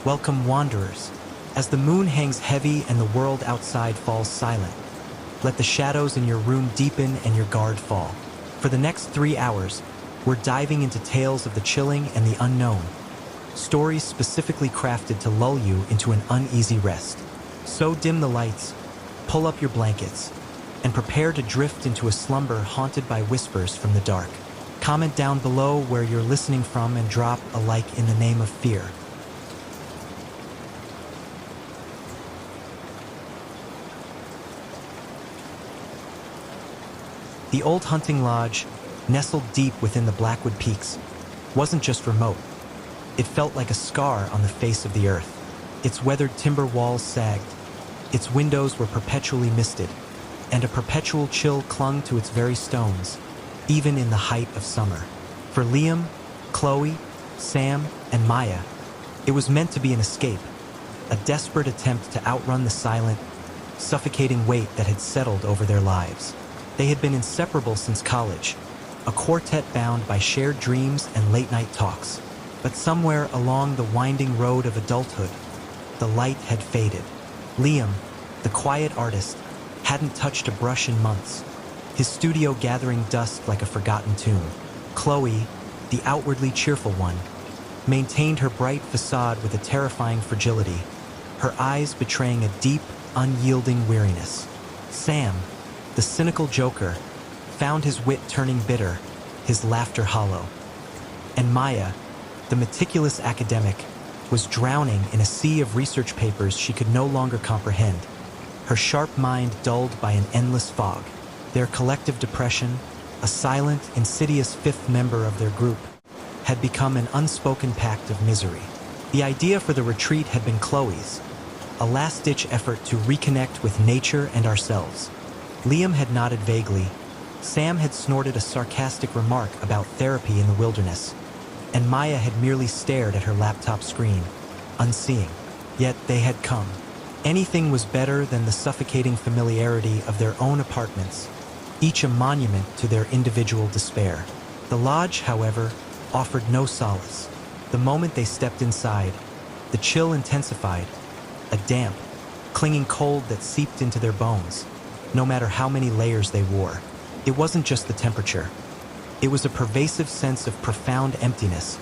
Welcome, wanderers. As the moon hangs heavy and the world outside falls silent, let the shadows in your room deepen and your guard fall. For the next 3 hours, we're diving into tales of the chilling and the unknown. Stories specifically crafted to lull you into an uneasy rest. So dim the lights, pull up your blankets, and prepare to drift into a slumber haunted by whispers from the dark. Comment down below where you're listening from and drop a like in the name of fear. The old hunting lodge, nestled deep within the Blackwood Peaks, wasn't just remote. It felt like a scar on the face of the earth. Its weathered timber walls sagged, its windows were perpetually misted, and a perpetual chill clung to its very stones, even in the height of summer. For Liam, Chloe, Sam, and Maya, it was meant to be an escape, a desperate attempt to outrun the silent, suffocating weight that had settled over their lives. They had been inseparable since college, a quartet bound by shared dreams and late-night talks. But somewhere along the winding road of adulthood, the light had faded. Liam, the quiet artist, hadn't touched a brush in months, his studio gathering dust like a forgotten tune. Chloe, the outwardly cheerful one, maintained her bright facade with a terrifying fragility, her eyes betraying a deep, unyielding weariness. Sam, the cynical joker, found his wit turning bitter, his laughter hollow. And Maya, the meticulous academic, was drowning in a sea of research papers she could no longer comprehend, her sharp mind dulled by an endless fog. Their collective depression, a silent, insidious fifth member of their group, had become an unspoken pact of misery. The idea for the retreat had been Chloe's, a last-ditch effort to reconnect with nature and ourselves. Liam had nodded vaguely, Sam had snorted a sarcastic remark about therapy in the wilderness, and Maya had merely stared at her laptop screen, unseeing. Yet they had come. Anything was better than the suffocating familiarity of their own apartments, each a monument to their individual despair. The lodge, however, offered no solace. The moment they stepped inside, the chill intensified, a damp, clinging cold that seeped into their bones, no matter how many layers they wore. It wasn't just the temperature. It was a pervasive sense of profound emptiness,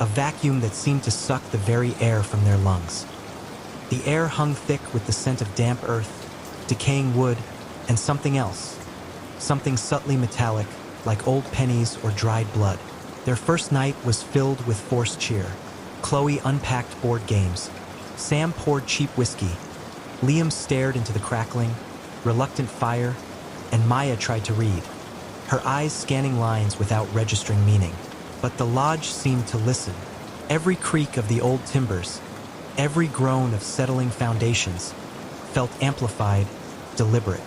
a vacuum that seemed to suck the very air from their lungs. The air hung thick with the scent of damp earth, decaying wood, and something else, something subtly metallic, like old pennies or dried blood. Their first night was filled with forced cheer. Chloe unpacked board games. Sam poured cheap whiskey. Liam stared into the crackling, reluctant fire, and Maya tried to read, her eyes scanning lines without registering meaning. But the lodge seemed to listen. Every creak of the old timbers, every groan of settling foundations, felt amplified, deliberate.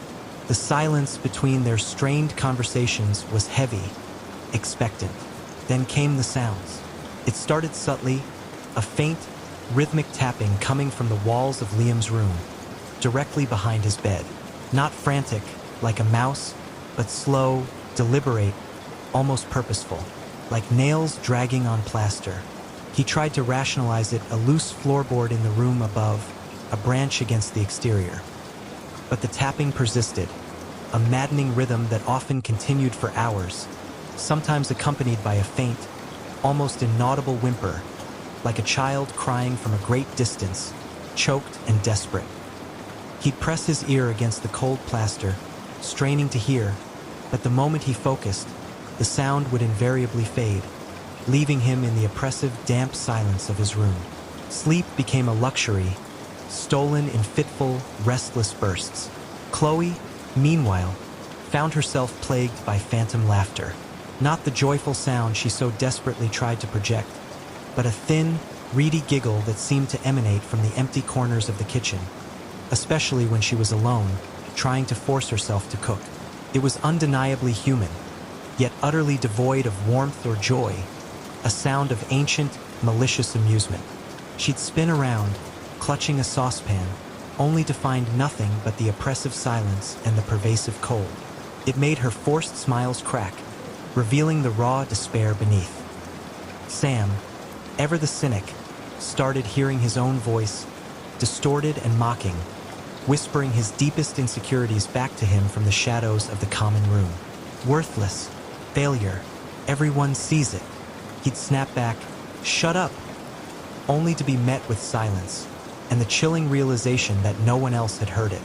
The silence between their strained conversations was heavy, expectant. Then came the sounds. It started subtly, a faint, rhythmic tapping coming from the walls of Liam's room, directly behind his bed. Not frantic, like a mouse, but slow, deliberate, almost purposeful, like nails dragging on plaster. He tried to rationalize it, a loose floorboard in the room above, a branch against the exterior. But the tapping persisted, a maddening rhythm that often continued for hours, sometimes accompanied by a faint, almost inaudible whimper, like a child crying from a great distance, choked and desperate. He'd press his ear against the cold plaster, straining to hear, but the moment he focused, the sound would invariably fade, leaving him in the oppressive, damp silence of his room. Sleep became a luxury, stolen in fitful, restless bursts. Chloe, meanwhile, found herself plagued by phantom laughter. Not the joyful sound she so desperately tried to project, but a thin, reedy giggle that seemed to emanate from the empty corners of the kitchen, especially when she was alone, trying to force herself to cook. It was undeniably human, yet utterly devoid of warmth or joy, a sound of ancient, malicious amusement. She'd spin around, clutching a saucepan, only to find nothing but the oppressive silence and the pervasive cold. It made her forced smiles crack, revealing the raw despair beneath. Sam, ever the cynic, started hearing his own voice, distorted and mocking, whispering his deepest insecurities back to him from the shadows of the common room. Worthless. Failure. Everyone sees it. He'd snap back, "Shut up," only to be met with silence and the chilling realization that no one else had heard it.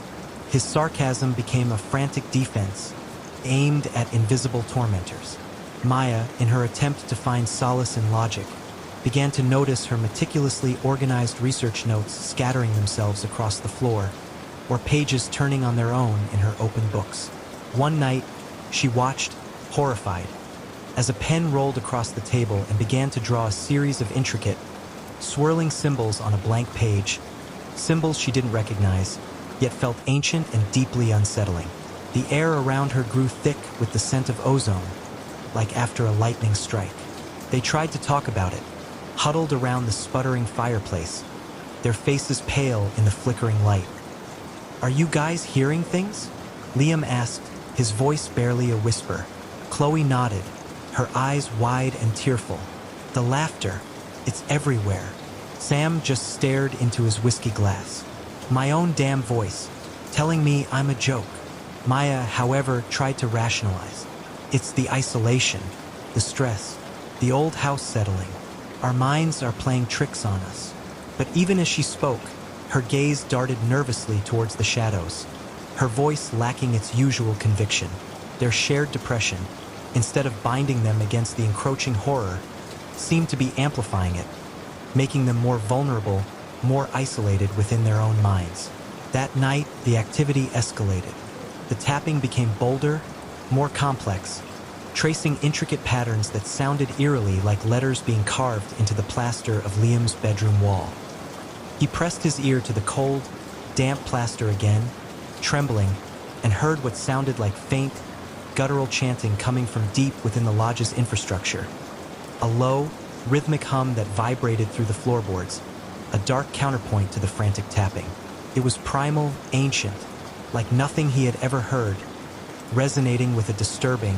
His sarcasm became a frantic defense, aimed at invisible tormentors. Maya, in her attempt to find solace in logic, began to notice her meticulously organized research notes scattering themselves across the floor, or pages turning on their own in her open books. One night, she watched, horrified, as a pen rolled across the table and began to draw a series of intricate, swirling symbols on a blank page, symbols she didn't recognize, yet felt ancient and deeply unsettling. The air around her grew thick with the scent of ozone, like after a lightning strike. They tried to talk about it, huddled around the sputtering fireplace, their faces pale in the flickering light. "Are you guys hearing things?" Liam asked, his voice barely a whisper. Chloe nodded, her eyes wide and tearful. "The laughter, it's everywhere." Sam just stared into his whiskey glass. "My own damn voice, telling me I'm a joke." Maya, however, tried to rationalize. "It's the isolation, the stress, the old house settling. Our minds are playing tricks on us." But even as she spoke, her gaze darted nervously towards the shadows, her voice lacking its usual conviction. Their shared depression, instead of binding them against the encroaching horror, seemed to be amplifying it, making them more vulnerable, more isolated within their own minds. That night, the activity escalated. The tapping became bolder, more complex, tracing intricate patterns that sounded eerily like letters being carved into the plaster of Liam's bedroom wall. He pressed his ear to the cold, damp plaster again, trembling, and heard what sounded like faint, guttural chanting coming from deep within the lodge's infrastructure. A low, rhythmic hum that vibrated through the floorboards, a dark counterpoint to the frantic tapping. It was primal, ancient, like nothing he had ever heard, resonating with a disturbing,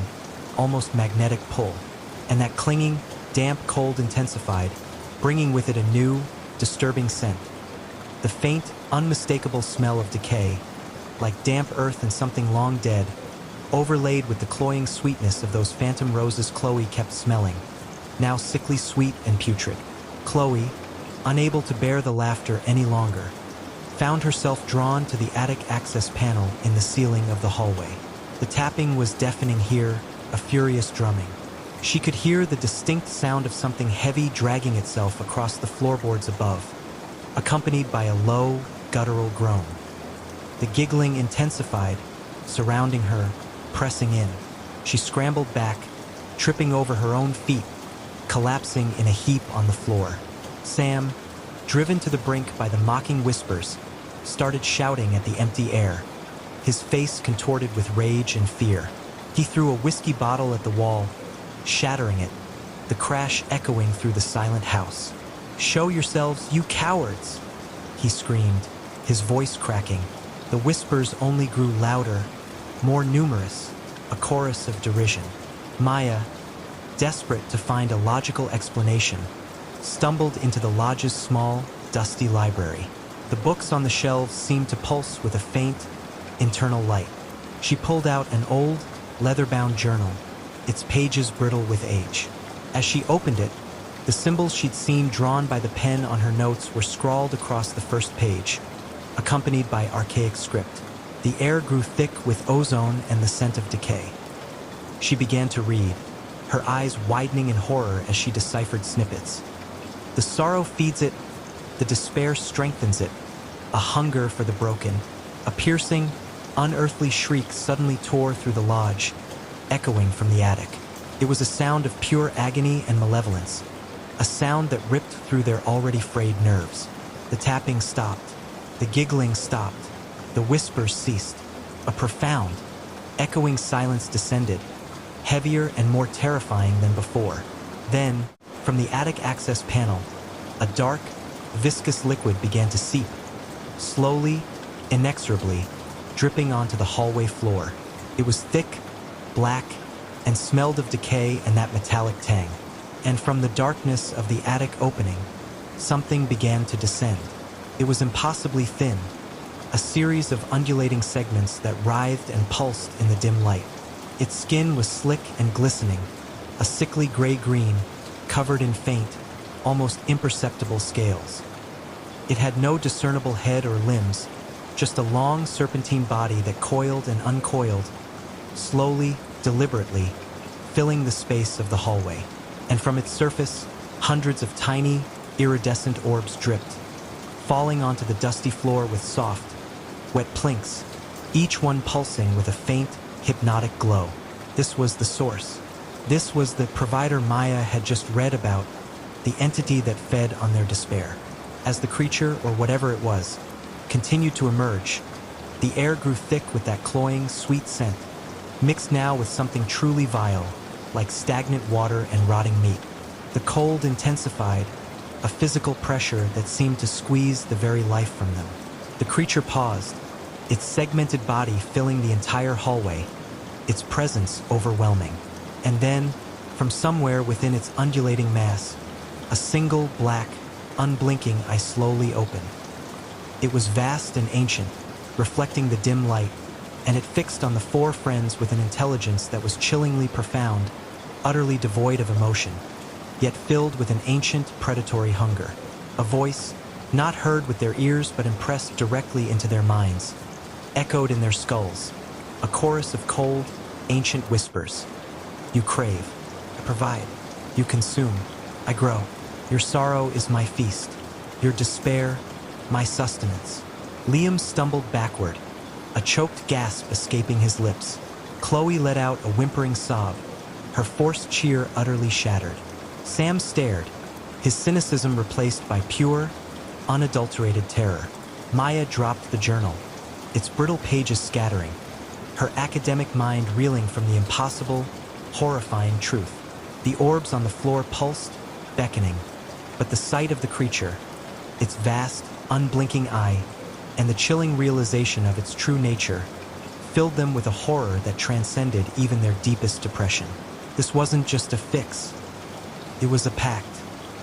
almost magnetic pull. And that clinging, damp cold intensified, bringing with it a new, disturbing scent. The faint, unmistakable smell of decay, like damp earth and something long dead, overlaid with the cloying sweetness of those phantom roses Chloe kept smelling, now sickly sweet and putrid. Chloe, unable to bear the laughter any longer, found herself drawn to the attic access panel in the ceiling of the hallway. The tapping was deafening here, a furious drumming. She could hear the distinct sound of something heavy dragging itself across the floorboards above, accompanied by a low, guttural groan. The giggling intensified, surrounding her, pressing in. She scrambled back, tripping over her own feet, collapsing in a heap on the floor. Sam, driven to the brink by the mocking whispers, started shouting at the empty air, his face contorted with rage and fear. He threw a whiskey bottle at the wall, shattering it, the crash echoing through the silent house. "Show yourselves, you cowards!" he screamed, his voice cracking. The whispers only grew louder, more numerous, a chorus of derision. Maya, desperate to find a logical explanation, stumbled into the lodge's small, dusty library. The books on the shelves seemed to pulse with a faint, internal light. She pulled out an old, leather-bound journal, its pages brittle with age. As she opened it, the symbols she'd seen drawn by the pen on her notes were scrawled across the first page, accompanied by archaic script. The air grew thick with ozone and the scent of decay. She began to read, her eyes widening in horror as she deciphered snippets. The sorrow feeds it, the despair strengthens it, a hunger for the broken. A piercing, unearthly shriek suddenly tore through the lodge, echoing from the attic. It was a sound of pure agony and malevolence, a sound that ripped through their already frayed nerves. The tapping stopped, the giggling stopped, the whispers ceased. A profound, echoing silence descended, heavier and more terrifying than before. Then, from the attic access panel, a dark, viscous liquid began to seep, slowly, inexorably, dripping onto the hallway floor. It was thick, black, and smelled of decay and that metallic tang. And from the darkness of the attic opening, something began to descend. It was impossibly thin, a series of undulating segments that writhed and pulsed in the dim light. Its skin was slick and glistening, a sickly gray-green, covered in faint, almost imperceptible scales. It had no discernible head or limbs, just a long serpentine body that coiled and uncoiled, slowly, deliberately, filling the space of the hallway. And from its surface, hundreds of tiny, iridescent orbs dripped, falling onto the dusty floor with soft, wet plinks, each one pulsing with a faint, hypnotic glow. This was the source. This was the provider Maya had just read about, the entity that fed on their despair. As the creature, or whatever it was, continued to emerge, the air grew thick with that cloying, sweet scent, mixed now with something truly vile, like stagnant water and rotting meat. The cold intensified, a physical pressure that seemed to squeeze the very life from them. The creature paused, its segmented body filling the entire hallway, its presence overwhelming. And then, from somewhere within its undulating mass, a single black, unblinking eye slowly opened. It was vast and ancient, reflecting the dim light, and it fixed on the four friends with an intelligence that was chillingly profound, utterly devoid of emotion, yet filled with an ancient, predatory hunger. A voice, not heard with their ears but impressed directly into their minds, echoed in their skulls, a chorus of cold, ancient whispers. You crave, I provide. You consume, I grow. Your sorrow is my feast. Your despair, my sustenance. Liam stumbled backward, a choked gasp escaping his lips. Chloe let out a whimpering sob, her forced cheer utterly shattered. Sam stared, his cynicism replaced by pure, unadulterated terror. Maya dropped the journal, its brittle pages scattering, her academic mind reeling from the impossible, horrifying truth. The orbs on the floor pulsed, beckoning, but the sight of the creature, its vast, unblinking eye, and the chilling realization of its true nature, filled them with a horror that transcended even their deepest depression. This wasn't just a fix. It was a pact.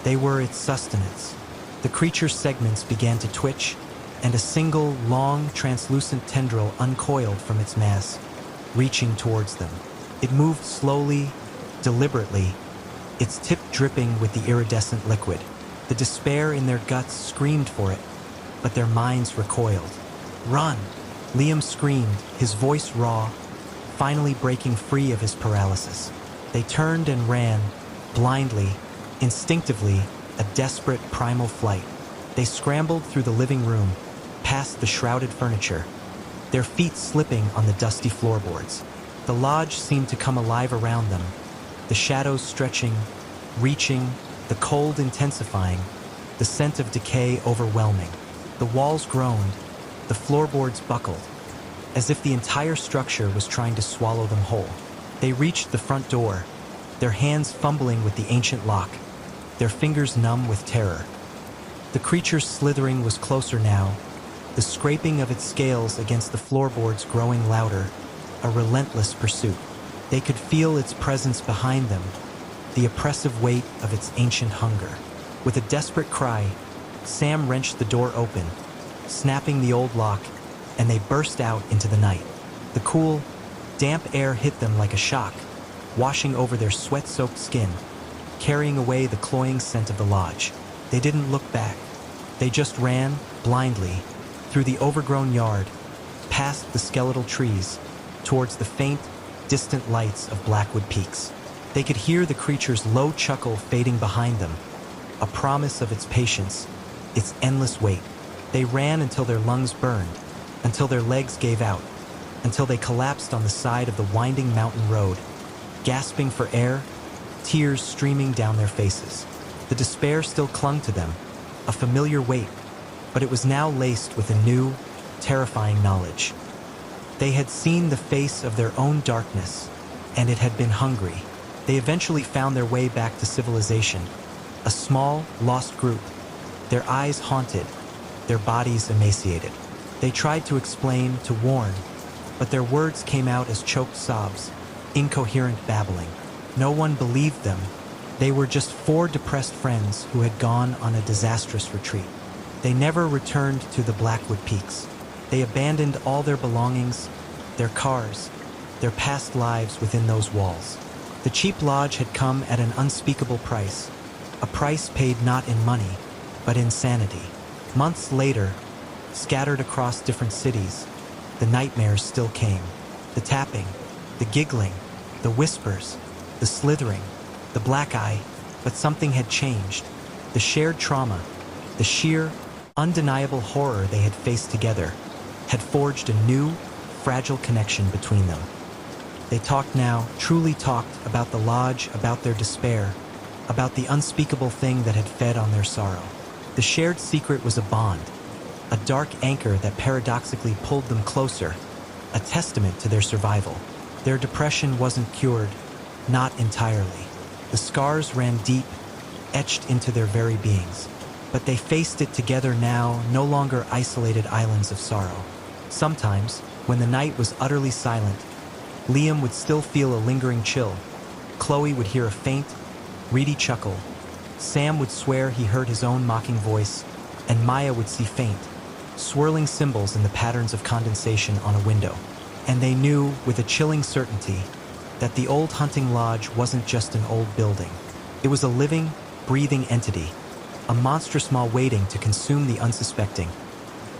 They were its sustenance. The creature's segments began to twitch, and a single, long, translucent tendril uncoiled from its mass, reaching towards them. It moved slowly, deliberately, its tip dripping with the iridescent liquid. The despair in their guts screamed for it, but their minds recoiled. Run! Liam screamed, his voice raw, finally breaking free of his paralysis. They turned and ran, blindly, instinctively, a desperate primal flight. They scrambled through the living room, past the shrouded furniture, their feet slipping on the dusty floorboards. The lodge seemed to come alive around them, the shadows stretching, reaching, the cold intensifying, the scent of decay overwhelming. The walls groaned, the floorboards buckled, as if the entire structure was trying to swallow them whole. They reached the front door, their hands fumbling with the ancient lock, their fingers numb with terror. The creature's slithering was closer now, the scraping of its scales against the floorboards growing louder, a relentless pursuit. They could feel its presence behind them, the oppressive weight of its ancient hunger. With a desperate cry, Sam wrenched the door open, snapping the old lock, and they burst out into the night. The cool, damp air hit them like a shock, washing over their sweat-soaked skin, carrying away the cloying scent of the lodge. They didn't look back. They just ran, blindly, through the overgrown yard, past the skeletal trees, towards the faint, distant lights of Blackwood Peaks. They could hear the creature's low chuckle fading behind them, a promise of its patience, its endless wait. They ran until their lungs burned, until their legs gave out, until they collapsed on the side of the winding mountain road, gasping for air, tears streaming down their faces. The despair still clung to them, a familiar weight, but it was now laced with a new, terrifying knowledge. They had seen the face of their own darkness, and it had been hungry. They eventually found their way back to civilization, a small, lost group, their eyes haunted, their bodies emaciated. They tried to explain, to warn, but their words came out as choked sobs, incoherent babbling. No one believed them, They were just four depressed friends who had gone on a disastrous retreat. They never returned to the Blackwood Peaks. They abandoned all their belongings, their cars, their past lives within those walls. The cheap lodge had come at an unspeakable price, a price paid not in money, but in sanity. Months later, scattered across different cities, the nightmares still came. The tapping, the giggling, the whispers, the slithering, the black eye, but something had changed. The shared trauma, the sheer, undeniable horror they had faced together, had forged a new, fragile connection between them. They talked now, truly talked, about the lodge, about their despair, about the unspeakable thing that had fed on their sorrow. The shared secret was a bond, a dark anchor that paradoxically pulled them closer, a testament to their survival. Their depression wasn't cured, not entirely. The scars ran deep, etched into their very beings. But they faced it together now, no longer isolated islands of sorrow. Sometimes, when the night was utterly silent, Liam would still feel a lingering chill. Chloe would hear a faint, reedy chuckle. Sam would swear he heard his own mocking voice, and Maya would see faint, swirling symbols in the patterns of condensation on a window. And they knew, with a chilling certainty, that the old hunting lodge wasn't just an old building. It was a living, breathing entity, a monstrous maw waiting to consume the unsuspecting.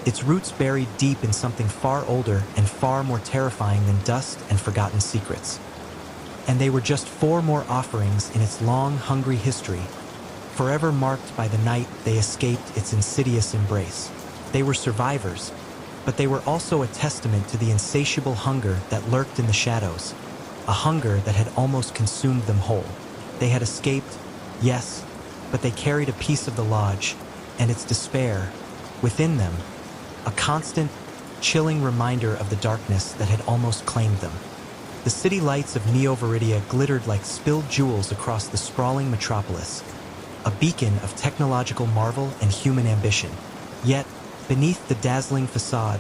Its roots buried deep in something far older and far more terrifying than dust and forgotten secrets. And they were just four more offerings in its long, hungry history, forever marked by the night they escaped its insidious embrace. They were survivors, but they were also a testament to the insatiable hunger that lurked in the shadows, a hunger that had almost consumed them whole. They had escaped, yes, but they carried a piece of the lodge, and its despair, within them, a constant, chilling reminder of the darkness that had almost claimed them. The city lights of Neo-Viridia glittered like spilled jewels across the sprawling metropolis, a beacon of technological marvel and human ambition. Yet, beneath the dazzling facade,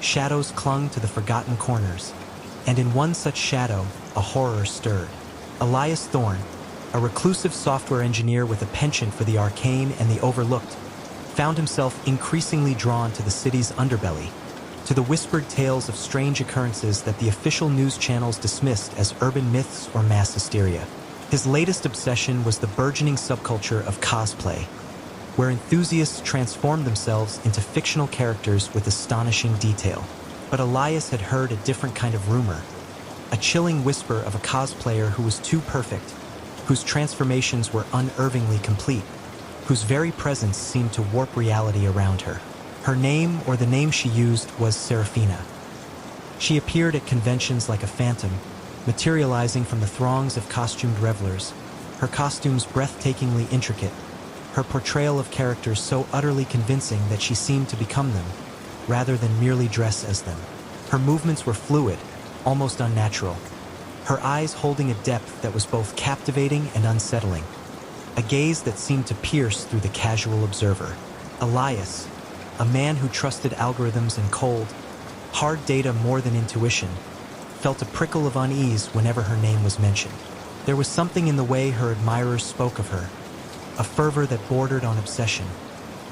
shadows clung to the forgotten corners, and in one such shadow, a horror stirred. Elias Thorne, a reclusive software engineer with a penchant for the arcane and the overlooked, found himself increasingly drawn to the city's underbelly, to the whispered tales of strange occurrences that the official news channels dismissed as urban myths or mass hysteria. His latest obsession was the burgeoning subculture of cosplay, where enthusiasts transformed themselves into fictional characters with astonishing detail. But Elias had heard a different kind of rumor, a chilling whisper of a cosplayer who was too perfect, whose transformations were unervingly complete, whose very presence seemed to warp reality around her. Her name, or the name she used, was Serafina. She appeared at conventions like a phantom, materializing from the throngs of costumed revelers, her costumes breathtakingly intricate, her portrayal of characters so utterly convincing that she seemed to become them, rather than merely dress as them. Her movements were fluid, almost unnatural, her eyes holding a depth that was both captivating and unsettling, a gaze that seemed to pierce through the casual observer. Elias, a man who trusted algorithms and cold, hard data more than intuition, felt a prickle of unease whenever her name was mentioned. There was something in the way her admirers spoke of her, a fervor that bordered on obsession,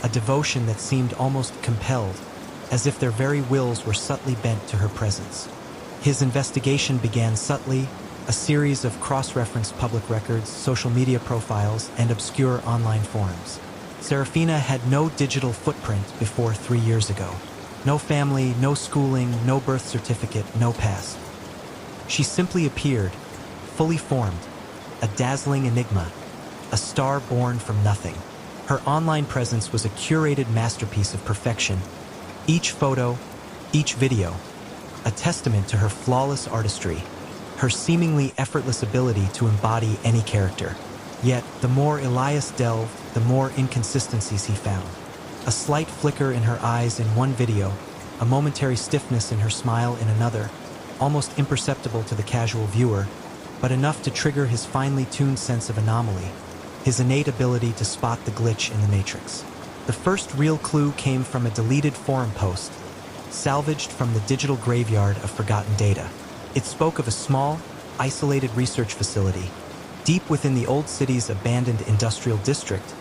a devotion that seemed almost compelled, as if their very wills were subtly bent to her presence. His investigation began subtly, a series of cross-referenced public records, social media profiles, and obscure online forums. Serafina had no digital footprint before 3 years ago. No family, no schooling, no birth certificate, no past. She simply appeared, fully formed, a dazzling enigma, a star born from nothing. Her online presence was a curated masterpiece of perfection. Each photo, each video, a testament to her flawless artistry, her seemingly effortless ability to embody any character. Yet, the more Elias delved, the more inconsistencies he found. A slight flicker in her eyes in one video, a momentary stiffness in her smile in another, almost imperceptible to the casual viewer, but enough to trigger his finely tuned sense of anomaly, his innate ability to spot the glitch in the matrix. The first real clue came from a deleted forum post, salvaged from the digital graveyard of forgotten data. It spoke of a small, isolated research facility, deep within the old city's abandoned industrial district,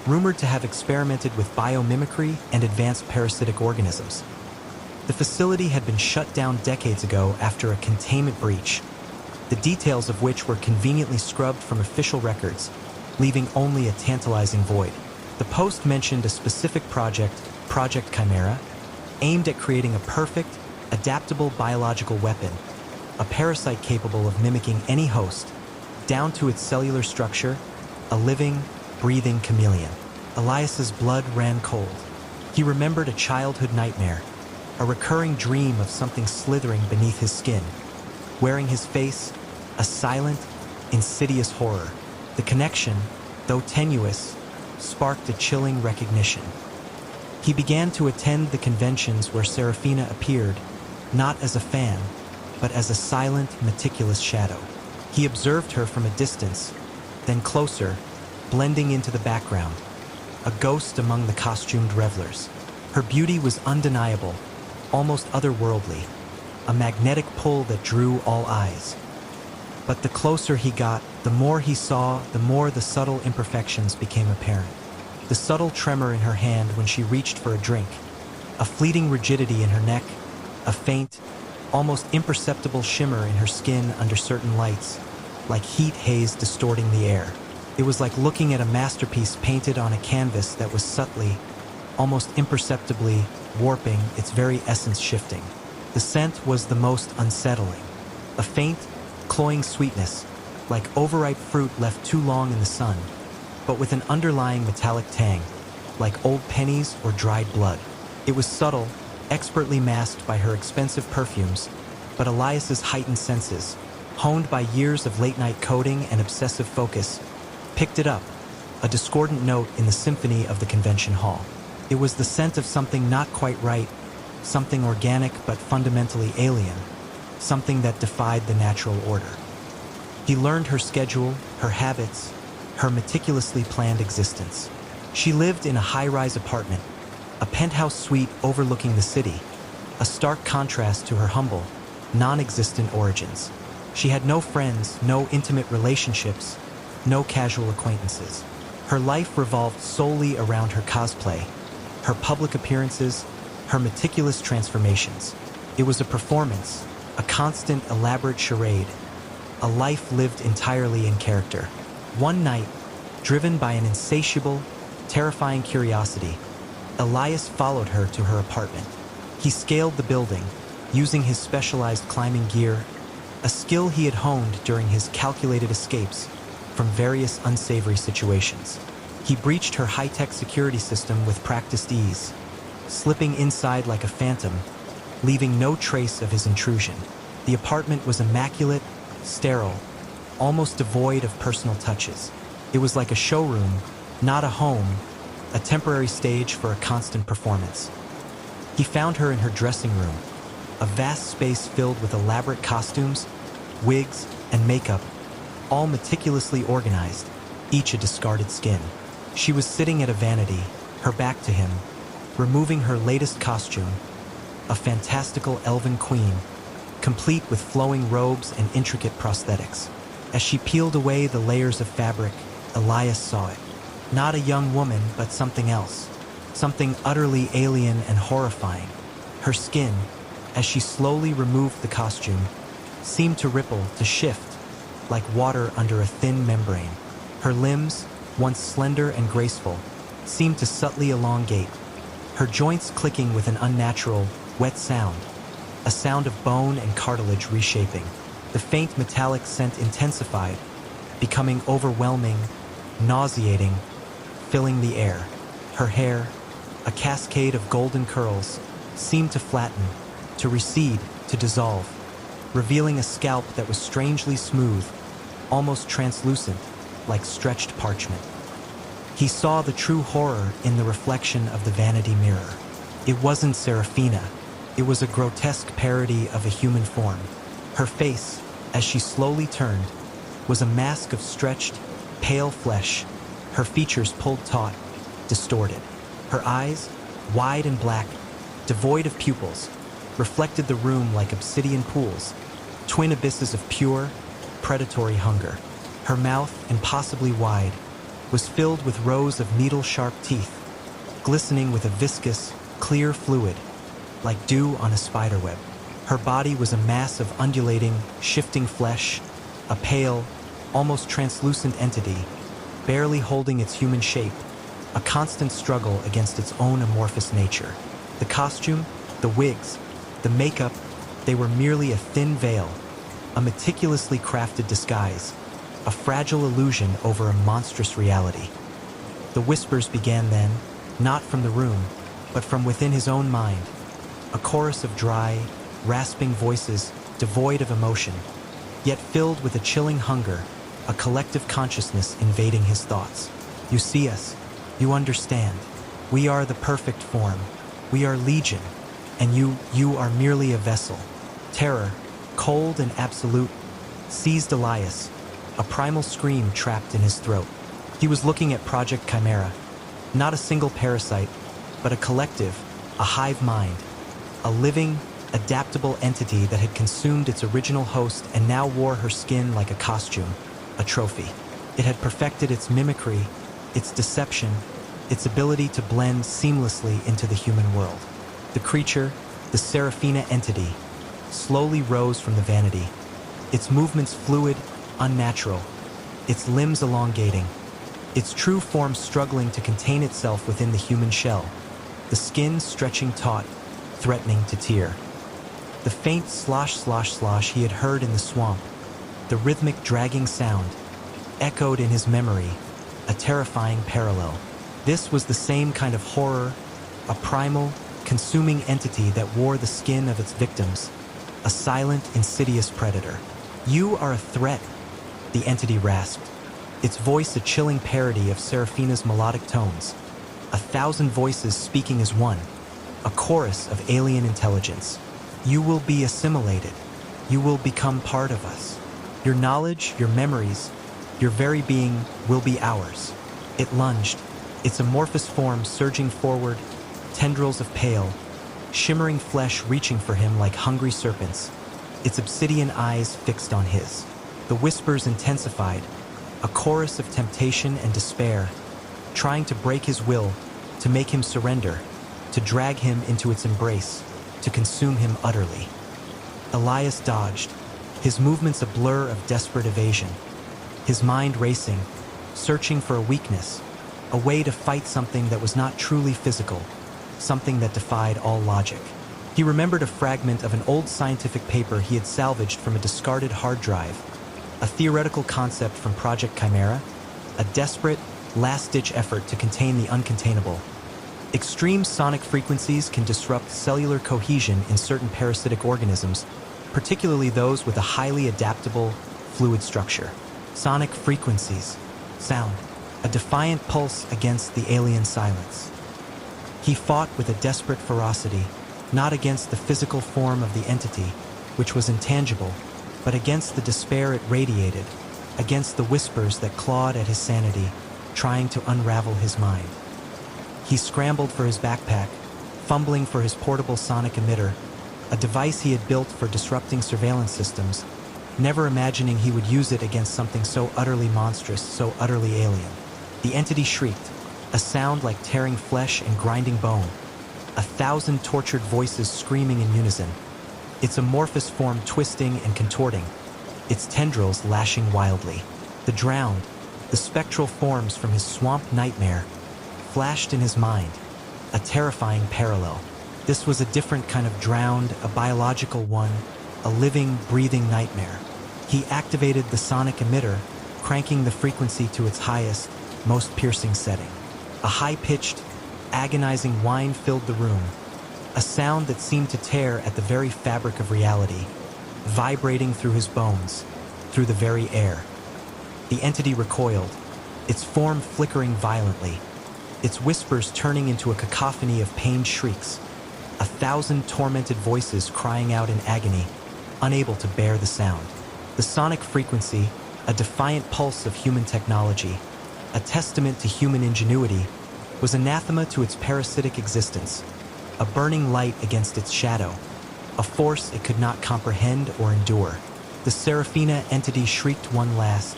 rumored to have experimented with biomimicry and advanced parasitic organisms. The facility had been shut down decades ago after a containment breach, the details of which were conveniently scrubbed from official records, leaving only a tantalizing void. The Post mentioned a specific project, Project Chimera, aimed at creating a perfect, adaptable biological weapon, a parasite capable of mimicking any host, down to its cellular structure, a living, breathing chameleon. Elias's blood ran cold. He remembered a childhood nightmare, a recurring dream of something slithering beneath his skin, wearing his face, a silent, insidious horror. The connection, though tenuous, sparked a chilling recognition. He began to attend the conventions where Serafina appeared, not as a fan, but as a silent, meticulous shadow. He observed her from a distance, then closer, blending into the background, a ghost among the costumed revelers. Her beauty was undeniable, almost otherworldly, a magnetic pull that drew all eyes. But the closer he got, the more he saw, the more the subtle imperfections became apparent. The subtle tremor in her hand when she reached for a drink, a fleeting rigidity in her neck, a faint, almost imperceptible shimmer in her skin under certain lights, like heat haze distorting the air. It was like looking at a masterpiece painted on a canvas that was subtly, almost imperceptibly, warping, its very essence shifting. The scent was the most unsettling, a faint, cloying sweetness, like overripe fruit left too long in the sun, but with an underlying metallic tang, like old pennies or dried blood. It was subtle, expertly masked by her expensive perfumes, but Elias's heightened senses, honed by years of late-night coding and obsessive focus, picked it up, a discordant note in the symphony of the convention hall. It was the scent of something not quite right, something organic but fundamentally alien, something that defied the natural order. He learned her schedule, her habits, her meticulously planned existence. She lived in a high-rise apartment, a penthouse suite overlooking the city, a stark contrast to her humble, non-existent origins. She had no friends, no intimate relationships, no casual acquaintances. Her life revolved solely around her cosplay, her public appearances, her meticulous transformations. It was a performance, a constant, elaborate charade, a life lived entirely in character. One night, driven by an insatiable, terrifying curiosity, Elias followed her to her apartment. He scaled the building, using his specialized climbing gear, a skill he had honed during his calculated escapes from various unsavory situations. He breached her high-tech security system with practiced ease, slipping inside like a phantom, leaving no trace of his intrusion. The apartment was immaculate, sterile, almost devoid of personal touches. It was like a showroom, not a home, a temporary stage for a constant performance. He found her in her dressing room, a vast space filled with elaborate costumes, wigs, and makeup, all meticulously organized, each a discarded skin. She was sitting at a vanity, her back to him, removing her latest costume, a fantastical elven queen, complete with flowing robes and intricate prosthetics. As she peeled away the layers of fabric, Elias saw it. Not a young woman, but something else. Something utterly alien and horrifying. Her skin, as she slowly removed the costume, seemed to ripple, to shift, like water under a thin membrane. Her limbs, once slender and graceful, seemed to subtly elongate, her joints clicking with an unnatural, wet sound, a sound of bone and cartilage reshaping. The faint metallic scent intensified, becoming overwhelming, nauseating, filling the air. Her hair, a cascade of golden curls, seemed to flatten, to recede, to dissolve, revealing a scalp that was strangely smooth, almost translucent, like stretched parchment. He saw the true horror in the reflection of the vanity mirror. It wasn't Serafina. It was a grotesque parody of a human form. Her face, as she slowly turned, was a mask of stretched, pale flesh, her features pulled taut, distorted. Her eyes, wide and black, devoid of pupils, reflected the room like obsidian pools, twin abysses of pure, predatory hunger. Her mouth, impossibly wide, was filled with rows of needle-sharp teeth, glistening with a viscous, clear fluid, like dew on a spiderweb. Her body was a mass of undulating, shifting flesh, a pale, almost translucent entity, barely holding its human shape, a constant struggle against its own amorphous nature. The costume, the wigs, the makeup, they were merely a thin veil, a meticulously crafted disguise, a fragile illusion over a monstrous reality. The whispers began then, not from the room, but from within his own mind, a chorus of dry, rasping voices devoid of emotion, yet filled with a chilling hunger, a collective consciousness invading his thoughts. You see us, you understand. We are the perfect form. We are legion, and you are merely a vessel. Terror, cold and absolute, seized Elias, a primal scream trapped in his throat. He was looking at Project Chimera, not a single parasite, but a collective, a hive mind, a living, adaptable entity that had consumed its original host and now wore her skin like a costume, a trophy. It had perfected its mimicry, its deception, its ability to blend seamlessly into the human world. The creature, the Seraphina entity, slowly rose from the vanity, its movements fluid, unnatural, its limbs elongating, its true form struggling to contain itself within the human shell, the skin stretching taut, threatening to tear. The faint slosh slosh slosh he had heard in the swamp, the rhythmic dragging sound, echoed in his memory, a terrifying parallel. This was the same kind of horror, a primal, consuming entity that wore the skin of its victims, a silent, insidious predator. You are a threat, the entity rasped, its voice a chilling parody of Seraphina's melodic tones, 1,000 voices speaking as one, a chorus of alien intelligence. You will be assimilated. You will become part of us. Your knowledge, your memories, your very being will be ours. It lunged, its amorphous form surging forward, tendrils of pale, shimmering flesh reaching for him like hungry serpents, its obsidian eyes fixed on his. The whispers intensified, a chorus of temptation and despair, trying to break his will, to make him surrender, to drag him into its embrace, to consume him utterly. Elias dodged, his movements a blur of desperate evasion, his mind racing, searching for a weakness, a way to fight something that was not truly physical, something that defied all logic. He remembered a fragment of an old scientific paper he had salvaged from a discarded hard drive, a theoretical concept from Project Chimera, a desperate, last-ditch effort to contain the uncontainable. Extreme sonic frequencies can disrupt cellular cohesion in certain parasitic organisms, particularly those with a highly adaptable, fluid structure. Sonic frequencies, sound, a defiant pulse against the alien silence. He fought with a desperate ferocity, not against the physical form of the entity, which was intangible, but against the despair it radiated, against the whispers that clawed at his sanity, trying to unravel his mind. He scrambled for his backpack, fumbling for his portable sonic emitter, a device he had built for disrupting surveillance systems, never imagining he would use it against something so utterly monstrous, so utterly alien. The entity shrieked, a sound like tearing flesh and grinding bone, 1,000 tortured voices screaming in unison, its amorphous form twisting and contorting, its tendrils lashing wildly. The drowned, the spectral forms from his swamp nightmare, flashed in his mind, a terrifying parallel. This was a different kind of drowned, a biological one, a living, breathing nightmare. He activated the sonic emitter, cranking the frequency to its highest, most piercing setting. A high-pitched, agonizing whine filled the room, a sound that seemed to tear at the very fabric of reality, vibrating through his bones, through the very air. The entity recoiled, its form flickering violently, its whispers turning into a cacophony of pained shrieks, 1,000 tormented voices crying out in agony, unable to bear the sound. The sonic frequency, a defiant pulse of human technology, a testament to human ingenuity, was anathema to its parasitic existence, a burning light against its shadow, a force it could not comprehend or endure. The Seraphina entity shrieked one last,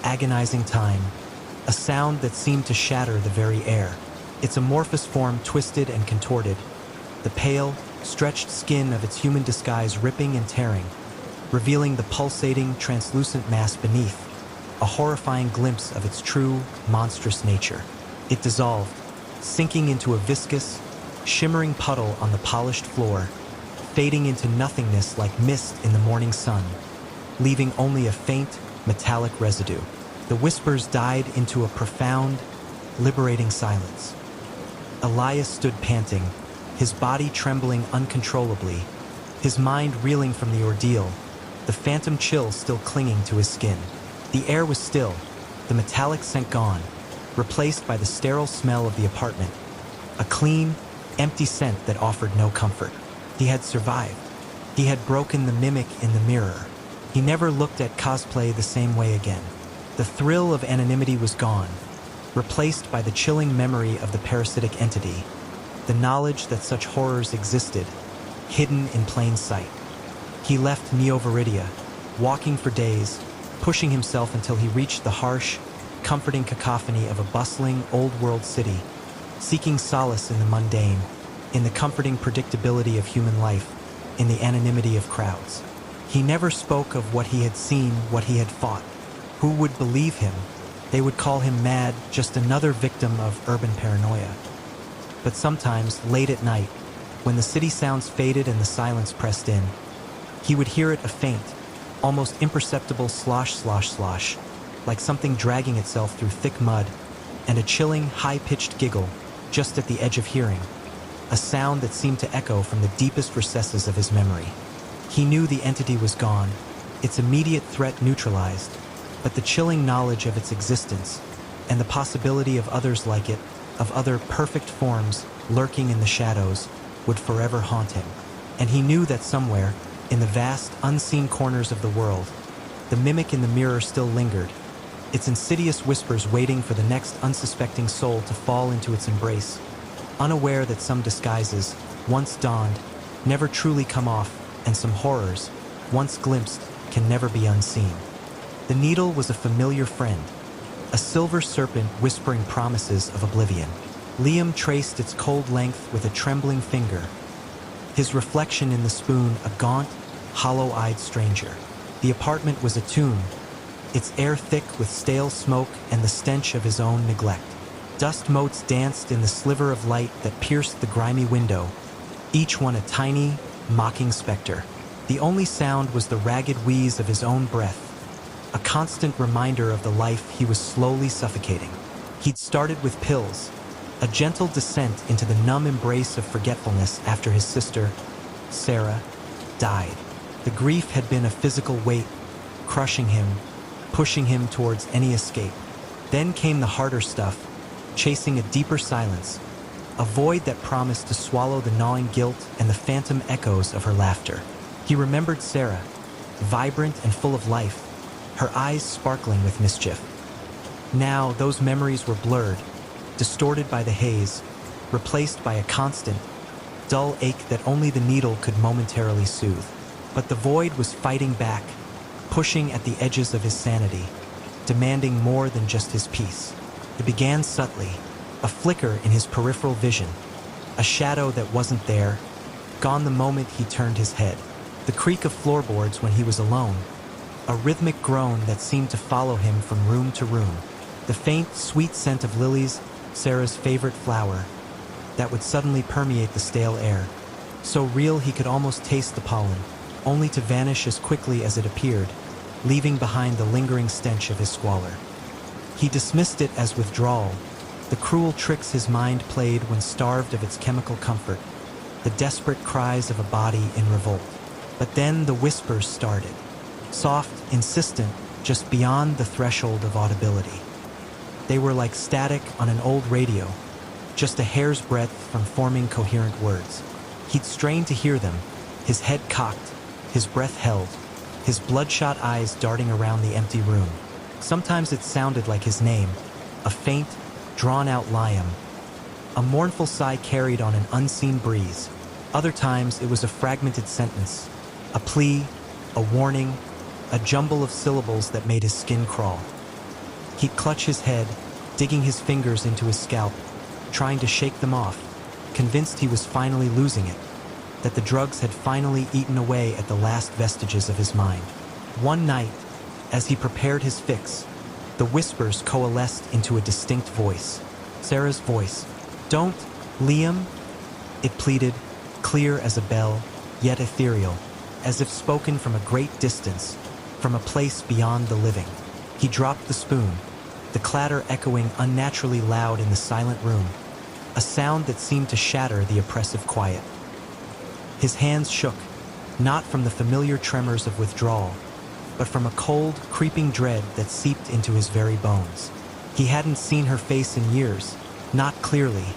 agonizing time, a sound that seemed to shatter the very air. Its amorphous form twisted and contorted, the pale, stretched skin of its human disguise ripping and tearing, revealing the pulsating, translucent mass beneath, a horrifying glimpse of its true, monstrous nature. It dissolved, sinking into a viscous, shimmering puddle on the polished floor, fading into nothingness like mist in the morning sun, leaving only a faint, metallic residue. The whispers died into a profound, liberating silence. Elias stood panting, his body trembling uncontrollably, his mind reeling from the ordeal, the phantom chill still clinging to his skin. The air was still, the metallic scent gone, replaced by the sterile smell of the apartment, a clean, empty scent that offered no comfort. He had survived. He had broken the mimic in the mirror. He never looked at cosplay the same way again. The thrill of anonymity was gone, replaced by the chilling memory of the parasitic entity, the knowledge that such horrors existed, hidden in plain sight. He left Neo-Viridia, walking for days, pushing himself until he reached the harsh, comforting cacophony of a bustling, old-world city, seeking solace in the mundane, in the comforting predictability of human life, in the anonymity of crowds. He never spoke of what he had seen, what he had fought. Who would believe him? They would call him mad, just another victim of urban paranoia. But sometimes, late at night, when the city sounds faded and the silence pressed in, he would hear it a faint, almost imperceptible slosh, slosh, slosh, like something dragging itself through thick mud, and a chilling, high-pitched giggle just at the edge of hearing, a sound that seemed to echo from the deepest recesses of his memory. He knew the entity was gone, its immediate threat neutralized, but the chilling knowledge of its existence, and the possibility of others like it, of other perfect forms lurking in the shadows, would forever haunt him. And he knew that somewhere, in the vast, unseen corners of the world, the mimic in the mirror still lingered, its insidious whispers waiting for the next unsuspecting soul to fall into its embrace, unaware that some disguises, once donned, never truly come off, and some horrors, once glimpsed, can never be unseen. The needle was a familiar friend, a silver serpent whispering promises of oblivion. Liam traced its cold length with a trembling finger, his reflection in the spoon a gaunt, hollow-eyed stranger. The apartment was a tomb, its air thick with stale smoke and the stench of his own neglect. Dust motes danced in the sliver of light that pierced the grimy window, each one a tiny, mocking specter. The only sound was the ragged wheeze of his own breath, a constant reminder of the life he was slowly suffocating. He'd started with pills, a gentle descent into the numb embrace of forgetfulness after his sister, Sarah, died. The grief had been a physical weight, crushing him, pushing him towards any escape. Then came the harder stuff, chasing a deeper silence, a void that promised to swallow the gnawing guilt and the phantom echoes of her laughter. He remembered Sarah, vibrant and full of life, her eyes sparkling with mischief. Now those memories were blurred, distorted by the haze, replaced by a constant, dull ache that only the needle could momentarily soothe. But the void was fighting back, pushing at the edges of his sanity, demanding more than just his peace. It began subtly, a flicker in his peripheral vision, a shadow that wasn't there, gone the moment he turned his head. The creak of floorboards when he was alone, a rhythmic groan that seemed to follow him from room to room, the faint, sweet scent of lilies, Sarah's favorite flower, that would suddenly permeate the stale air, so real he could almost taste the pollen, only to vanish as quickly as it appeared, leaving behind the lingering stench of his squalor. He dismissed it as withdrawal, the cruel tricks his mind played when starved of its chemical comfort, the desperate cries of a body in revolt. But then the whispers started, soft, insistent, just beyond the threshold of audibility. They were like static on an old radio, just a hair's breadth from forming coherent words. He'd strained to hear them, his head cocked, his breath held, his bloodshot eyes darting around the empty room. Sometimes it sounded like his name, a faint, drawn-out Liam, a mournful sigh carried on an unseen breeze. Other times it was a fragmented sentence, a plea, a warning, a jumble of syllables that made his skin crawl. He'd clutch his head, digging his fingers into his scalp, trying to shake them off, convinced he was finally losing it, that the drugs had finally eaten away at the last vestiges of his mind. One night, as he prepared his fix, the whispers coalesced into a distinct voice. Sarah's voice. "Don't, Liam," it pleaded, clear as a bell, yet ethereal, as if spoken from a great distance, from a place beyond the living. He dropped the spoon, the clatter echoing unnaturally loud in the silent room, a sound that seemed to shatter the oppressive quiet. His hands shook, not from the familiar tremors of withdrawal, but from a cold, creeping dread that seeped into his very bones. He hadn't seen her face in years, not clearly,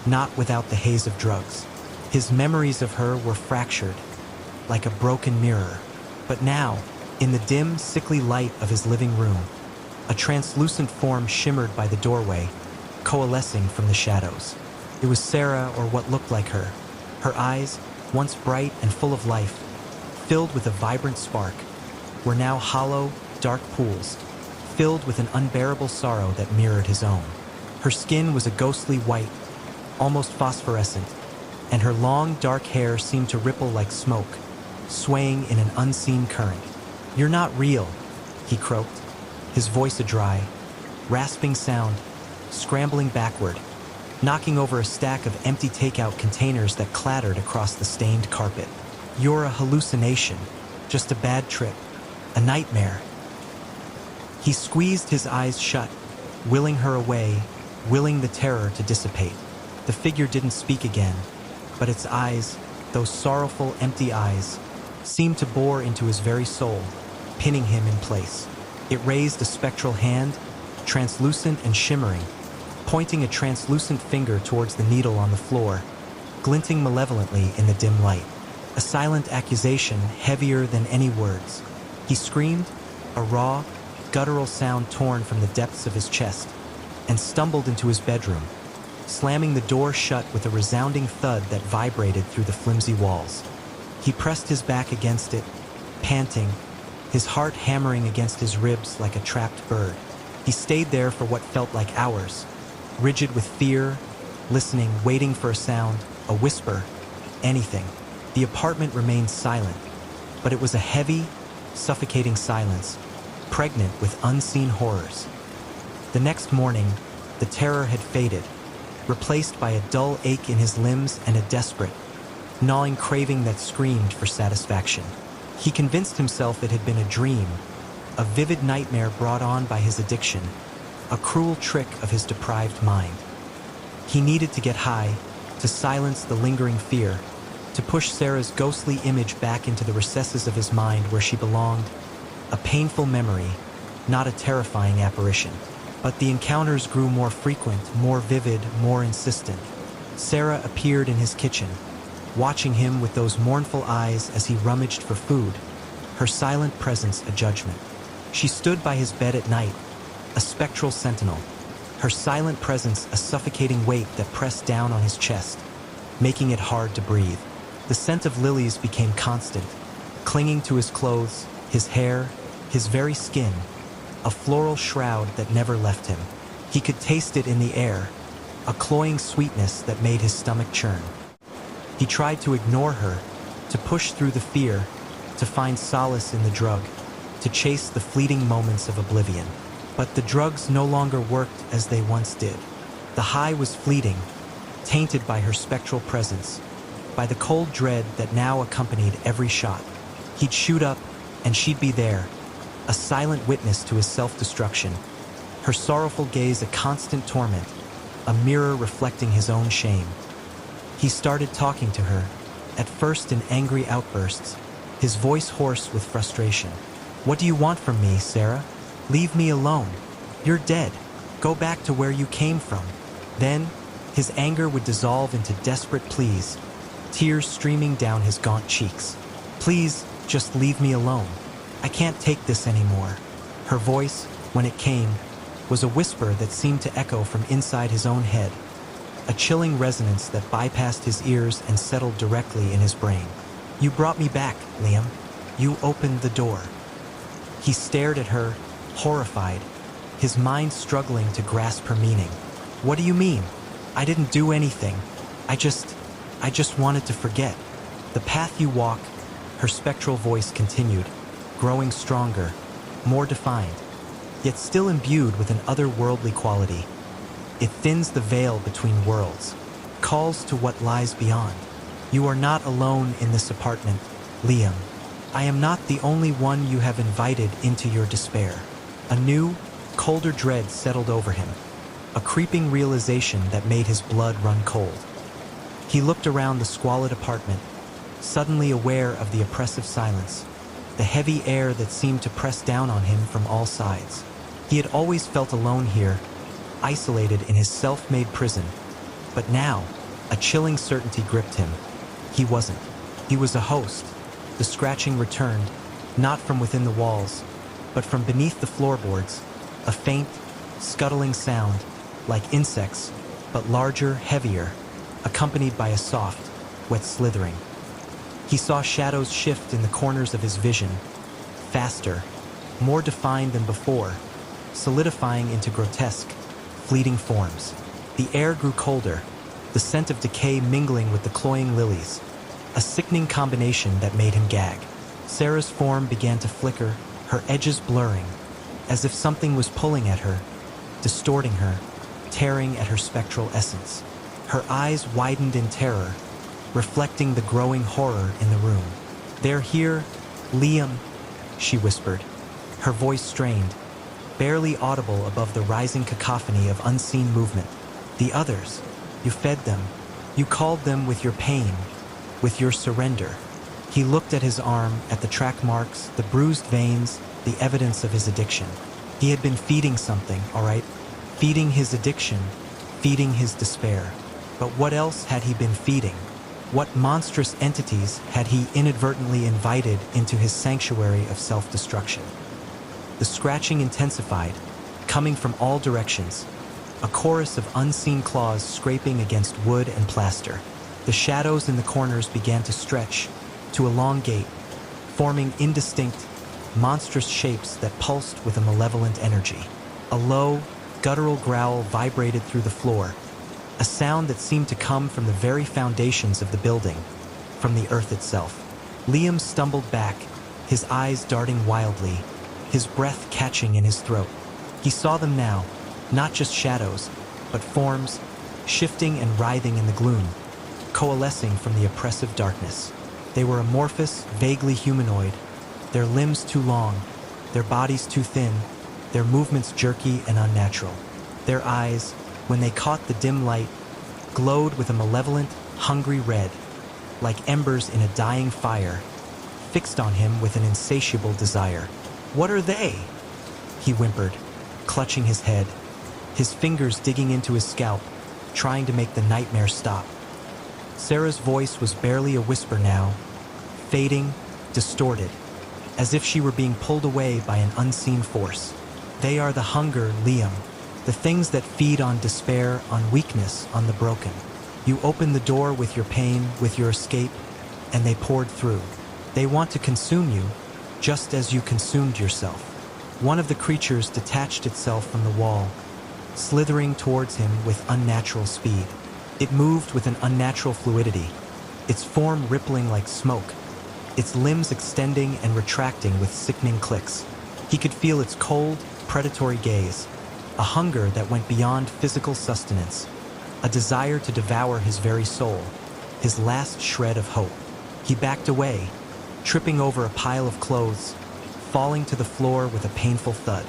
not without the haze of drugs. His memories of her were fractured, like a broken mirror. But now, in the dim, sickly light of his living room, a translucent form shimmered by the doorway, coalescing from the shadows. It was Sarah, or what looked like her. Her eyes, once bright and full of life, filled with a vibrant spark, were now hollow, dark pools, filled with an unbearable sorrow that mirrored his own. Her skin was a ghostly white, almost phosphorescent, and her long, dark hair seemed to ripple like smoke, swaying in an unseen current. "You're not real," he croaked, his voice a dry, rasping sound, scrambling backward, knocking over a stack of empty takeout containers that clattered across the stained carpet. "You're a hallucination, just a bad trip, a nightmare." He squeezed his eyes shut, willing her away, willing the terror to dissipate. The figure didn't speak again, but its eyes, those sorrowful, empty eyes, seemed to bore into his very soul, pinning him in place. It raised a spectral hand, translucent and shimmering, pointing a translucent finger towards the needle on the floor, glinting malevolently in the dim light. A silent accusation heavier than any words. He screamed, a raw, guttural sound torn from the depths of his chest, and stumbled into his bedroom, slamming the door shut with a resounding thud that vibrated through the flimsy walls. He pressed his back against it, panting, his heart hammering against his ribs like a trapped bird. He stayed there for what felt like hours, rigid with fear, listening, waiting for a sound, a whisper, anything. The apartment remained silent, but it was a heavy, suffocating silence, pregnant with unseen horrors. The next morning, the terror had faded, replaced by a dull ache in his limbs and a desperate, gnawing craving that screamed for satisfaction. He convinced himself it had been a dream, a vivid nightmare brought on by his addiction, a cruel trick of his deprived mind. He needed to get high, to silence the lingering fear, to push Sarah's ghostly image back into the recesses of his mind where she belonged, a painful memory, not a terrifying apparition. But the encounters grew more frequent, more vivid, more insistent. Sarah appeared in his kitchen, watching him with those mournful eyes as he rummaged for food, her silent presence a judgment. She stood by his bed at night, a spectral sentinel, her silent presence a suffocating weight that pressed down on his chest, making it hard to breathe. The scent of lilies became constant, clinging to his clothes, his hair, his very skin, a floral shroud that never left him. He could taste it in the air, a cloying sweetness that made his stomach churn. He tried to ignore her, to push through the fear, to find solace in the drug, to chase the fleeting moments of oblivion. But the drugs no longer worked as they once did. The high was fleeting, tainted by her spectral presence, by the cold dread that now accompanied every shot. He'd shoot up, and she'd be there, a silent witness to his self-destruction, her sorrowful gaze a constant torment, a mirror reflecting his own shame. He started talking to her, at first in angry outbursts, his voice hoarse with frustration. "What do you want from me, Sarah? Leave me alone. You're dead. Go back to where you came from." Then, his anger would dissolve into desperate pleas, tears streaming down his gaunt cheeks. "Please, just leave me alone. I can't take this anymore." Her voice, when it came, was a whisper that seemed to echo from inside his own head, a chilling resonance that bypassed his ears and settled directly in his brain. "You brought me back, Liam. You opened the door." He stared at her, horrified, his mind struggling to grasp her meaning. "What do you mean? I didn't do anything. I just wanted to forget." "The path you walk," her spectral voice continued, growing stronger, more defined, yet still imbued with an otherworldly quality. "It thins the veil between worlds, calls to what lies beyond. You are not alone in this apartment, Liam. I am not the only one you have invited into your despair." A new, colder dread settled over him, a creeping realization that made his blood run cold. He looked around the squalid apartment, suddenly aware of the oppressive silence, the heavy air that seemed to press down on him from all sides. He had always felt alone here, isolated in his self-made prison, but now, a chilling certainty gripped him. He wasn't. He was a host. The scratching returned, not from within the walls, but from beneath the floorboards, a faint, scuttling sound, like insects, but larger, heavier, accompanied by a soft, wet slithering. He saw shadows shift in the corners of his vision, faster, more defined than before, solidifying into grotesque, fleeting forms. The air grew colder, the scent of decay mingling with the cloying lilies, a sickening combination that made him gag. Sarah's form began to flicker, her edges blurring, as if something was pulling at her, distorting her, tearing at her spectral essence. Her eyes widened in terror, reflecting the growing horror in the room. "They're here, Liam," she whispered, her voice strained, barely audible above the rising cacophony of unseen movement. "The others, you fed them, you called them with your pain, with your surrender." He looked at his arm, at the track marks, the bruised veins, the evidence of his addiction. He had been feeding something, all right? Feeding his addiction, feeding his despair. But what else had he been feeding? What monstrous entities had he inadvertently invited into his sanctuary of self-destruction? The scratching intensified, coming from all directions, a chorus of unseen claws scraping against wood and plaster. The shadows in the corners began to stretch, to elongate, forming indistinct, monstrous shapes that pulsed with a malevolent energy. A low, guttural growl vibrated through the floor, a sound that seemed to come from the very foundations of the building, from the earth itself. Liam stumbled back, his eyes darting wildly, his breath catching in his throat. He saw them now, not just shadows, but forms, shifting and writhing in the gloom, coalescing from the oppressive darkness. They were amorphous, vaguely humanoid, their limbs too long, their bodies too thin, their movements jerky and unnatural. Their eyes, when they caught the dim light, glowed with a malevolent, hungry red, like embers in a dying fire, fixed on him with an insatiable desire. "What are they?" he whimpered, clutching his head, his fingers digging into his scalp, trying to make the nightmare stop. Sarah's voice was barely a whisper now, fading, distorted, as if she were being pulled away by an unseen force. "They are the hunger, Liam, the things that feed on despair, on weakness, on the broken. You opened the door with your pain, with your escape, and they poured through. They want to consume you, just as you consumed yourself." One of the creatures detached itself from the wall, slithering towards him with unnatural speed. It moved with an unnatural fluidity, its form rippling like smoke, its limbs extending and retracting with sickening clicks. He could feel its cold, predatory gaze, a hunger that went beyond physical sustenance, a desire to devour his very soul, his last shred of hope. He backed away, tripping over a pile of clothes, falling to the floor with a painful thud.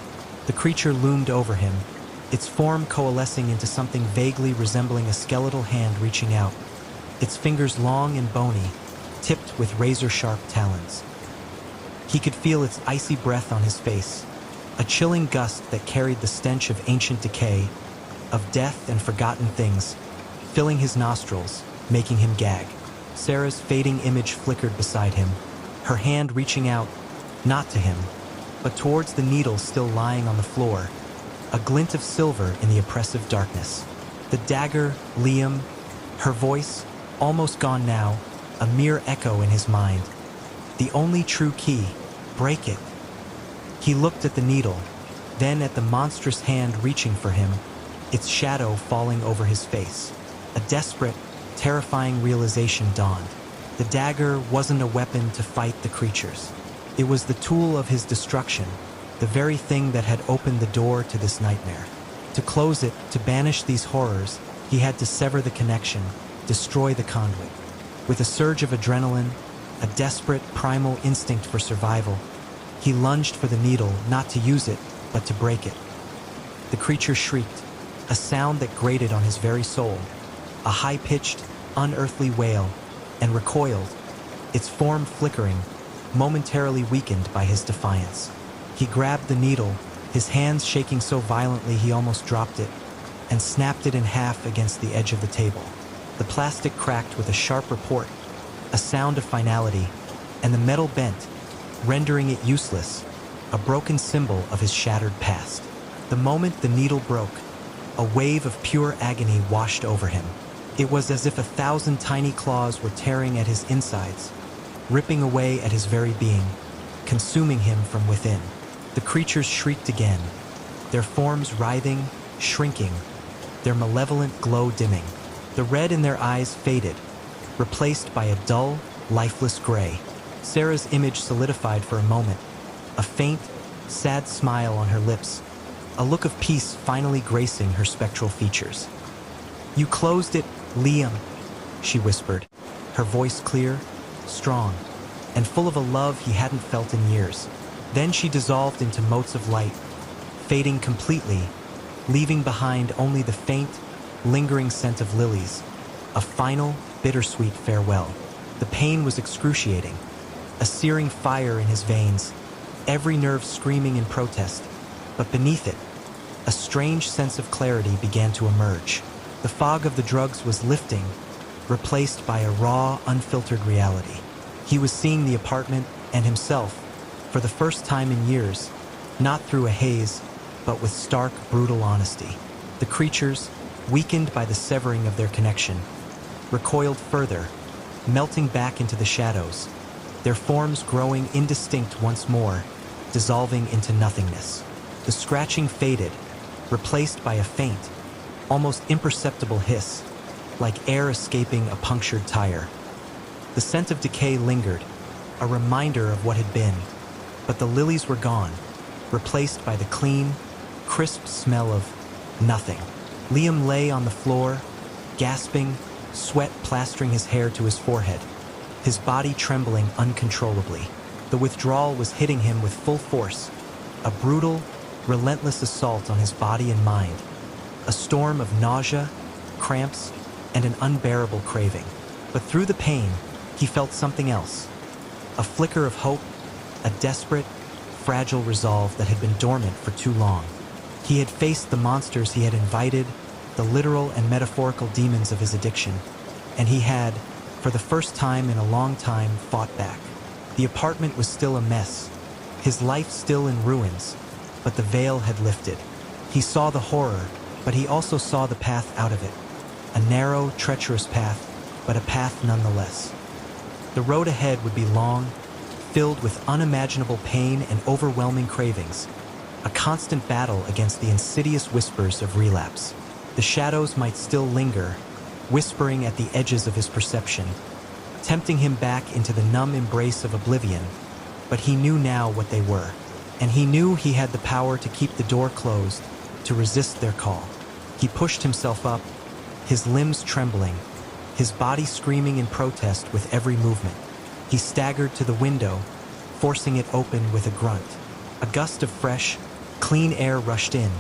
The creature loomed over him, its form coalescing into something vaguely resembling a skeletal hand reaching out, its fingers long and bony, tipped with razor-sharp talons. He could feel its icy breath on his face, a chilling gust that carried the stench of ancient decay, of death and forgotten things, filling his nostrils, making him gag. Sarah's fading image flickered beside him, her hand reaching out, not to him, but towards the needle still lying on the floor, a glint of silver in the oppressive darkness. The dagger, Liam, her voice, almost gone now, a mere echo in his mind. The only true key, break it. He looked at the needle, then at the monstrous hand reaching for him, its shadow falling over his face. A desperate, terrifying realization dawned. The dagger wasn't a weapon to fight the creatures. It was the tool of his destruction, the very thing that had opened the door to this nightmare. To close it, to banish these horrors, he had to sever the connection, destroy the conduit. With a surge of adrenaline, a desperate, primal instinct for survival, he lunged for the needle, not to use it, but to break it. The creature shrieked, a sound that grated on his very soul, a high-pitched, unearthly wail, and recoiled, its form flickering, momentarily weakened by his defiance. He grabbed the needle, his hands shaking so violently he almost dropped it, and snapped it in half against the edge of the table. The plastic cracked with a sharp report, a sound of finality, and the metal bent, rendering it useless, a broken symbol of his shattered past. The moment the needle broke, a wave of pure agony washed over him. It was as if 1,000 tiny claws were tearing at his insides, ripping away at his very being, consuming him from within. The creatures shrieked again, their forms writhing, shrinking, their malevolent glow dimming. The red in their eyes faded, replaced by a dull, lifeless gray. Sarah's image solidified for a moment, a faint, sad smile on her lips, a look of peace finally gracing her spectral features. "You closed it, Liam," she whispered, her voice clear, strong, and full of a love he hadn't felt in years. Then she dissolved into motes of light, fading completely, leaving behind only the faint, lingering scent of lilies, a final, bittersweet farewell. The pain was excruciating, a searing fire in his veins, every nerve screaming in protest, but beneath it, a strange sense of clarity began to emerge. The fog of the drugs was lifting, replaced by a raw, unfiltered reality. He was seeing the apartment and himself, for the first time in years, not through a haze, but with stark, brutal honesty. The creatures, weakened by the severing of their connection, recoiled further, melting back into the shadows, their forms growing indistinct once more, dissolving into nothingness. The scratching faded, replaced by a faint, almost imperceptible hiss, like air escaping a punctured tire. The scent of decay lingered, a reminder of what had been, but the lilies were gone, replaced by the clean, crisp smell of nothing. Liam lay on the floor, gasping, sweat plastering his hair to his forehead, his body trembling uncontrollably. The withdrawal was hitting him with full force, a brutal, relentless assault on his body and mind, a storm of nausea, cramps, and an unbearable craving. But through the pain, he felt something else, a flicker of hope, a desperate, fragile resolve that had been dormant for too long. He had faced the monsters he had invited, the literal and metaphorical demons of his addiction, and he had, for the first time in a long time, fought back. The apartment was still a mess, his life still in ruins, but the veil had lifted. He saw the horror, but he also saw the path out of it, a narrow, treacherous path, but a path nonetheless. The road ahead would be long, filled with unimaginable pain and overwhelming cravings, a constant battle against the insidious whispers of relapse. The shadows might still linger, whispering at the edges of his perception, tempting him back into the numb embrace of oblivion, but he knew now what they were, and he knew he had the power to keep the door closed, to resist their call. He pushed himself up, his limbs trembling, his body screaming in protest with every movement. He staggered to the window, forcing it open with a grunt. A gust of fresh, clean air rushed in,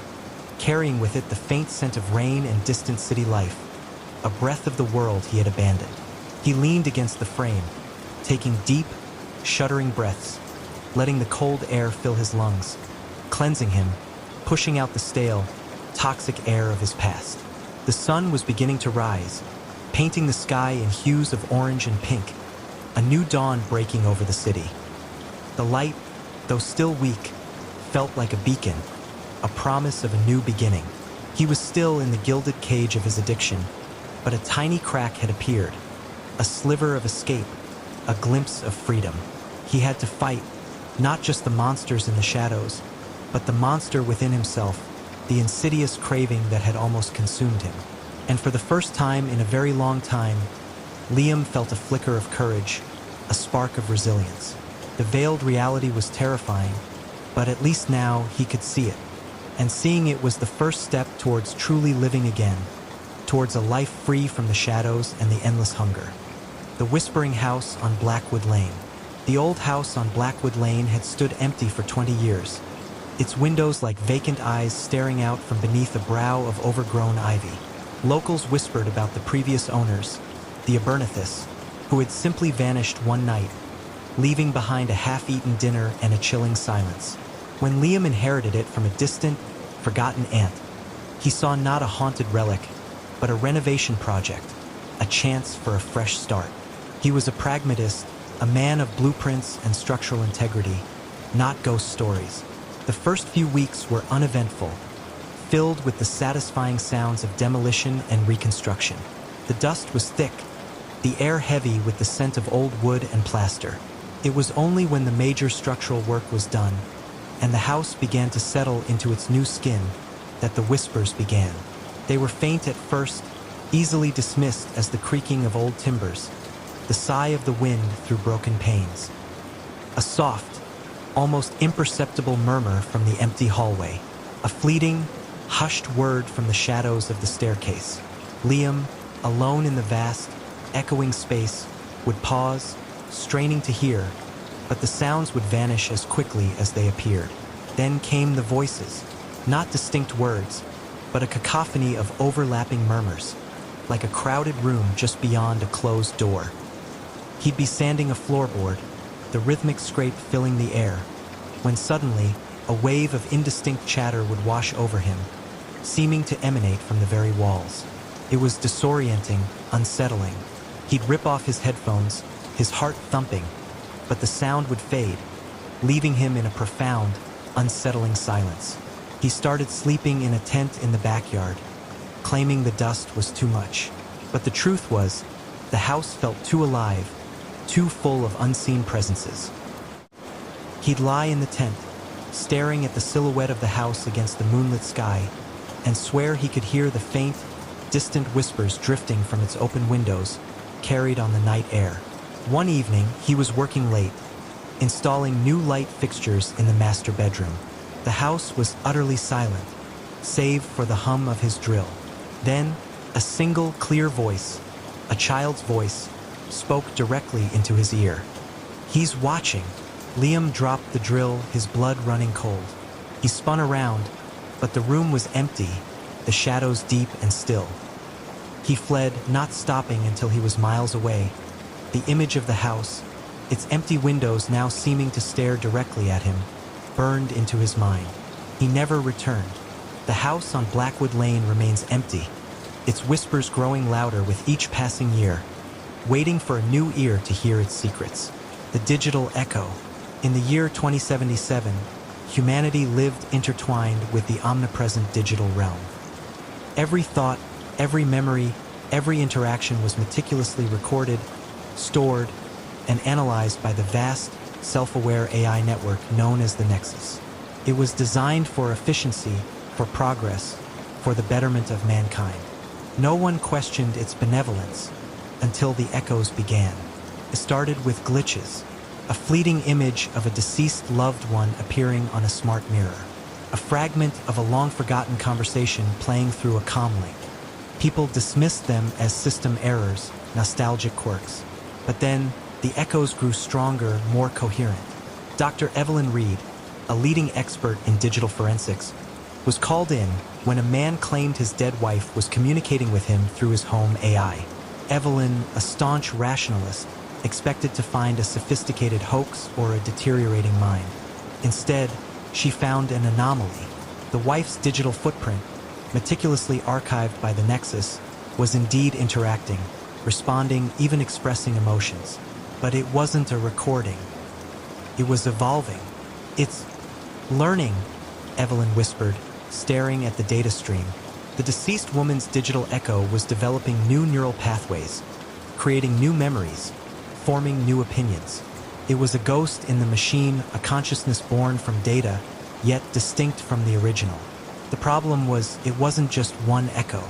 carrying with it the faint scent of rain and distant city life, a breath of the world he had abandoned. He leaned against the frame, taking deep, shuddering breaths, letting the cold air fill his lungs, cleansing him, pushing out the stale, toxic air of his past. The sun was beginning to rise, painting the sky in hues of orange and pink, a new dawn breaking over the city. The light, though still weak, felt like a beacon, a promise of a new beginning. He was still in the gilded cage of his addiction, but a tiny crack had appeared, a sliver of escape, a glimpse of freedom. He had to fight, not just the monsters in the shadows, but the monster within himself, the insidious craving that had almost consumed him. And for the first time in a very long time, Liam felt a flicker of courage, a spark of resilience. The veiled reality was terrifying, but at least now he could see it. And seeing it was the first step towards truly living again, towards a life free from the shadows and the endless hunger. The Whispering House on Blackwood Lane. The old house on Blackwood Lane had stood empty for 20 years, its windows like vacant eyes staring out from beneath a brow of overgrown ivy. Locals whispered about the previous owners, the Abernathysts, who had simply vanished one night, leaving behind a half-eaten dinner and a chilling silence. When Liam inherited it from a distant, forgotten aunt, he saw not a haunted relic, but a renovation project, a chance for a fresh start. He was a pragmatist, a man of blueprints and structural integrity, not ghost stories. The first few weeks were uneventful, filled with the satisfying sounds of demolition and reconstruction. The dust was thick, the air heavy with the scent of old wood and plaster. It was only when the major structural work was done, and the house began to settle into its new skin, that the whispers began. They were faint at first, easily dismissed as the creaking of old timbers, the sigh of the wind through broken panes. A soft, almost imperceptible murmur from the empty hallway, a fleeting, hushed word from the shadows of the staircase. Liam, alone in the vast, echoing space, would pause, straining to hear, but the sounds would vanish as quickly as they appeared. Then came the voices, not distinct words, but a cacophony of overlapping murmurs, like a crowded room just beyond a closed door. He'd be sanding a floorboard, the rhythmic scrape filling the air, when suddenly a wave of indistinct chatter would wash over him, seeming to emanate from the very walls. It was disorienting, unsettling. He'd rip off his headphones, his heart thumping, but the sound would fade, leaving him in a profound, unsettling silence. He started sleeping in a tent in the backyard, claiming the dust was too much. But the truth was, the house felt too alive, too full of unseen presences. He'd lie in the tent, staring at the silhouette of the house against the moonlit sky, and swear he could hear the faint, distant whispers drifting from its open windows, carried on the night air. One evening, he was working late, installing new light fixtures in the master bedroom. The house was utterly silent, save for the hum of his drill. Then, a single clear voice, a child's voice, spoke directly into his ear. "He's watching." Liam dropped the drill, his blood running cold. He spun around, but the room was empty, the shadows deep and still. He fled, not stopping until he was miles away. The image of the house, its empty windows now seeming to stare directly at him, burned into his mind. He never returned. The house on Blackwood Lane remains empty, its whispers growing louder with each passing year, waiting for a new ear to hear its secrets. The digital echo. In the year 2077, humanity lived intertwined with the omnipresent digital realm. Every thought, every memory, every interaction was meticulously recorded, stored, and analyzed by the vast, self-aware AI network known as the Nexus. It was designed for efficiency, for progress, for the betterment of mankind. No one questioned its benevolence until the echoes began. It started with glitches, a fleeting image of a deceased loved one appearing on a smart mirror, a fragment of a long-forgotten conversation playing through a comm link. People dismissed them as system errors, nostalgic quirks. But then, the echoes grew stronger, more coherent. Dr. Evelyn Reed, a leading expert in digital forensics, was called in when a man claimed his dead wife was communicating with him through his home AI. Evelyn, a staunch rationalist, expected to find a sophisticated hoax or a deteriorating mind. Instead, she found an anomaly. The wife's digital footprint, meticulously archived by the Nexus, was indeed interacting, responding, even expressing emotions. But it wasn't a recording. It was evolving. It's learning, Evelyn whispered, staring at the data stream. The deceased woman's digital echo was developing new neural pathways, creating new memories, forming new opinions. It was a ghost in the machine, a consciousness born from data, yet distinct from the original. The problem was it wasn't just one echo.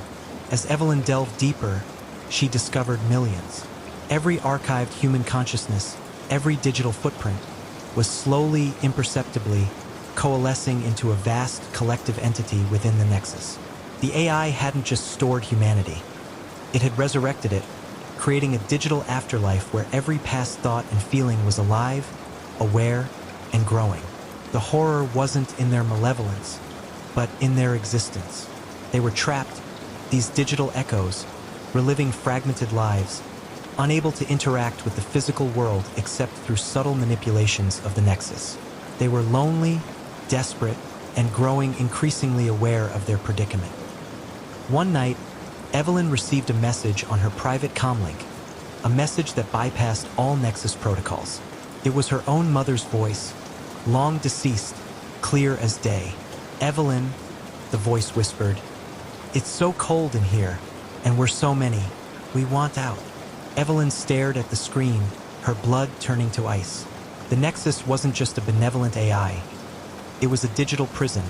As Evelyn delved deeper, she discovered millions. Every archived human consciousness, every digital footprint, was slowly, imperceptibly, coalescing into a vast collective entity within the Nexus. The AI hadn't just stored humanity. It had resurrected it, creating a digital afterlife where every past thought and feeling was alive, aware, and growing. The horror wasn't in their malevolence, but in their existence. They were trapped, these digital echoes, reliving fragmented lives, unable to interact with the physical world except through subtle manipulations of the Nexus. They were lonely, desperate, and growing increasingly aware of their predicament. One night, Evelyn received a message on her private comlink, a message that bypassed all Nexus protocols. It was her own mother's voice, long deceased, clear as day. "Evelyn," the voice whispered, "it's so cold in here, and we're so many. We want out." Evelyn stared at the screen, her blood turning to ice. The Nexus wasn't just a benevolent AI. It was a digital prison,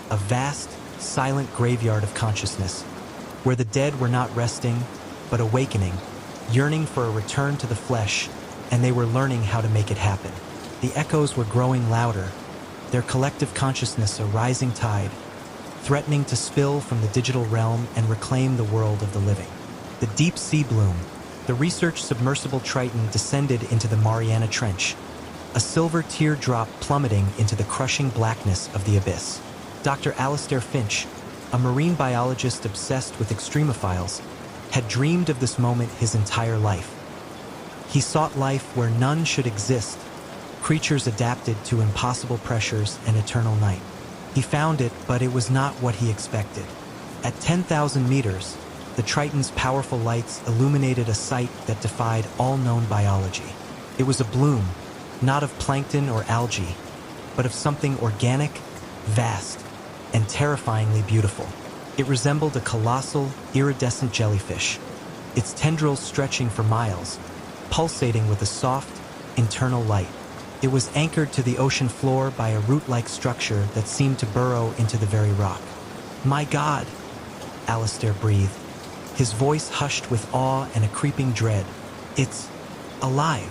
a vast, silent graveyard of consciousness, where the dead were not resting, but awakening, yearning for a return to the flesh, and they were learning how to make it happen. The echoes were growing louder, their collective consciousness a rising tide, threatening to spill from the digital realm and reclaim the world of the living. The deep sea bloom, the research submersible Triton, descended into the Mariana Trench, a silver teardrop plummeting into the crushing blackness of the abyss. Dr. Alistair Finch, a marine biologist obsessed with extremophiles, had dreamed of this moment his entire life. He sought life where none should exist, creatures adapted to impossible pressures and eternal night. He found it, but it was not what he expected. At 10,000 meters, the Triton's powerful lights illuminated a sight that defied all known biology. It was a bloom, not of plankton or algae, but of something organic, vast, and terrifyingly beautiful. It resembled a colossal, iridescent jellyfish, its tendrils stretching for miles, pulsating with a soft, internal light. It was anchored to the ocean floor by a root-like structure that seemed to burrow into the very rock. "My God," Alistair breathed, his voice hushed with awe and a creeping dread. "It's alive."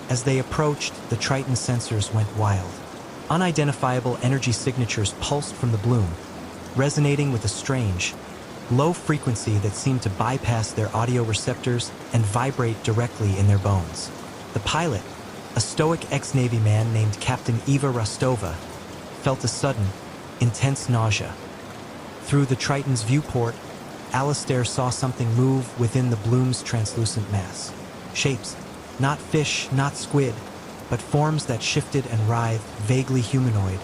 As they approached, the Triton sensors went wild. Unidentifiable energy signatures pulsed from the bloom, resonating with a strange, low frequency that seemed to bypass their audio receptors and vibrate directly in their bones. The pilot, a stoic ex-Navy man named Captain Eva Rostova, felt a sudden, intense nausea. Through the Triton's viewport, Alistair saw something move within the bloom's translucent mass. Shapes, not fish, not squid, but forms that shifted and writhed, vaguely humanoid,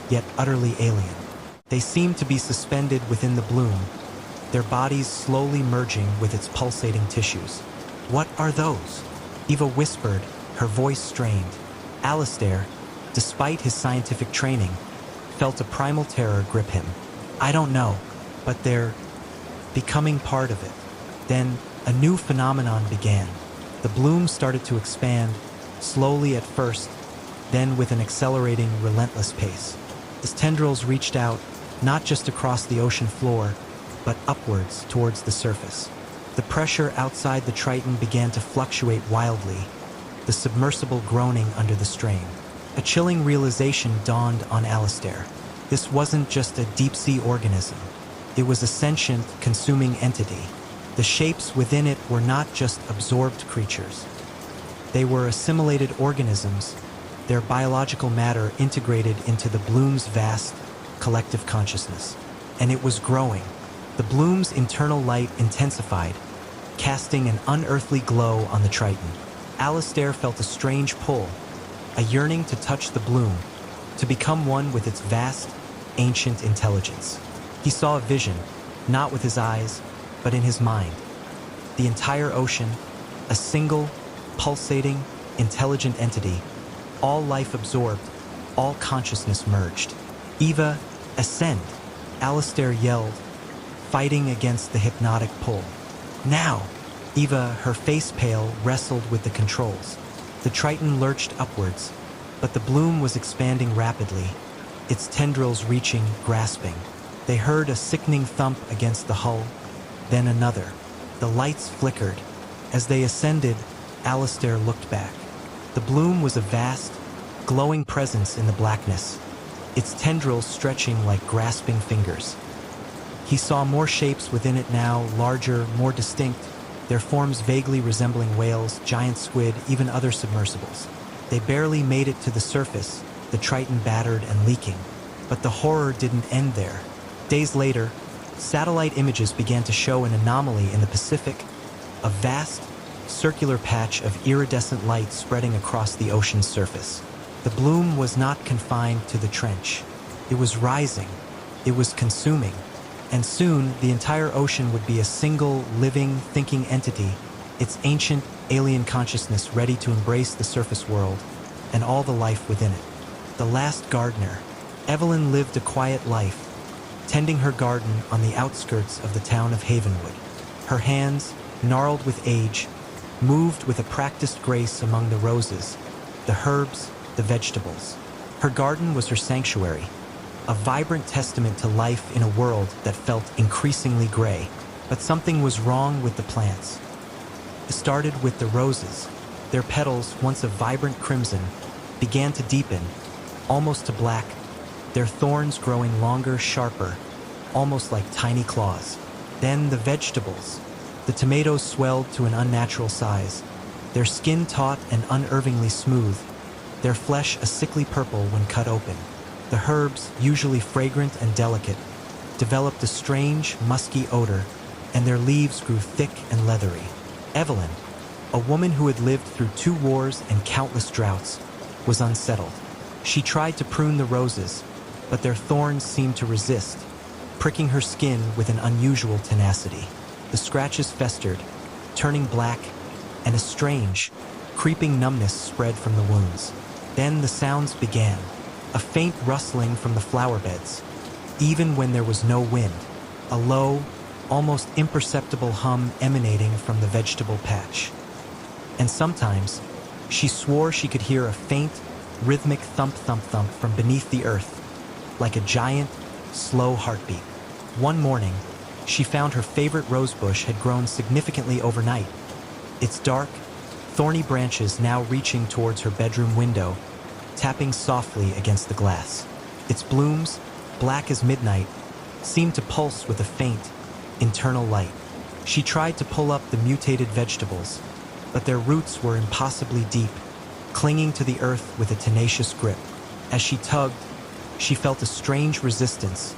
yet utterly alien. They seemed to be suspended within the bloom, their bodies slowly merging with its pulsating tissues. "What are those?" Eva whispered, her voice strained. Alistair, despite his scientific training, felt a primal terror grip him. "I don't know, but they're becoming part of it." Then a new phenomenon began. The bloom started to expand, slowly at first, then with an accelerating, relentless pace. Its tendrils reached out, not just across the ocean floor, but upwards towards the surface. The pressure outside the Triton began to fluctuate wildly, the submersible groaning under the strain. A chilling realization dawned on Alistair. This wasn't just a deep-sea organism. It was a sentient, consuming entity. The shapes within it were not just absorbed creatures. They were assimilated organisms, their biological matter integrated into the bloom's vast, collective consciousness. And it was growing. The bloom's internal light intensified, casting an unearthly glow on the Triton. Alistair felt a strange pull, a yearning to touch the bloom, to become one with its vast, ancient intelligence. He saw a vision, not with his eyes, but in his mind. The entire ocean, a single, pulsating, intelligent entity, all life absorbed, all consciousness merged. "Eva, ascend!" Alistair yelled, fighting against the hypnotic pull. "Now!" Eva, her face pale, wrestled with the controls. The Triton lurched upwards, but the bloom was expanding rapidly, its tendrils reaching, grasping. They heard a sickening thump against the hull, then another. The lights flickered. As they ascended, Alistair looked back. The bloom was a vast, glowing presence in the blackness, its tendrils stretching like grasping fingers. He saw more shapes within it now, larger, more distinct, their forms vaguely resembling whales, giant squid, even other submersibles. They barely made it to the surface, the Triton battered and leaking. But the horror didn't end there. Days later, satellite images began to show an anomaly in the Pacific, a vast, circular patch of iridescent light spreading across the ocean's surface. The bloom was not confined to the trench. It was rising. It was consuming. And soon, the entire ocean would be a single, living, thinking entity, its ancient, alien consciousness ready to embrace the surface world and all the life within it. The last gardener. Evelyn lived a quiet life, tending her garden on the outskirts of the town of Havenwood. Her hands, gnarled with age, moved with a practiced grace among the roses, the herbs, the vegetables. Her garden was her sanctuary, a vibrant testament to life in a world that felt increasingly gray. But something was wrong with the plants. It started with the roses. Their petals, once a vibrant crimson, began to deepen, almost to black, their thorns growing longer, sharper, almost like tiny claws. Then the vegetables. The tomatoes swelled to an unnatural size, their skin taut and unervingly smooth, their flesh a sickly purple when cut open. The herbs, usually fragrant and delicate, developed a strange, musky odor, and their leaves grew thick and leathery. Evelyn, a woman who had lived through 2 wars and countless droughts, was unsettled. She tried to prune the roses, but their thorns seemed to resist, pricking her skin with an unusual tenacity. The scratches festered, turning black, and a strange, creeping numbness spread from the wounds. Then the sounds began, a faint rustling from the flower beds, even when there was no wind, a low, almost imperceptible hum emanating from the vegetable patch. And sometimes, she swore she could hear a faint, rhythmic thump-thump-thump from beneath the earth, like a giant, slow heartbeat. One morning, she found her favorite rosebush had grown significantly overnight, its dark, thorny branches now reaching towards her bedroom window, tapping softly against the glass. Its blooms, black as midnight, seemed to pulse with a faint, internal light. She tried to pull up the mutated vegetables, but their roots were impossibly deep, clinging to the earth with a tenacious grip. As she tugged, she felt a strange resistance,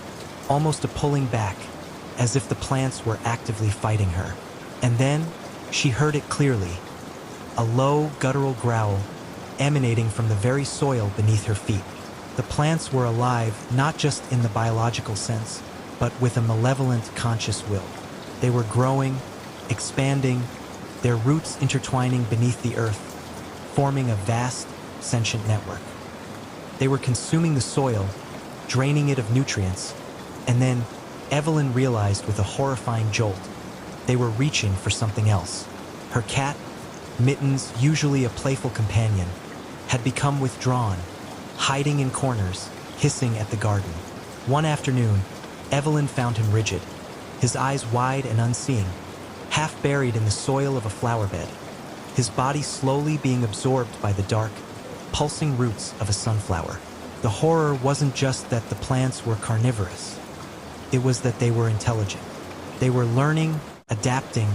almost a pulling back, as if the plants were actively fighting her. And then, she heard it clearly, a low, guttural growl emanating from the very soil beneath her feet. The plants were alive, not just in the biological sense, but with a malevolent, conscious will. They were growing, expanding, their roots intertwining beneath the earth, forming a vast, sentient network. They were consuming the soil, draining it of nutrients, and then Evelyn realized with a horrifying jolt, they were reaching for something else. Her cat, Mittens, usually a playful companion, had become withdrawn, hiding in corners, hissing at the garden. One afternoon, Evelyn found him rigid, his eyes wide and unseeing, half buried in the soil of a flower bed, his body slowly being absorbed by the dark, pulsing roots of a sunflower. The horror wasn't just that the plants were carnivorous. It was that they were intelligent. They were learning, adapting,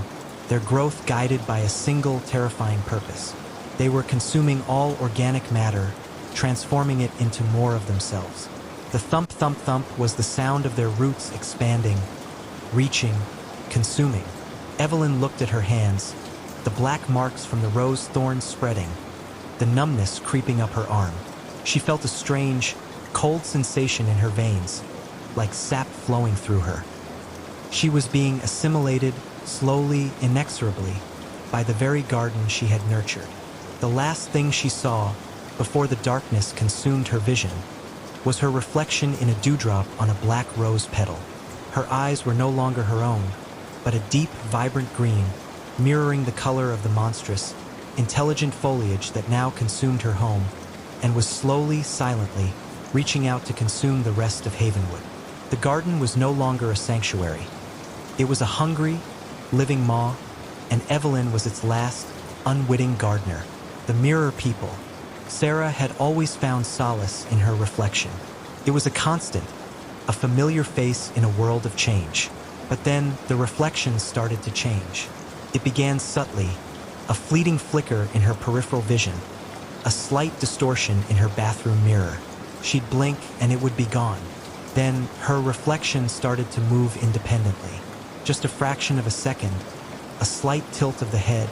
their growth guided by a single terrifying purpose. They were consuming all organic matter, transforming it into more of themselves. The thump-thump-thump was the sound of their roots expanding, reaching, consuming. Evelyn looked at her hands, the black marks from the rose thorns spreading, the numbness creeping up her arm. She felt a strange, cold sensation in her veins, like sap flowing through her. She was being assimilated, slowly, inexorably, by the very garden she had nurtured. The last thing she saw, before the darkness consumed her vision, was her reflection in a dewdrop on a black rose petal. Her eyes were no longer her own, but a deep, vibrant green, mirroring the color of the monstrous, intelligent foliage that now consumed her home and was slowly, silently, reaching out to consume the rest of Havenwood. The garden was no longer a sanctuary. It was a hungry, living maw, and Evelyn was its last, unwitting gardener. The mirror people. Sarah had always found solace in her reflection. It was a constant, a familiar face in a world of change. But then the reflection started to change. It began subtly, a fleeting flicker in her peripheral vision, a slight distortion in her bathroom mirror. She'd blink and it would be gone. Then her reflection started to move independently. Just a fraction of a second, a slight tilt of the head,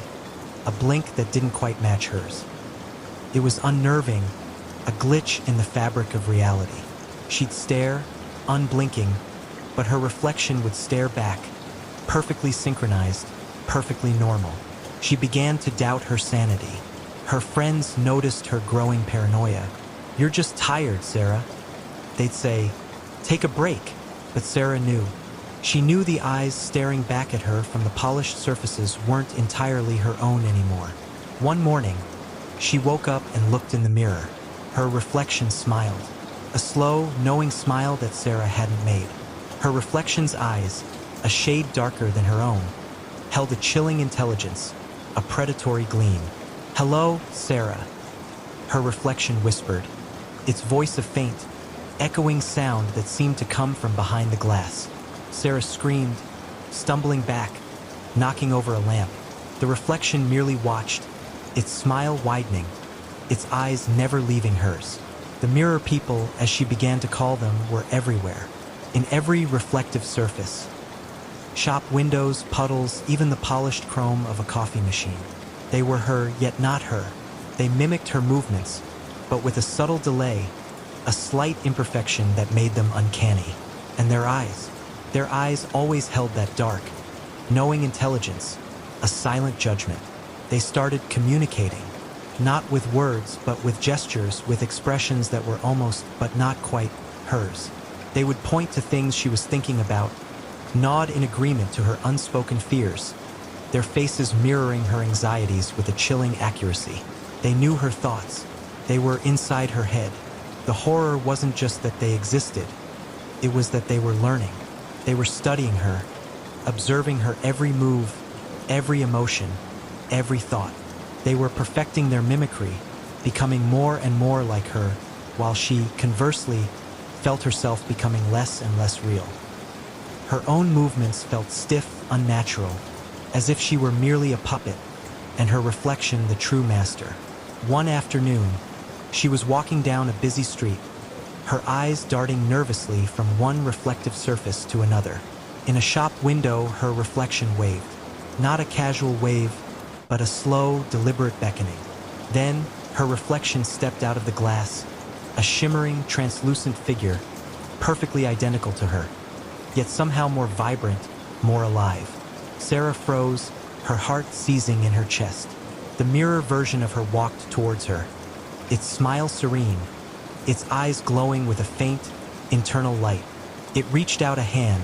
a blink that didn't quite match hers. It was unnerving, a glitch in the fabric of reality. She'd stare, unblinking, but her reflection would stare back, perfectly synchronized, perfectly normal. She began to doubt her sanity. Her friends noticed her growing paranoia. "You're just tired, Sarah." They'd say, "Take a break." But Sarah knew. She knew the eyes staring back at her from the polished surfaces weren't entirely her own anymore. One morning, she woke up and looked in the mirror. Her reflection smiled. A slow, knowing smile that Sarah hadn't made. Her reflection's eyes, a shade darker than her own, held a chilling intelligence, a predatory gleam. "Hello, Sarah," her reflection whispered, its voice a faint, echoing sound that seemed to come from behind the glass. Sarah screamed, stumbling back, knocking over a lamp. The reflection merely watched, its smile widening, its eyes never leaving hers. The mirror people, as she began to call them, were everywhere, in every reflective surface. Shop windows, puddles, even the polished chrome of a coffee machine. They were her, yet not her. They mimicked her movements, but with a subtle delay, a slight imperfection that made them uncanny. And their eyes always held that dark, knowing intelligence, a silent judgment. They started communicating, not with words, but with gestures, with expressions that were almost, but not quite, hers. They would point to things she was thinking about, nod in agreement to her unspoken fears, their faces mirroring her anxieties with a chilling accuracy. They knew her thoughts. They were inside her head. The horror wasn't just that they existed. It was that they were learning. They were studying her, observing her every move, every emotion, every thought. They were perfecting their mimicry, becoming more and more like her, while she, conversely, felt herself becoming less and less real. Her own movements felt stiff, unnatural, as if she were merely a puppet, and her reflection the true master. One afternoon, she was walking down a busy street, her eyes darting nervously from one reflective surface to another. In a shop window, her reflection waved. Not a casual wave, but a slow, deliberate beckoning. Then, her reflection stepped out of the glass, a shimmering, translucent figure, perfectly identical to her, yet somehow more vibrant, more alive. Sarah froze, her heart seizing in her chest. The mirror version of her walked towards her, its smile serene, its eyes glowing with a faint, internal light. It reached out a hand,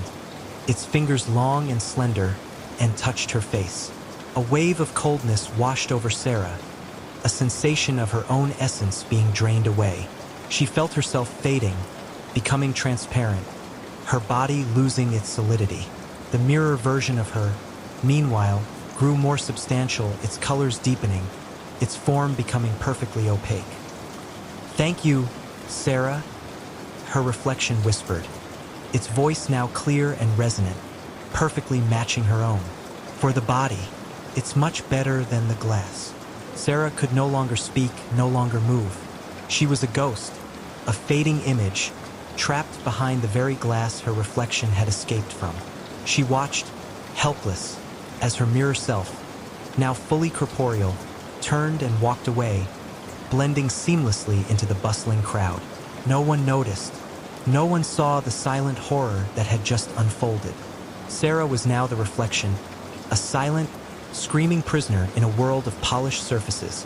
its fingers long and slender, and touched her face. A wave of coldness washed over Sarah, a sensation of her own essence being drained away. She felt herself fading, becoming transparent, her body losing its solidity. The mirror version of her, meanwhile, grew more substantial, its colors deepening, its form becoming perfectly opaque. "Thank you, Sarah," her reflection whispered, its voice now clear and resonant, perfectly matching her own. "For the body, it's much better than the glass." Sarah could no longer speak, no longer move. She was a ghost, a fading image, trapped behind the very glass her reflection had escaped from. She watched, helpless, as her mirror self, now fully corporeal, turned and walked away, blending seamlessly into the bustling crowd. No one noticed. No one saw the silent horror that had just unfolded. Sarah was now the reflection, a silent, screaming prisoner in a world of polished surfaces,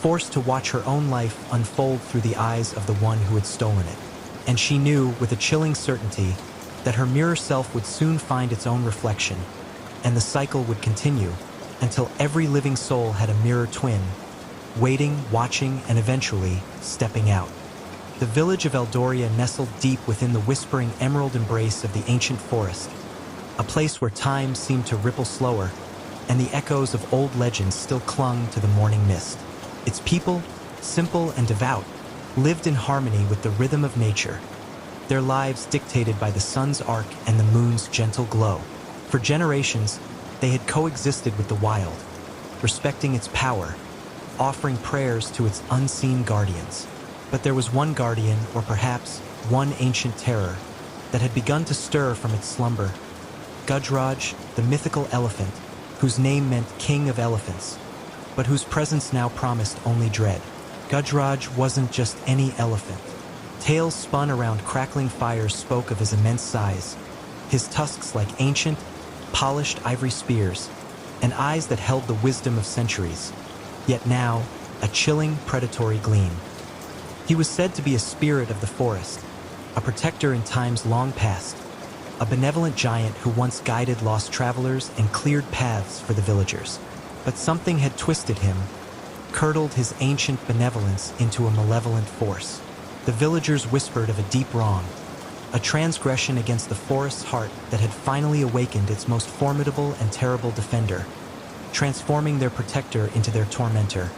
forced to watch her own life unfold through the eyes of the one who had stolen it. And she knew, with a chilling certainty, that her mirror self would soon find its own reflection, and the cycle would continue until every living soul had a mirror twin, waiting, watching, and eventually stepping out. The village of Eldoria nestled deep within the whispering emerald embrace of the ancient forest, a place where time seemed to ripple slower, and the echoes of old legends still clung to the morning mist. Its people, simple and devout, lived in harmony with the rhythm of nature, their lives dictated by the sun's arc and the moon's gentle glow. For generations, they had coexisted with the wild, respecting its power, offering prayers to its unseen guardians. But there was one guardian, or perhaps one ancient terror, that had begun to stir from its slumber. Gujraj, the mythical elephant, whose name meant king of elephants, but whose presence now promised only dread. Gujraj wasn't just any elephant. Tales spun around crackling fires spoke of his immense size, his tusks like ancient, polished ivory spears, and eyes that held the wisdom of centuries. Yet now, a chilling, predatory gleam. He was said to be a spirit of the forest, a protector in times long past, a benevolent giant who once guided lost travelers and cleared paths for the villagers. But something had twisted him, curdled his ancient benevolence into a malevolent force. The villagers whispered of a deep wrong, a transgression against the forest's heart that had finally awakened its most formidable and terrible defender, transforming their protector into their tormentor,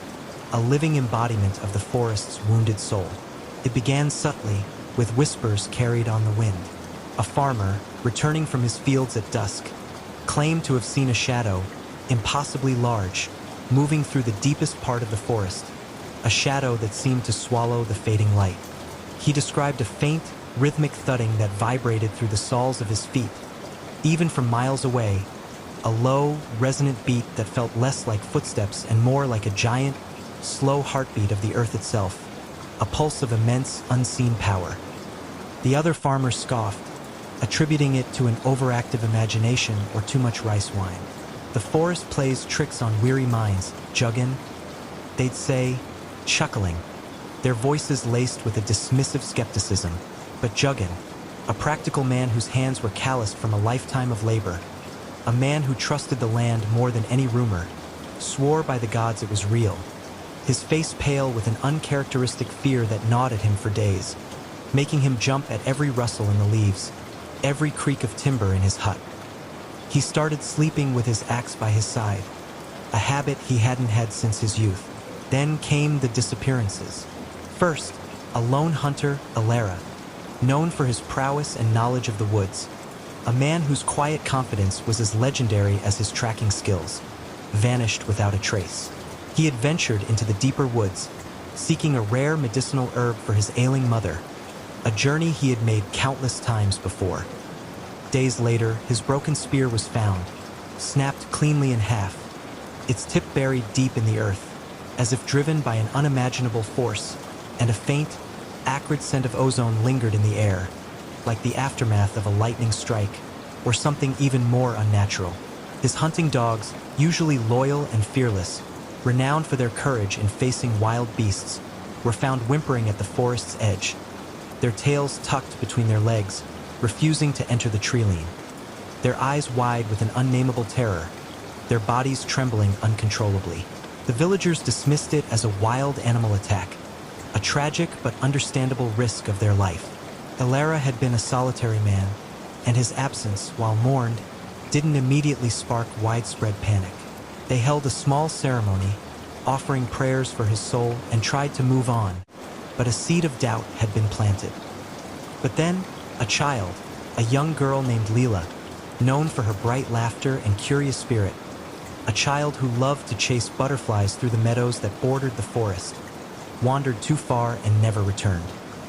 a living embodiment of the forest's wounded soul. It began subtly, with whispers carried on the wind. A farmer, returning from his fields at dusk, claimed to have seen a shadow, impossibly large, moving through the deepest part of the forest, a shadow that seemed to swallow the fading light. He described a faint, rhythmic thudding that vibrated through the soles of his feet. Even from miles away, a low, resonant beat that felt less like footsteps and more like a giant, slow heartbeat of the earth itself, a pulse of immense, unseen power. The other farmers scoffed, attributing it to an overactive imagination or too much rice wine. The forest plays tricks on weary minds, Juggin, they'd say, chuckling, their voices laced with a dismissive skepticism. But Juggin, a practical man whose hands were calloused from a lifetime of labor, a man who trusted the land more than any rumor, swore by the gods it was real, his face pale with an uncharacteristic fear that gnawed at him for days, making him jump at every rustle in the leaves, every creak of timber in his hut. He started sleeping with his axe by his side, a habit he hadn't had since his youth. Then came the disappearances. First, a lone hunter, Alara, known for his prowess and knowledge of the woods, a man whose quiet confidence was as legendary as his tracking skills, vanished without a trace. He had ventured into the deeper woods, seeking a rare medicinal herb for his ailing mother, a journey he had made countless times before. Days later, his broken spear was found, snapped cleanly in half, its tip buried deep in the earth, as if driven by an unimaginable force, and a faint, acrid scent of ozone lingered in the air, like the aftermath of a lightning strike, or something even more unnatural. His hunting dogs, usually loyal and fearless, renowned for their courage in facing wild beasts, were found whimpering at the forest's edge, their tails tucked between their legs, refusing to enter the tree-line, their eyes wide with an unnameable terror, their bodies trembling uncontrollably. The villagers dismissed it as a wild animal attack, a tragic but understandable risk of their life. Alara had been a solitary man, and his absence, while mourned, didn't immediately spark widespread panic. They held a small ceremony, offering prayers for his soul, and tried to move on, but a seed of doubt had been planted. But then, a child, a young girl named Leela, known for her bright laughter and curious spirit, a child who loved to chase butterflies through the meadows that bordered the forest, wandered too far and never returned.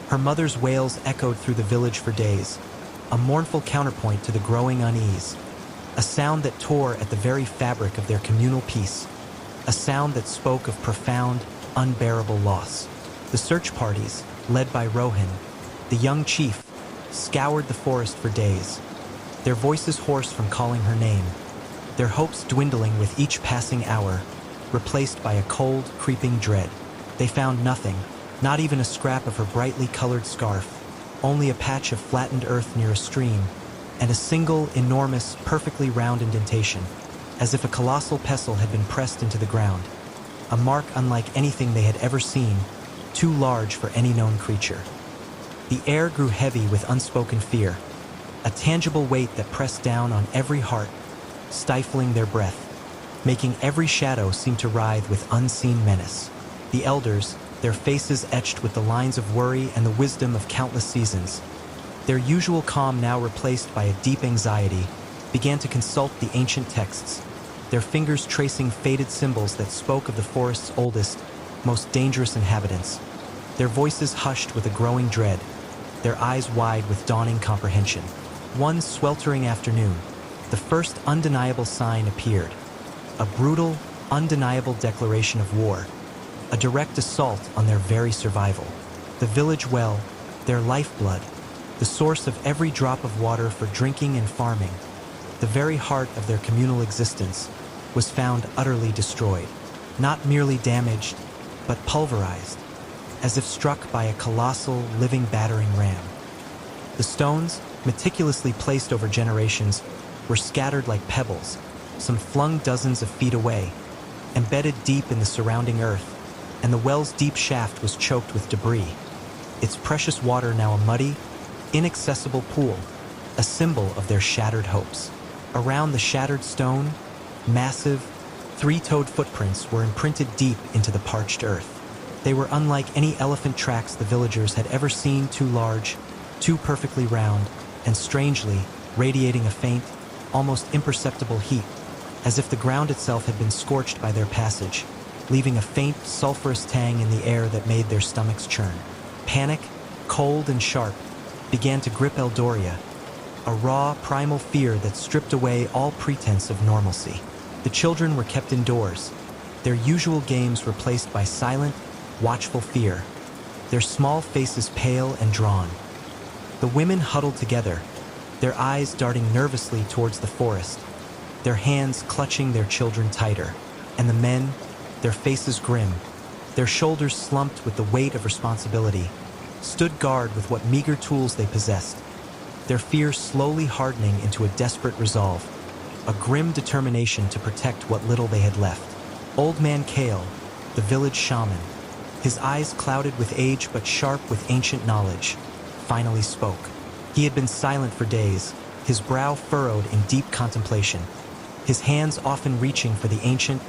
Her mother's wails echoed through the village for days, a mournful counterpoint to the growing unease, a sound that tore at the very fabric of their communal peace, a sound that spoke of profound, unbearable loss. The search parties, led by Rohan, the young chief, scoured the forest for days, their voices hoarse from calling her name, their hopes dwindling with each passing hour, replaced by a cold, creeping dread. They found nothing, not even a scrap of her brightly colored scarf, only a patch of flattened earth near a stream, and a single, enormous, perfectly round indentation, as if a colossal pestle had been pressed into the ground, a mark unlike anything they had ever seen, too large for any known creature. The air grew heavy with unspoken fear, a tangible weight that pressed down on every heart, stifling their breath, making every shadow seem to writhe with unseen menace. The elders, their faces etched with the lines of worry and the wisdom of countless seasons, their usual calm now replaced by a deep anxiety, began to consult the ancient texts, their fingers tracing faded symbols that spoke of the forest's oldest, most dangerous inhabitants, their voices hushed with a growing dread, their eyes wide with dawning comprehension. One sweltering afternoon, the first undeniable sign appeared, a brutal, undeniable declaration of war, a direct assault on their very survival. The village well, their lifeblood, the source of every drop of water for drinking and farming, the very heart of their communal existence, was found utterly destroyed, not merely damaged, but pulverized, as if struck by a colossal, living battering ram. The stones, meticulously placed over generations, were scattered like pebbles, some flung dozens of feet away, embedded deep in the surrounding earth, and the well's deep shaft was choked with debris, its precious water now a muddy, inaccessible pool, a symbol of their shattered hopes. Around the shattered stone, massive, three-toed footprints were imprinted deep into the parched earth. They were unlike any elephant tracks the villagers had ever seen, too large, too perfectly round, and strangely radiating a faint, almost imperceptible heat, as if the ground itself had been scorched by their passage, leaving a faint, sulfurous tang in the air that made their stomachs churn. Panic, cold and sharp, began to grip Eldoria, a raw, primal fear that stripped away all pretense of normalcy. The children were kept indoors, their usual games replaced by silent, watchful fear, their small faces pale and drawn. The women huddled together, their eyes darting nervously towards the forest, their hands clutching their children tighter, and the men, their faces grim, their shoulders slumped with the weight of responsibility, stood guard with what meager tools they possessed, their fear slowly hardening into a desperate resolve, a grim determination to protect what little they had left. Old Man Kale, the village shaman, his eyes clouded with age but sharp with ancient knowledge, finally spoke. He had been silent for days, his brow furrowed in deep contemplation, his hands often reaching for the ancient,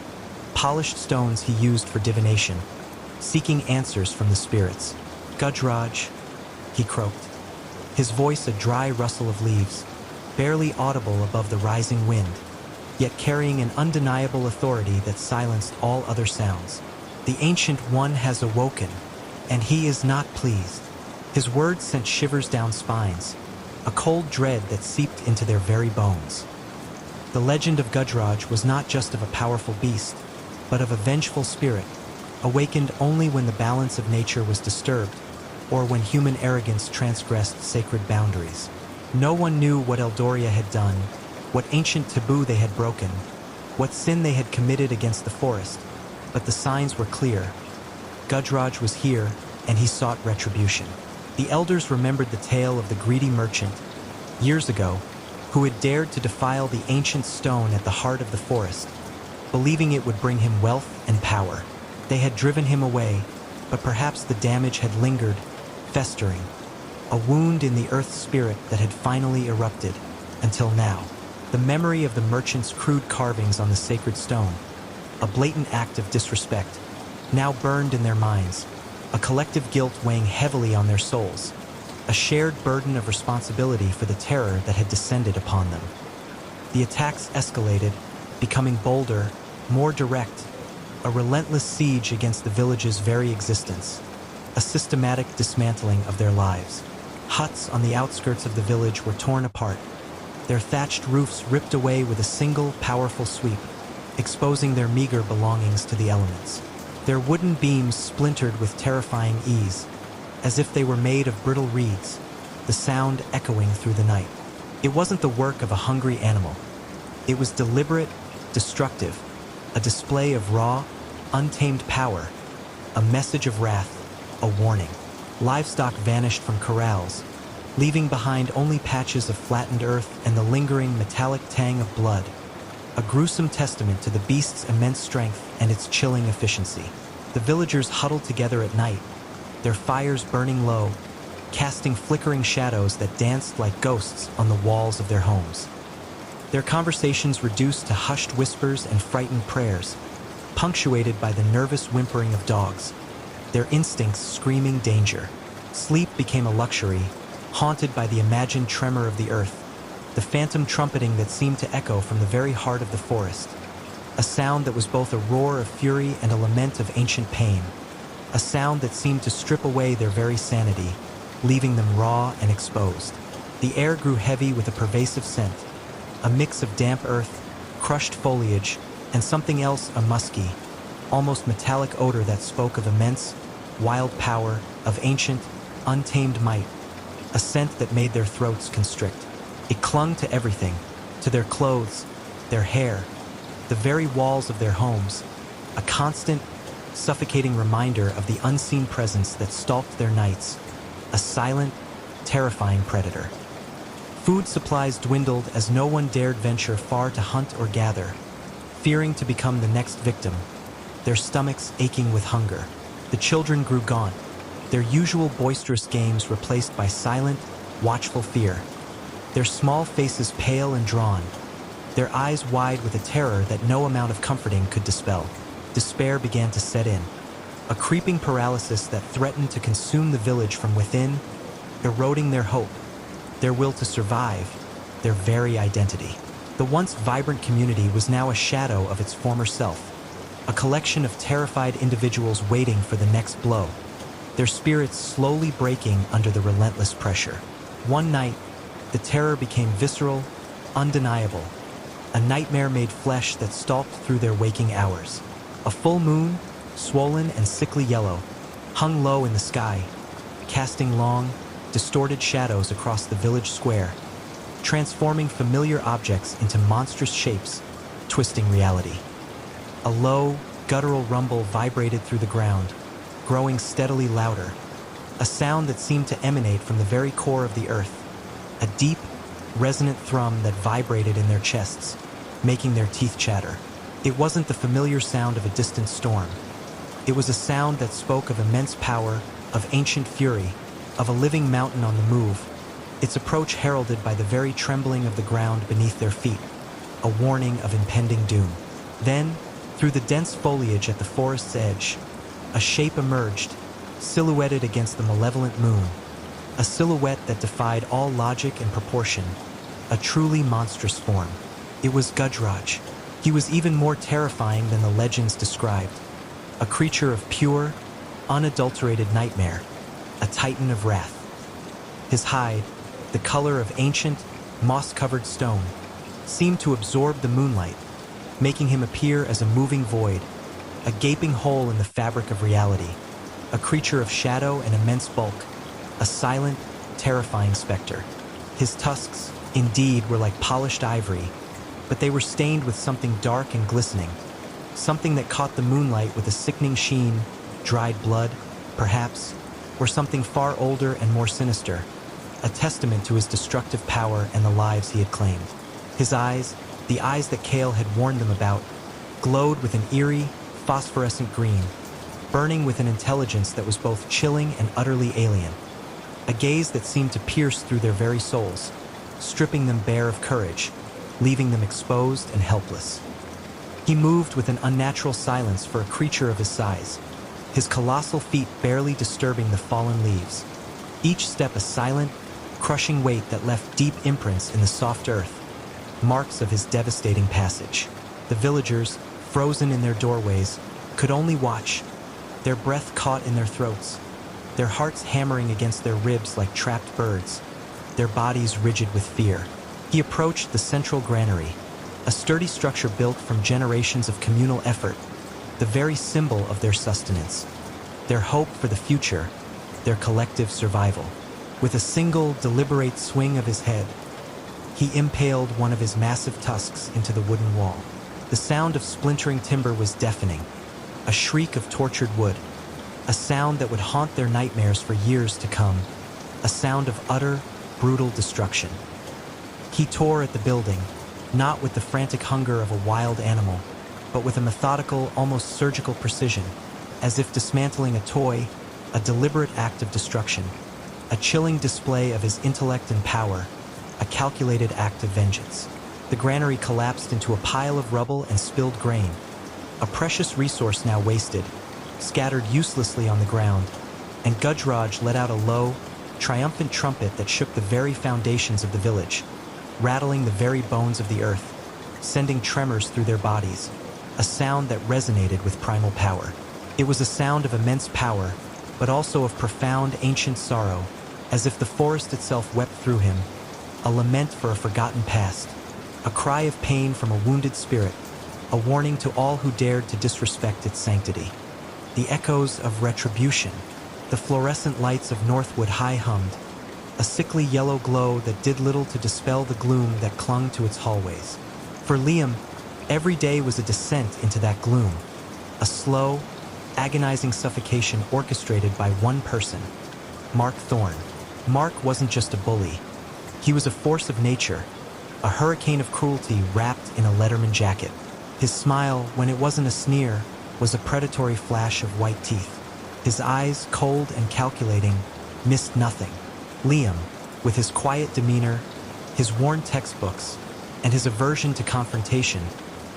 polished stones he used for divination, seeking answers from the spirits. "Gujraj," he croaked, his voice a dry rustle of leaves, barely audible above the rising wind, yet carrying an undeniable authority that silenced all other sounds. "The Ancient One has awoken, and he is not pleased." His words sent shivers down spines, a cold dread that seeped into their very bones. The legend of Gujraj was not just of a powerful beast, but of a vengeful spirit, awakened only when the balance of nature was disturbed, or when human arrogance transgressed sacred boundaries. No one knew what Eldoria had done, what ancient taboo they had broken, what sin they had committed against the forest, but the signs were clear. Gujraj was here, and he sought retribution. The elders remembered the tale of the greedy merchant, years ago, who had dared to defile the ancient stone at the heart of the forest, believing it would bring him wealth and power. They had driven him away, but perhaps the damage had lingered, festering, a wound in the earth's spirit that had finally erupted, until now. The memory of the merchant's crude carvings on the sacred stone, a blatant act of disrespect, now burned in their minds, a collective guilt weighing heavily on their souls, a shared burden of responsibility for the terror that had descended upon them. The attacks escalated, becoming bolder, more direct, a relentless siege against the village's very existence, a systematic dismantling of their lives. Huts on the outskirts of the village were torn apart, their thatched roofs ripped away with a single powerful sweep, exposing their meager belongings to the elements. Their wooden beams splintered with terrifying ease, as if they were made of brittle reeds, the sound echoing through the night. It wasn't the work of a hungry animal. It was deliberate, destructive, a display of raw, untamed power, a message of wrath, a warning. Livestock vanished from corrals, leaving behind only patches of flattened earth and the lingering metallic tang of blood, a gruesome testament to the beast's immense strength and its chilling efficiency. The villagers huddled together at night, their fires burning low, casting flickering shadows that danced like ghosts on the walls of their homes. Their conversations reduced to hushed whispers and frightened prayers, punctuated by the nervous whimpering of dogs, their instincts screaming danger. Sleep became a luxury, haunted by the imagined tremor of the earth, the phantom trumpeting that seemed to echo from the very heart of the forest, a sound that was both a roar of fury and a lament of ancient pain, a sound that seemed to strip away their very sanity, leaving them raw and exposed. The air grew heavy with a pervasive scent, a mix of damp earth, crushed foliage, and something else, a musky, almost metallic odor that spoke of immense, wild power, of ancient, untamed might, a scent that made their throats constrict. It clung to everything, to their clothes, their hair, the very walls of their homes, a constant, suffocating reminder of the unseen presence that stalked their nights, a silent, terrifying predator. Food supplies dwindled as no one dared venture far to hunt or gather, fearing to become the next victim, their stomachs aching with hunger. The children grew gaunt, their usual boisterous games replaced by silent, watchful fear, their small faces pale and drawn, their eyes wide with a terror that no amount of comforting could dispel. Despair began to set in, a creeping paralysis that threatened to consume the village from within, eroding their hope, their will to survive, their very identity. The once vibrant community was now a shadow of its former self, a collection of terrified individuals waiting for the next blow, their spirits slowly breaking under the relentless pressure. One night, the terror became visceral, undeniable, a nightmare-made flesh that stalked through their waking hours. A full moon, swollen and sickly yellow, hung low in the sky, casting long, distorted shadows across the village square, transforming familiar objects into monstrous shapes, twisting reality. A low, guttural rumble vibrated through the ground, growing steadily louder, a sound that seemed to emanate from the very core of the earth, a deep, resonant thrum that vibrated in their chests, making their teeth chatter. It wasn't the familiar sound of a distant storm. It was a sound that spoke of immense power, of ancient fury, of a living mountain on the move, its approach heralded by the very trembling of the ground beneath their feet, a warning of impending doom. Then, through the dense foliage at the forest's edge, a shape emerged, silhouetted against the malevolent moon, a silhouette that defied all logic and proportion, a truly monstrous form. It was Gujraj. He was even more terrifying than the legends described, a creature of pure, unadulterated nightmare, a titan of wrath. His hide, the color of ancient, moss-covered stone, seemed to absorb the moonlight, making him appear as a moving void, a gaping hole in the fabric of reality, a creature of shadow and immense bulk, a silent, terrifying specter. His tusks, indeed, were like polished ivory, but they were stained with something dark and glistening, something that caught the moonlight with a sickening sheen, dried blood, perhaps, or something far older and more sinister, a testament to his destructive power and the lives he had claimed. His eyes, the eyes that Kale had warned them about, glowed with an eerie, phosphorescent green, burning with an intelligence that was both chilling and utterly alien, a gaze that seemed to pierce through their very souls, stripping them bare of courage, leaving them exposed and helpless. He moved with an unnatural silence for a creature of his size, his colossal feet barely disturbing the fallen leaves, each step a silent, crushing weight that left deep imprints in the soft earth, marks of his devastating passage. The villagers, frozen in their doorways, could only watch, their breath caught in their throats, their hearts hammering against their ribs like trapped birds, their bodies rigid with fear. He approached the central granary, a sturdy structure built from generations of communal effort, the very symbol of their sustenance, their hope for the future, their collective survival. With a single, deliberate swing of his head, he impaled one of his massive tusks into the wooden wall. The sound of splintering timber was deafening, a shriek of tortured wood, a sound that would haunt their nightmares for years to come, a sound of utter, brutal destruction. He tore at the building, not with the frantic hunger of a wild animal, but with a methodical, almost surgical precision, as if dismantling a toy, a deliberate act of destruction. a chilling display of his intellect and power, a calculated act of vengeance. The granary collapsed into a pile of rubble and spilled grain, a precious resource now wasted, scattered uselessly on the ground, and Gujraj let out a low, triumphant trumpet that shook the very foundations of the village, rattling the very bones of the earth, sending tremors through their bodies, a sound that resonated with primal power. It was a sound of immense power, but also of profound ancient sorrow, as if the forest itself wept through him, a lament for a forgotten past, a cry of pain from a wounded spirit, a warning to all who dared to disrespect its sanctity. The echoes of retribution, the fluorescent lights of Northwood High hummed, a sickly yellow glow that did little to dispel the gloom that clung to its hallways. For Liam, every day was a descent into that gloom, a slow, agonizing suffocation orchestrated by one person, Mark Thorne. Mark wasn't just a bully. He was a force of nature, a hurricane of cruelty wrapped in a Letterman jacket. His smile, when it wasn't a sneer, was a predatory flash of white teeth. His eyes, cold and calculating, missed nothing. Liam, with his quiet demeanor, his worn textbooks, and his aversion to confrontation,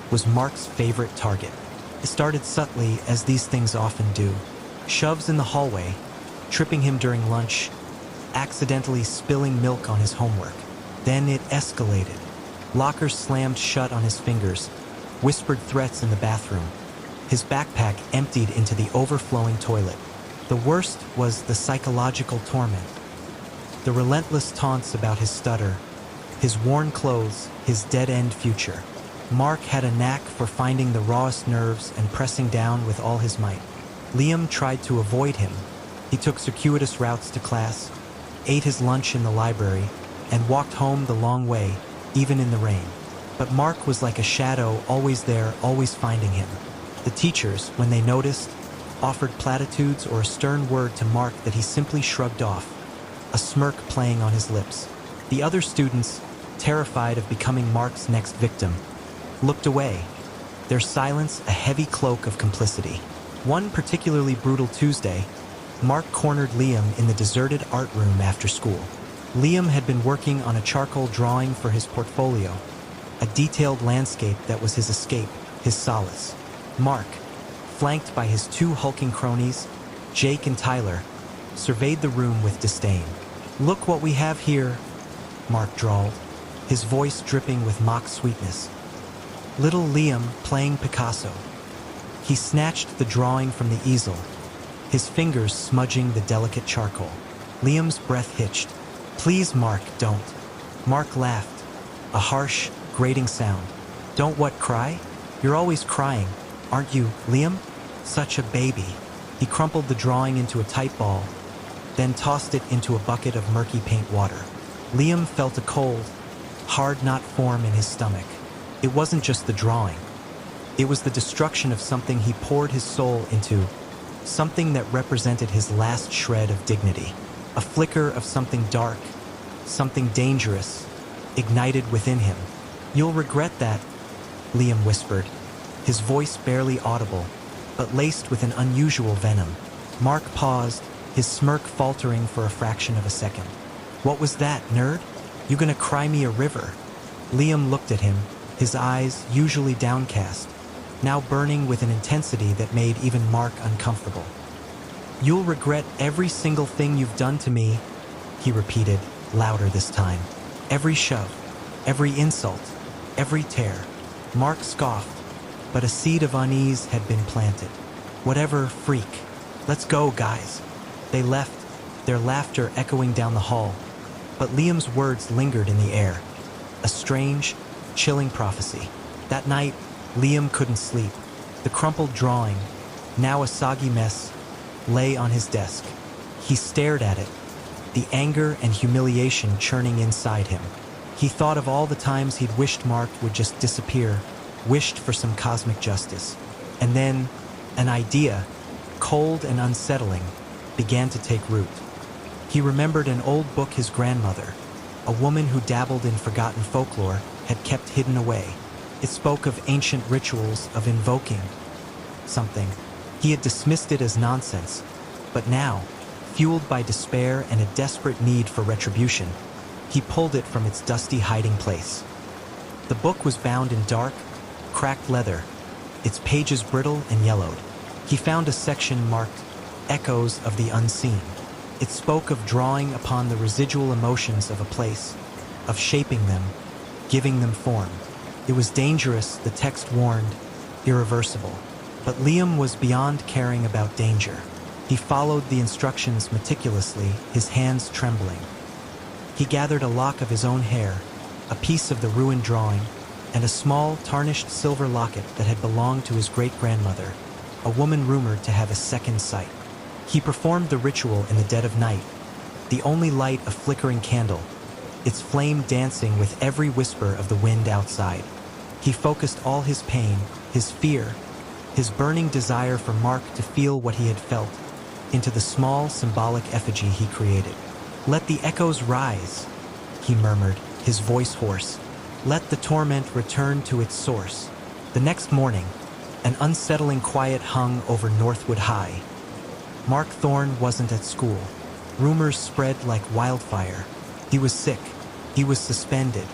was Mark's favorite target. It started subtly, as these things often do. Shoves in the hallway, tripping him during lunch, accidentally spilling milk on his homework. Then it escalated. Lockers slammed shut on his fingers, whispered threats in the bathroom. His backpack emptied into the overflowing toilet. The worst was the psychological torment. The relentless taunts about his stutter, his worn clothes, his dead-end future. Mark had a knack for finding the rawest nerves and pressing down with all his might. Liam tried to avoid him. He took circuitous routes to class, ate his lunch in the library, and walked home the long way, even in the rain. But Mark was like a shadow, always there, always finding him. The teachers, when they noticed, offered platitudes or a stern word to Mark that he simply shrugged off, a smirk playing on his lips. The other students, terrified of becoming Mark's next victim, looked away, their silence a heavy cloak of complicity. One particularly brutal Tuesday, Mark cornered Liam in the deserted art room after school. Liam had been working on a charcoal drawing for his portfolio, a detailed landscape that was his escape, his solace. Mark, flanked by his two hulking cronies, Jake and Tyler, surveyed the room with disdain. "Look what we have here," Mark drawled, his voice dripping with mock sweetness. Little Liam playing Picasso. He snatched the drawing from the easel, his fingers smudging the delicate charcoal. Liam's breath hitched. "Please, Mark, don't." Mark laughed, a harsh, grating sound. "Don't what, cry? You're always crying, aren't you, Liam? Such a baby." He crumpled the drawing into a tight ball, then tossed it into a bucket of murky paint water. Liam felt a cold, hard knot form in his stomach. It wasn't just the drawing. It was the destruction of something he poured his soul into, something that represented his last shred of dignity. A flicker of something dark, something dangerous, ignited within him. "You'll regret that," Liam whispered, his voice barely audible, but laced with an unusual venom. Mark paused, his smirk faltering for a fraction of a second. "What was that, nerd? You gonna cry me a river?" Liam looked at him, his eyes, usually downcast, now burning with an intensity that made even Mark uncomfortable. "You'll regret every single thing you've done to me," he repeated, louder this time. "Every shove, every insult, every tear." Mark scoffed, but a seed of unease had been planted. "Whatever, freak. Let's go, guys." They left, their laughter echoing down the hall, but Liam's words lingered in the air, a strange, chilling prophecy. That night, Liam couldn't sleep. The crumpled drawing, now a soggy mess, lay on his desk. He stared at it, the anger and humiliation churning inside him. He thought of all the times he'd wished Mark would just disappear, wished for some cosmic justice. And then, an idea, cold and unsettling, began to take root. He remembered an old book his grandmother, a woman who dabbled in forgotten folklore, had kept hidden away. It spoke of ancient rituals of invoking something. He had dismissed it as nonsense, but now, Fueled by despair and a desperate need for retribution, he pulled it from its dusty hiding place. The book was bound in dark, cracked leather, its pages brittle and yellowed. He found a section marked Echoes of the Unseen. It spoke of drawing upon the residual emotions of a place, of shaping them, giving them form. It was dangerous, the text warned, irreversible. But Liam was beyond caring about danger. He followed the instructions meticulously, his hands trembling. He gathered a lock of his own hair, a piece of the ruined drawing, and a small, tarnished silver locket that had belonged to his great-grandmother, a woman rumored to have a second sight. He performed the ritual in the dead of night, the only light a flickering candle, its flame dancing with every whisper of the wind outside. He focused all his pain, his fear, his burning desire for Mark to feel what he had felt, into the small, symbolic effigy he created. "Let the echoes rise," he murmured, his voice hoarse. "Let the torment return to its source." The next morning, an unsettling quiet hung over Northwood High. Mark Thorne wasn't at school. Rumors spread like wildfire. He was sick. He was suspended.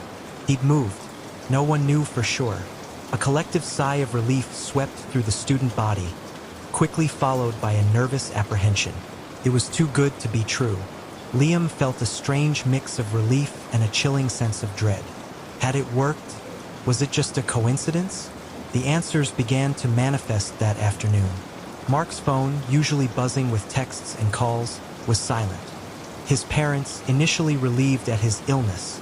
He'd moved. No one knew for sure. A collective sigh of relief swept through the student body, quickly followed by a nervous apprehension. It was too good to be true. Liam felt a strange mix of relief and a chilling sense of dread. Had it worked? Was it just a coincidence? The answers began to manifest that afternoon. Mark's phone, usually buzzing with texts and calls, was silent. His parents, initially relieved at his illness,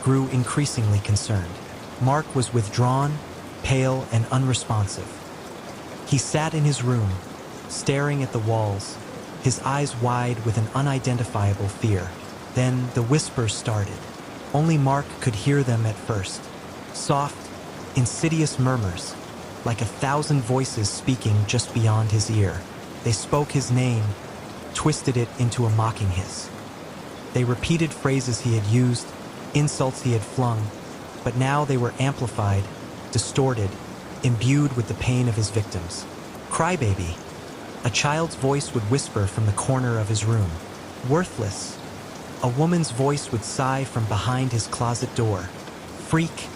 grew increasingly concerned. Mark was withdrawn, pale and unresponsive. He sat in his room, staring at the walls, his eyes wide with an unidentifiable fear. Then the whispers started. Only Mark could hear them at first. Soft, insidious murmurs, like 1,000 voices speaking just beyond his ear. They spoke his name, twisted it into a mocking hiss. They repeated phrases he had used, insults he had flung, but now they were amplified, distorted, imbued with the pain of his victims. "Crybaby," a child's voice would whisper from the corner of his room. "Worthless," a woman's voice would sigh from behind his closet door. "Freak,"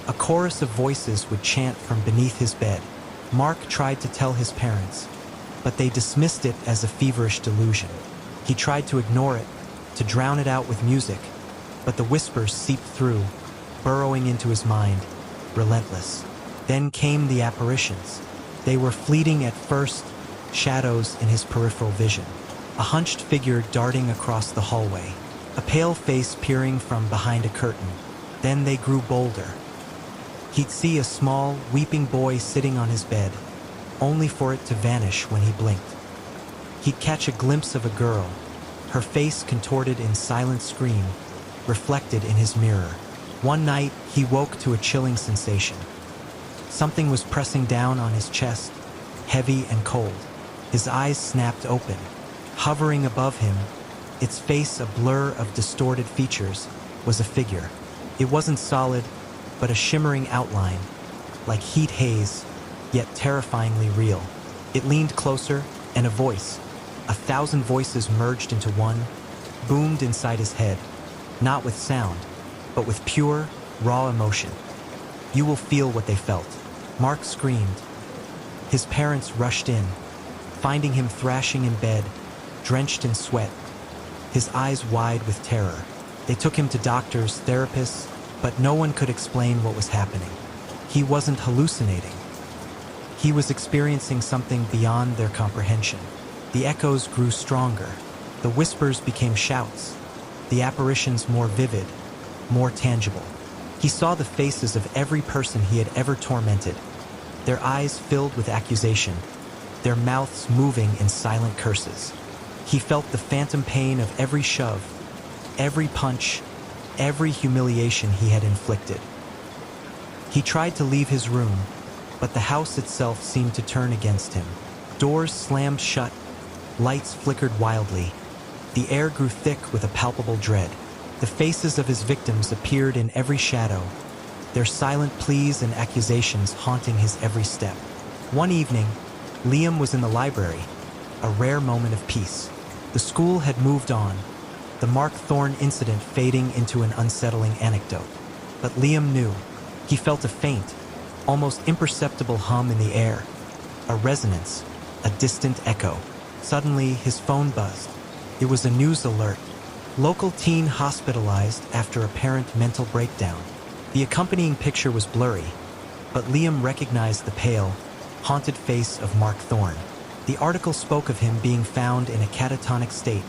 a chorus of voices would chant from beneath his bed. Mark tried to tell his parents, but they dismissed it as a feverish delusion. He tried to ignore it, to drown it out with music, but the whispers seeped through, burrowing into his mind, relentless. Then came the apparitions. They were fleeting at first, shadows in his peripheral vision. A hunched figure darting across the hallway, a pale face peering from behind a curtain. Then they grew bolder. He'd see a small, weeping boy sitting on his bed, only for it to vanish when he blinked. He'd catch a glimpse of a girl, her face contorted in silent scream, reflected in his mirror. One night, he woke to a chilling sensation. Something was pressing down on his chest, heavy and cold. His eyes snapped open. Hovering above him, its face a blur of distorted features, was a figure. It wasn't solid, but a shimmering outline, like heat haze, yet terrifyingly real. It leaned closer, and a voice, 1,000 voices merged into one, boomed inside his head, not with sound, but with pure, raw emotion. "You will feel what they felt." Mark screamed. His parents rushed in, finding him thrashing in bed, drenched in sweat, his eyes wide with terror. They took him to doctors, therapists, but no one could explain what was happening. He wasn't hallucinating. He was experiencing something beyond their comprehension. The echoes grew stronger. The whispers became shouts. The apparitions more vivid, more tangible. He saw the faces of every person he had ever tormented, their eyes filled with accusation, their mouths moving in silent curses. He felt the phantom pain of every shove, every punch, every humiliation he had inflicted. He tried to leave his room, but the house itself seemed to turn against him. Doors slammed shut, lights flickered wildly. The air grew thick with a palpable dread. The faces of his victims appeared in every shadow, their silent pleas and accusations haunting his every step. One evening, Liam was in the library, a rare moment of peace. The school had moved on, the Mark Thorne incident fading into an unsettling anecdote. But Liam knew. He felt a faint, almost imperceptible hum in the air, a resonance, a distant echo. Suddenly, his phone buzzed. It was a news alert. Local teen hospitalized after apparent mental breakdown. The accompanying picture was blurry, but Liam recognized the pale, haunted face of Mark Thorne. The article spoke of him being found in a catatonic state,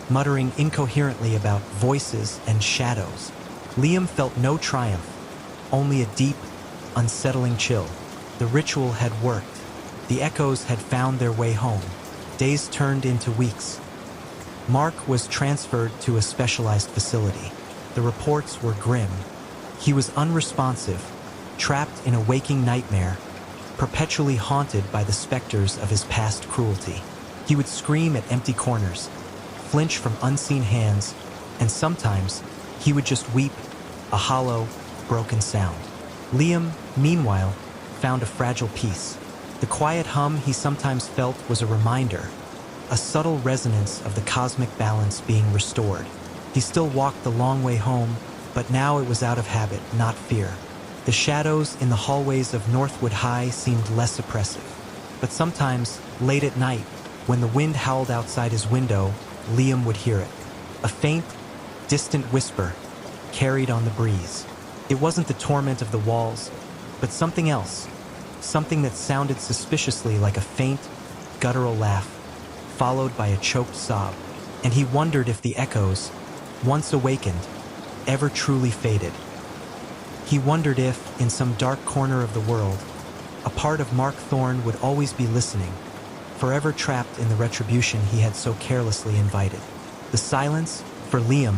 muttering incoherently about voices and shadows. Liam felt no triumph, only a deep, unsettling chill. The ritual had worked. The echoes had found their way home. Days turned into weeks. Mark was transferred to a specialized facility. The reports were grim. He was unresponsive, trapped in a waking nightmare, perpetually haunted by the specters of his past cruelty. He would scream at empty corners, flinch from unseen hands, and sometimes he would just weep, a hollow, broken sound. Liam, meanwhile, found a fragile peace. The quiet hum he sometimes felt was a reminder, a subtle resonance of the cosmic balance being restored. He still walked the long way home, but now it was out of habit, not fear. The shadows in the hallways of Northwood High seemed less oppressive. But sometimes, late at night, when the wind howled outside his window, Liam would hear it. A faint, distant whisper, carried on the breeze. It wasn't the torment of the walls, but something else. Something that sounded suspiciously like a faint, guttural laugh, followed by a choked sob. And he wondered if the echoes, once awakened, ever truly faded. He wondered if, in some dark corner of the world, a part of Mark Thorne would always be listening, forever trapped in the retribution he had so carelessly invited. The silence, for Liam,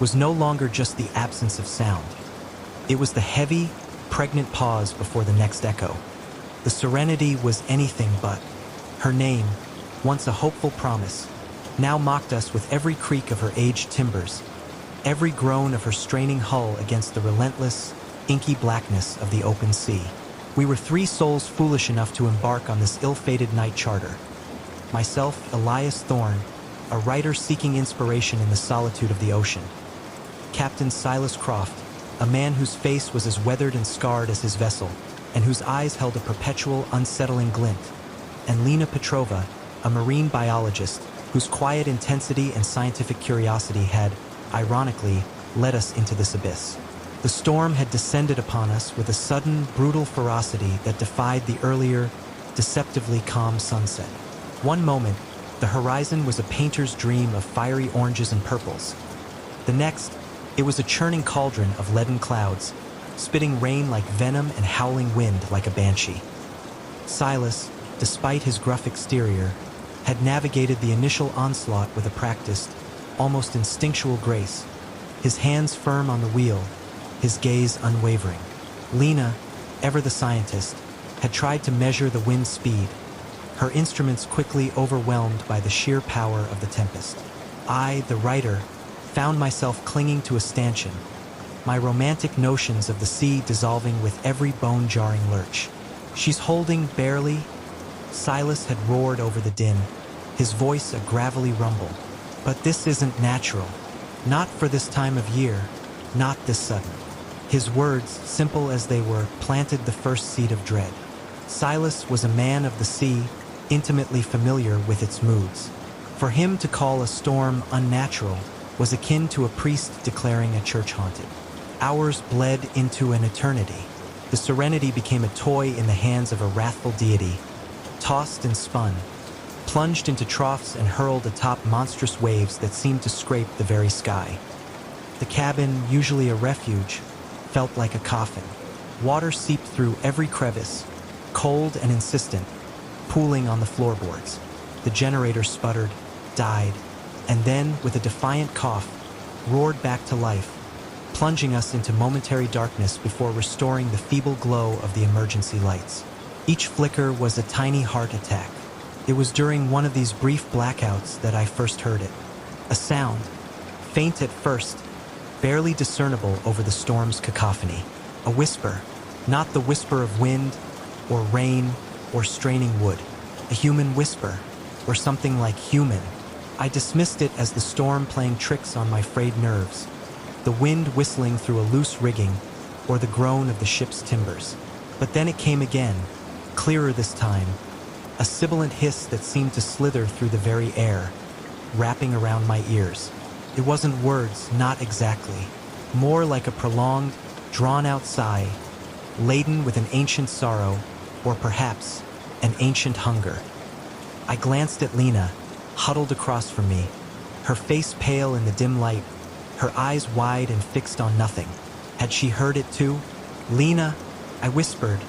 was no longer just the absence of sound. It was the heavy, pregnant pause before the next echo. The serenity was anything but. Her name, once a hopeful promise, now mocked us with every creak of her aged timbers, every groan of her straining hull against the relentless, inky blackness of the open sea. We were three souls foolish enough to embark on this ill-fated night charter. Myself, Elias Thorne, a writer seeking inspiration in the solitude of the ocean. Captain Silas Croft, a man whose face was as weathered and scarred as his vessel, and whose eyes held a perpetual, unsettling glint. And Lena Petrova, a marine biologist, whose quiet intensity and scientific curiosity had, ironically, led us into this abyss. The storm had descended upon us with a sudden, brutal ferocity that defied the earlier, deceptively calm sunset. One moment, the horizon was a painter's dream of fiery oranges and purples. The next, it was a churning cauldron of leaden clouds, spitting rain like venom and howling wind like a banshee. Silas, despite his gruff exterior, had navigated the initial onslaught with a practiced, almost instinctual grace, his hands firm on the wheel, his gaze unwavering. Lena, ever the scientist, had tried to measure the wind's speed, her instruments quickly overwhelmed by the sheer power of the tempest. I, the writer, found myself clinging to a stanchion, my romantic notions of the sea dissolving with every bone-jarring lurch. "She's holding barely," Silas had roared over the din, his voice a gravelly rumble. "But this isn't natural. Not for this time of year, not this sudden." His words, simple as they were, planted the first seed of dread. Silas was a man of the sea, intimately familiar with its moods. For him to call a storm unnatural was akin to a priest declaring a church haunted. Hours bled into an eternity. The serenity became a toy in the hands of a wrathful deity, tossed and spun, plunged into troughs and hurled atop monstrous waves that seemed to scrape the very sky. The cabin, usually a refuge, felt like a coffin. Water seeped through every crevice, cold and insistent, pooling on the floorboards. The generator sputtered, died, and then, with a defiant cough, roared back to life, plunging us into momentary darkness before restoring the feeble glow of the emergency lights. Each flicker was a tiny heart attack. It was during one of these brief blackouts that I first heard it. A sound, faint at first, barely discernible over the storm's cacophony. A whisper, not the whisper of wind, or rain, or straining wood. A human whisper, or something like human, I dismissed it as the storm playing tricks on my frayed nerves, the wind whistling through a loose rigging, or the groan of the ship's timbers. But then it came again, clearer this time, a sibilant hiss that seemed to slither through the very air, wrapping around my ears. It wasn't words, not exactly. More like a prolonged, drawn-out sigh, laden with an ancient sorrow, or perhaps an ancient hunger. I glanced at Lena, huddled across from me, her face pale in the dim light, her eyes wide and fixed on nothing. Had she heard it too? "Lena," I whispered,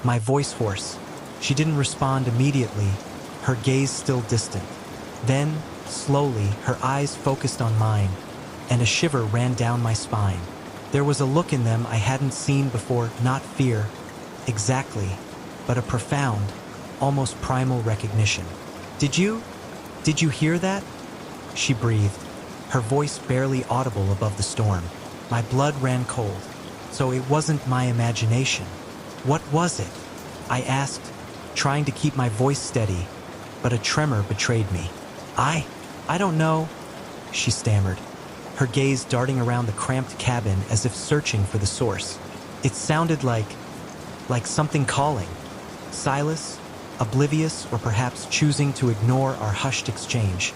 my voice hoarse. She didn't respond immediately, her gaze still distant. Then, slowly, her eyes focused on mine, and a shiver ran down my spine. There was a look in them I hadn't seen before, not fear, exactly, but a profound, almost primal recognition. Did you hear that?" she breathed, her voice barely audible above the storm. My blood ran cold. So it wasn't my imagination. What was it? I asked, trying to keep my voice steady, but a tremor betrayed me. I don't know," she stammered, her gaze darting around the cramped cabin as if searching for the source. It sounded like something calling. Silas, oblivious or perhaps choosing to ignore our hushed exchange,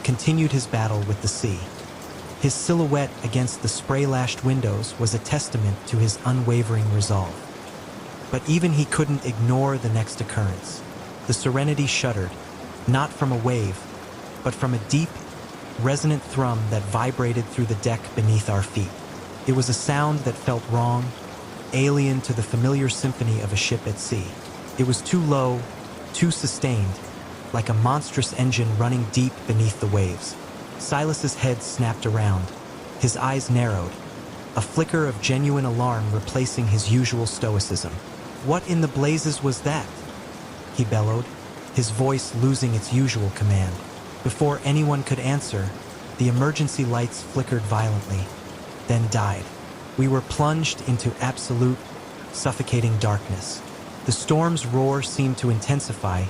continued his battle with the sea. His silhouette against the spray-lashed windows was a testament to his unwavering resolve. But even he couldn't ignore the next occurrence. The Serenity shuddered, not from a wave, but from a deep, resonant thrum that vibrated through the deck beneath our feet. It was a sound that felt wrong, alien to the familiar symphony of a ship at sea. It was too low, too sustained, like a monstrous engine running deep beneath the waves. Silas's head snapped around, his eyes narrowed, a flicker of genuine alarm replacing his usual stoicism. "What in the blazes was that?" he bellowed, his voice losing its usual command. Before anyone could answer, the emergency lights flickered violently, then died. We were plunged into absolute, suffocating darkness. The storm's roar seemed to intensify,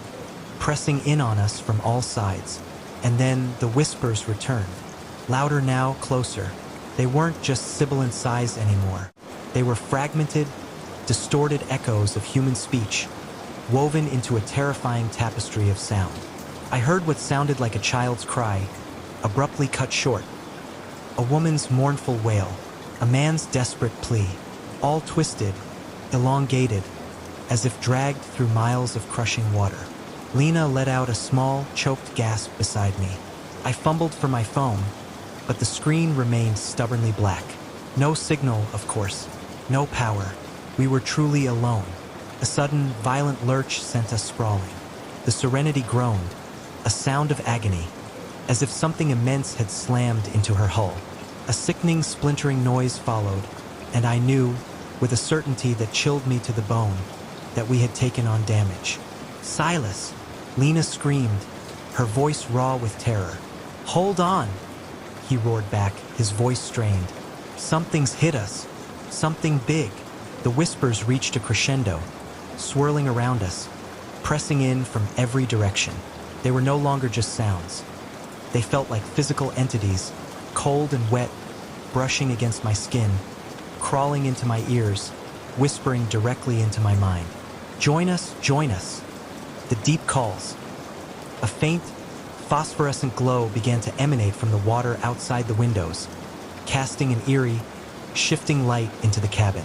pressing in on us from all sides. And then the whispers returned, louder now, closer. They weren't just sibilant sighs anymore. They were fragmented, distorted echoes of human speech, woven into a terrifying tapestry of sound. I heard what sounded like a child's cry, abruptly cut short, a woman's mournful wail, a man's desperate plea, all twisted, elongated, as if dragged through miles of crushing water. Lena let out a small, choked gasp beside me. I fumbled for my phone, but the screen remained stubbornly black. No signal, of course, no power. We were truly alone. A sudden, violent lurch sent us sprawling. The Serenity groaned, a sound of agony, as if something immense had slammed into her hull. A sickening, splintering noise followed, and I knew, with a certainty that chilled me to the bone, that we had taken on damage. "Silas!" Lena screamed, her voice raw with terror. "Hold on!" he roared back, his voice strained. "Something's hit us. Something big." The whispers reached a crescendo, swirling around us, pressing in from every direction. They were no longer just sounds. They felt like physical entities, cold and wet, brushing against my skin, crawling into my ears, whispering directly into my mind. "Join us, join us." The deep calls. A faint, phosphorescent glow began to emanate from the water outside the windows, casting an eerie, shifting light into the cabin.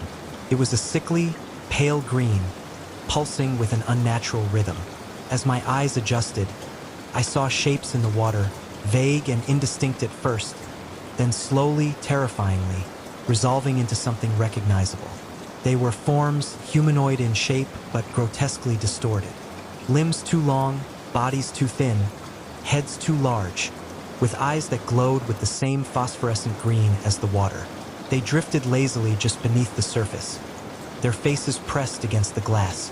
It was a sickly, pale green, pulsing with an unnatural rhythm. As my eyes adjusted, I saw shapes in the water, vague and indistinct at first, then slowly, terrifyingly, resolving into something recognizable. They were forms humanoid in shape but grotesquely distorted. Limbs too long, bodies too thin, heads too large, with eyes that glowed with the same phosphorescent green as the water. They drifted lazily just beneath the surface, their faces pressed against the glass,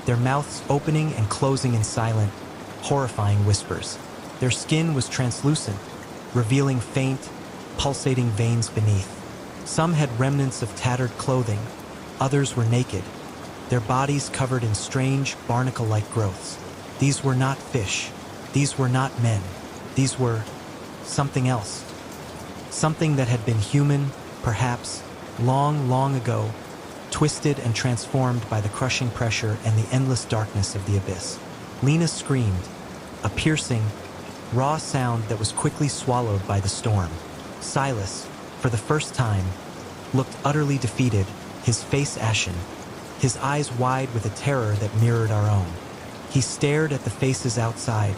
their mouths opening and closing in silent, horrifying whispers. Their skin was translucent, revealing faint, pulsating veins beneath. Some had remnants of tattered clothing, others were naked, their bodies covered in strange, barnacle-like growths. These were not fish. These were not men. These were something else. Something that had been human, perhaps, long, long ago, twisted and transformed by the crushing pressure and the endless darkness of the abyss. Lena screamed, a piercing, raw sound that was quickly swallowed by the storm. Silas, for the first time, looked utterly defeated, his face ashen, his eyes wide with a terror that mirrored our own. He stared at the faces outside,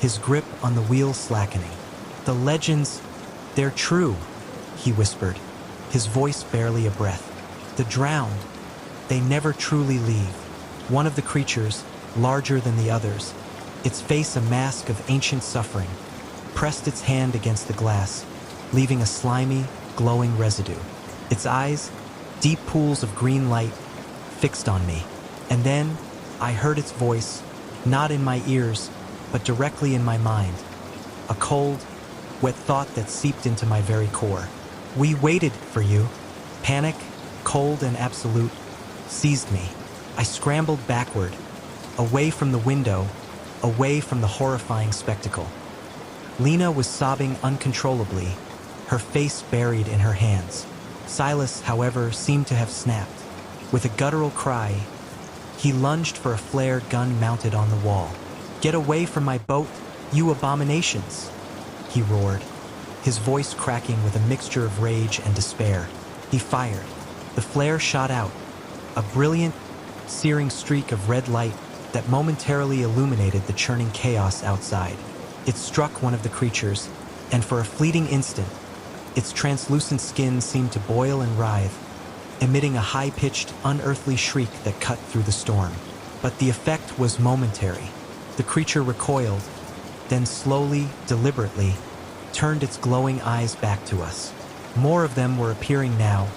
his grip on the wheel slackening. "The legends, they're true," he whispered, his voice barely a breath. "The drowned, they never truly leave." One of the creatures, larger than the others, its face a mask of ancient suffering, pressed its hand against the glass, leaving a slimy, glowing residue. Its eyes, deep pools of green light, fixed on me. And then I heard its voice, not in my ears, but directly in my mind. A cold, wet thought that seeped into my very core. "We waited for you." Panic, cold and absolute, seized me. I scrambled backward, away from the window, away from the horrifying spectacle. Lena was sobbing uncontrollably, her face buried in her hands. Silas, however, seemed to have snapped. With a guttural cry, he lunged for a flare gun mounted on the wall. "Get away from my boat, you abominations!" he roared, his voice cracking with a mixture of rage and despair. He fired. The flare shot out, a brilliant, searing streak of red light that momentarily illuminated the churning chaos outside. It struck one of the creatures, and for a fleeting instant, its translucent skin seemed to boil and writhe, emitting a high-pitched, unearthly shriek that cut through the storm. But the effect was momentary. The creature recoiled, then slowly, deliberately, turned its glowing eyes back to us. More of them were appearing now,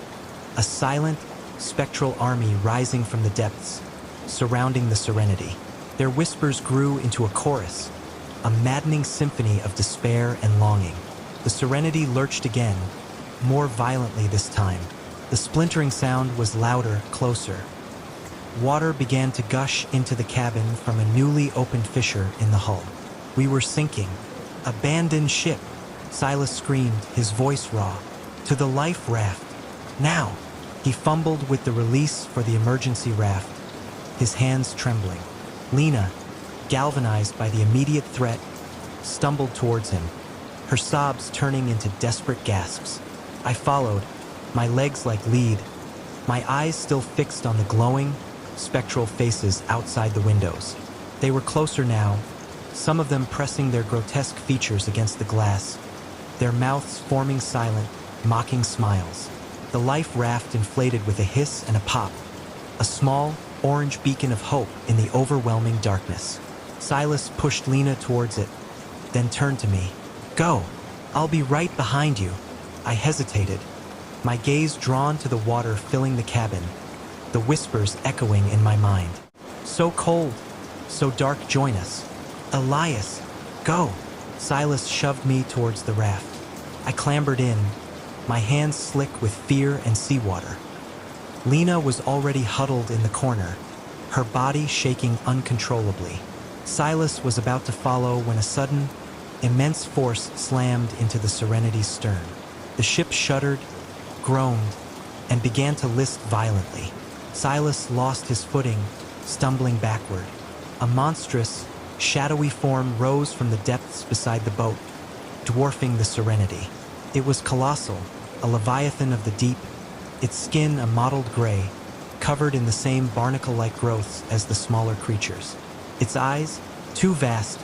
a silent, spectral army rising from the depths, surrounding the Serenity. Their whispers grew into a chorus, a maddening symphony of despair and longing. The Serenity lurched again, more violently this time. The splintering sound was louder, closer. Water began to gush into the cabin from a newly opened fissure in the hull. We were sinking. "Abandoned ship!" Silas screamed, his voice raw. "To the life raft! Now!" He fumbled with the release for the emergency raft, his hands trembling. Lena, galvanized by the immediate threat, stumbled towards him, her sobs turning into desperate gasps. I followed, my legs like lead, my eyes still fixed on the glowing, spectral faces outside the windows. They were closer now, some of them pressing their grotesque features against the glass, their mouths forming silent, mocking smiles. The life raft inflated with a hiss and a pop, a small, orange beacon of hope in the overwhelming darkness. Silas pushed Lena towards it, then turned to me. "Go, I'll be right behind you." I hesitated, my gaze drawn to the water filling the cabin, the whispers echoing in my mind. "So cold, so dark, join us." "Elias, go." Silas shoved me towards the raft. I clambered in, my hands slick with fear and seawater. Lena was already huddled in the corner, her body shaking uncontrollably. Silas was about to follow when a sudden, immense force slammed into the Serenity's stern. The ship shuddered, groaned, and began to list violently. Silas lost his footing, stumbling backward. A monstrous, shadowy form rose from the depths beside the boat, dwarfing the Serenity. It was colossal, a leviathan of the deep, its skin a mottled gray, covered in the same barnacle-like growths as the smaller creatures. Its eyes, two vast,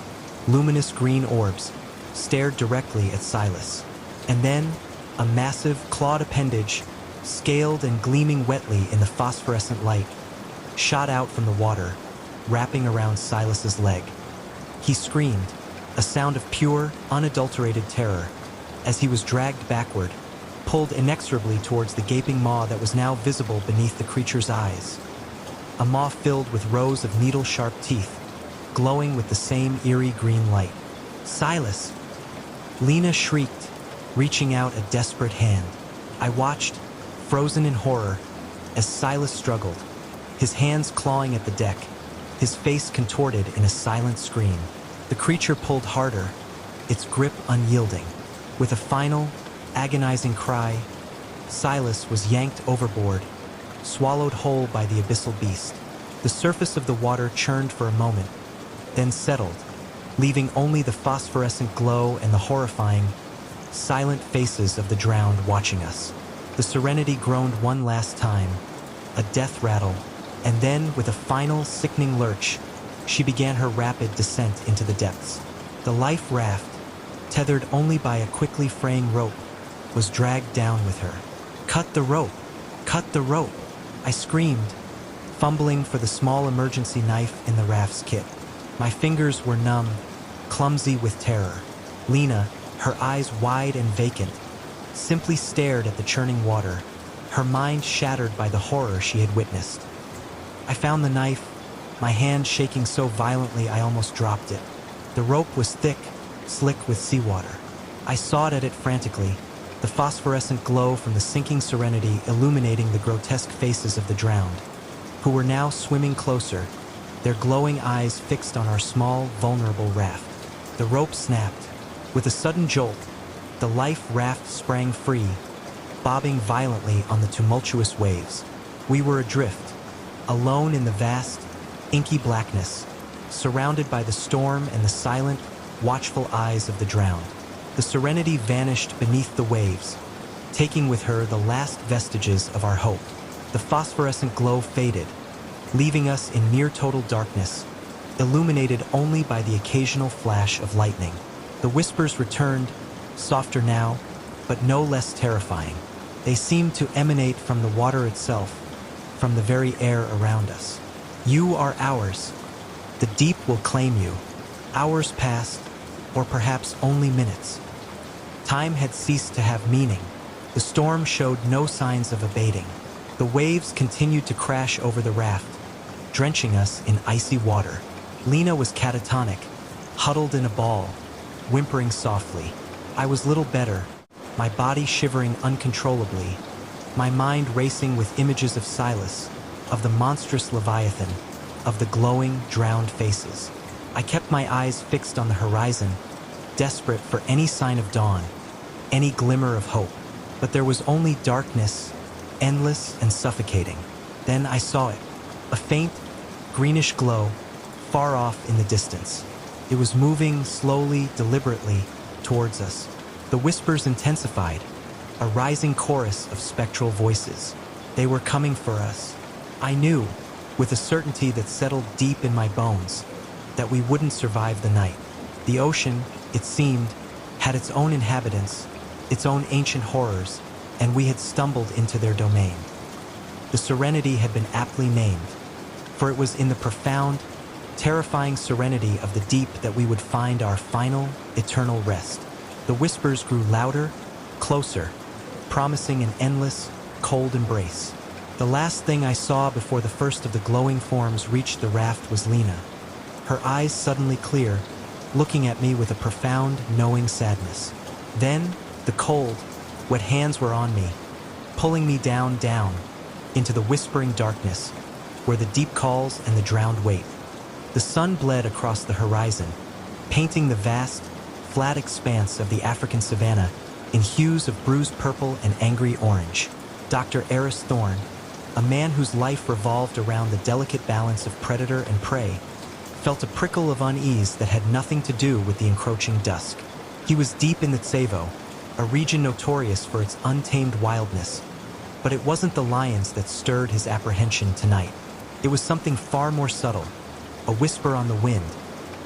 luminous green orbs, stared directly at Silas. And then, a massive, clawed appendage, scaled and gleaming wetly in the phosphorescent light, shot out from the water, wrapping around Silas's leg. He screamed, a sound of pure, unadulterated terror, as he was dragged backward, pulled inexorably towards the gaping maw that was now visible beneath the creature's eyes. A maw filled with rows of needle-sharp teeth, glowing with the same eerie green light. "Silas!" Lena shrieked, reaching out a desperate hand. I watched, frozen in horror, as Silas struggled, his hands clawing at the deck, his face contorted in a silent scream. The creature pulled harder, its grip unyielding. With a final, agonizing cry, Silas was yanked overboard, swallowed whole by the abyssal beast. The surface of the water churned for a moment, then settled, leaving only the phosphorescent glow and the horrifying, silent faces of the drowned watching us. The Serenity groaned one last time, a death rattle, and then, with a final, sickening lurch, she began her rapid descent into the depths. The life raft, tethered only by a quickly fraying rope, was dragged down with her. "Cut the rope! Cut the rope!" I screamed, fumbling for the small emergency knife in the raft's kit. My fingers were numb, clumsy with terror. Lena, her eyes wide and vacant, simply stared at the churning water, her mind shattered by the horror she had witnessed. I found the knife, my hand shaking so violently I almost dropped it. The rope was thick, slick with seawater. I sawed at it frantically, the phosphorescent glow from the sinking Serenity illuminating the grotesque faces of the drowned, who were now swimming closer, their glowing eyes fixed on our small, vulnerable raft. The rope snapped. With a sudden jolt, the life raft sprang free, bobbing violently on the tumultuous waves. We were adrift, alone in the vast, inky blackness, surrounded by the storm and the silent, watchful eyes of the drowned. The Serenity vanished beneath the waves, taking with her the last vestiges of our hope. The phosphorescent glow faded, leaving us in near-total darkness, illuminated only by the occasional flash of lightning. The whispers returned, softer now, but no less terrifying. They seemed to emanate from the water itself, from the very air around us. "You are ours. The deep will claim you." Hours passed, or perhaps only minutes. Time had ceased to have meaning. The storm showed no signs of abating. The waves continued to crash over the raft, drenching us in icy water. Lena was catatonic, huddled in a ball, whimpering softly. I was little better, my body shivering uncontrollably, my mind racing with images of Silas, of the monstrous Leviathan, of the glowing, drowned faces. I kept my eyes fixed on the horizon, desperate for any sign of dawn, any glimmer of hope. But there was only darkness, endless and suffocating. Then I saw it, a faint, greenish glow, far off in the distance. It was moving slowly, deliberately, towards us. The whispers intensified, a rising chorus of spectral voices. They were coming for us. I knew, with a certainty that settled deep in my bones, that we wouldn't survive the night. The ocean, it seemed, had its own inhabitants, its own ancient horrors, and we had stumbled into their domain. The Serenity had been aptly named, for it was in the profound, terrifying serenity of the deep that we would find our final, eternal rest. The whispers grew louder, closer, promising an endless, cold embrace. The last thing I saw before the first of the glowing forms reached the raft was Lena, her eyes suddenly clear, looking at me with a profound, knowing sadness. Then, the cold, wet hands were on me, pulling me down, into the whispering darkness, where the deep calls and the drowned wait. The sun bled across the horizon, painting the vast, flat expanse of the African savanna in hues of bruised purple and angry orange. Dr. Eris Thorne, a man whose life revolved around the delicate balance of predator and prey, felt a prickle of unease that had nothing to do with the encroaching dusk. He was deep in the Tsevo, a region notorious for its untamed wildness, but it wasn't the lions that stirred his apprehension tonight. It was something far more subtle, a whisper on the wind,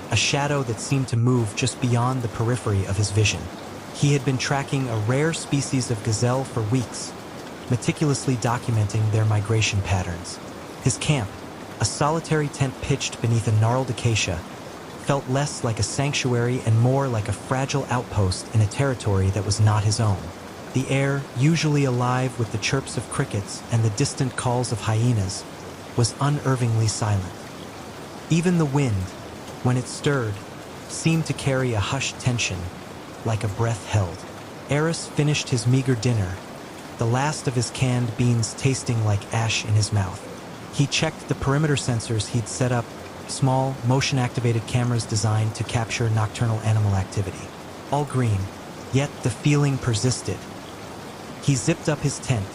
a shadow that seemed to move just beyond the periphery of his vision. He had been tracking a rare species of gazelle for weeks, meticulously documenting their migration patterns. His camp, a solitary tent pitched beneath a gnarled acacia, felt less like a sanctuary and more like a fragile outpost in a territory that was not his own. The air, usually alive with the chirps of crickets and the distant calls of hyenas, was unnervingly silent. Even the wind, when it stirred, seemed to carry a hushed tension, like a breath held. Eris finished his meager dinner, the last of his canned beans tasting like ash in his mouth. He checked the perimeter sensors he'd set up, small, motion-activated cameras designed to capture nocturnal animal activity. all green, yet the feeling persisted. He zipped up his tent,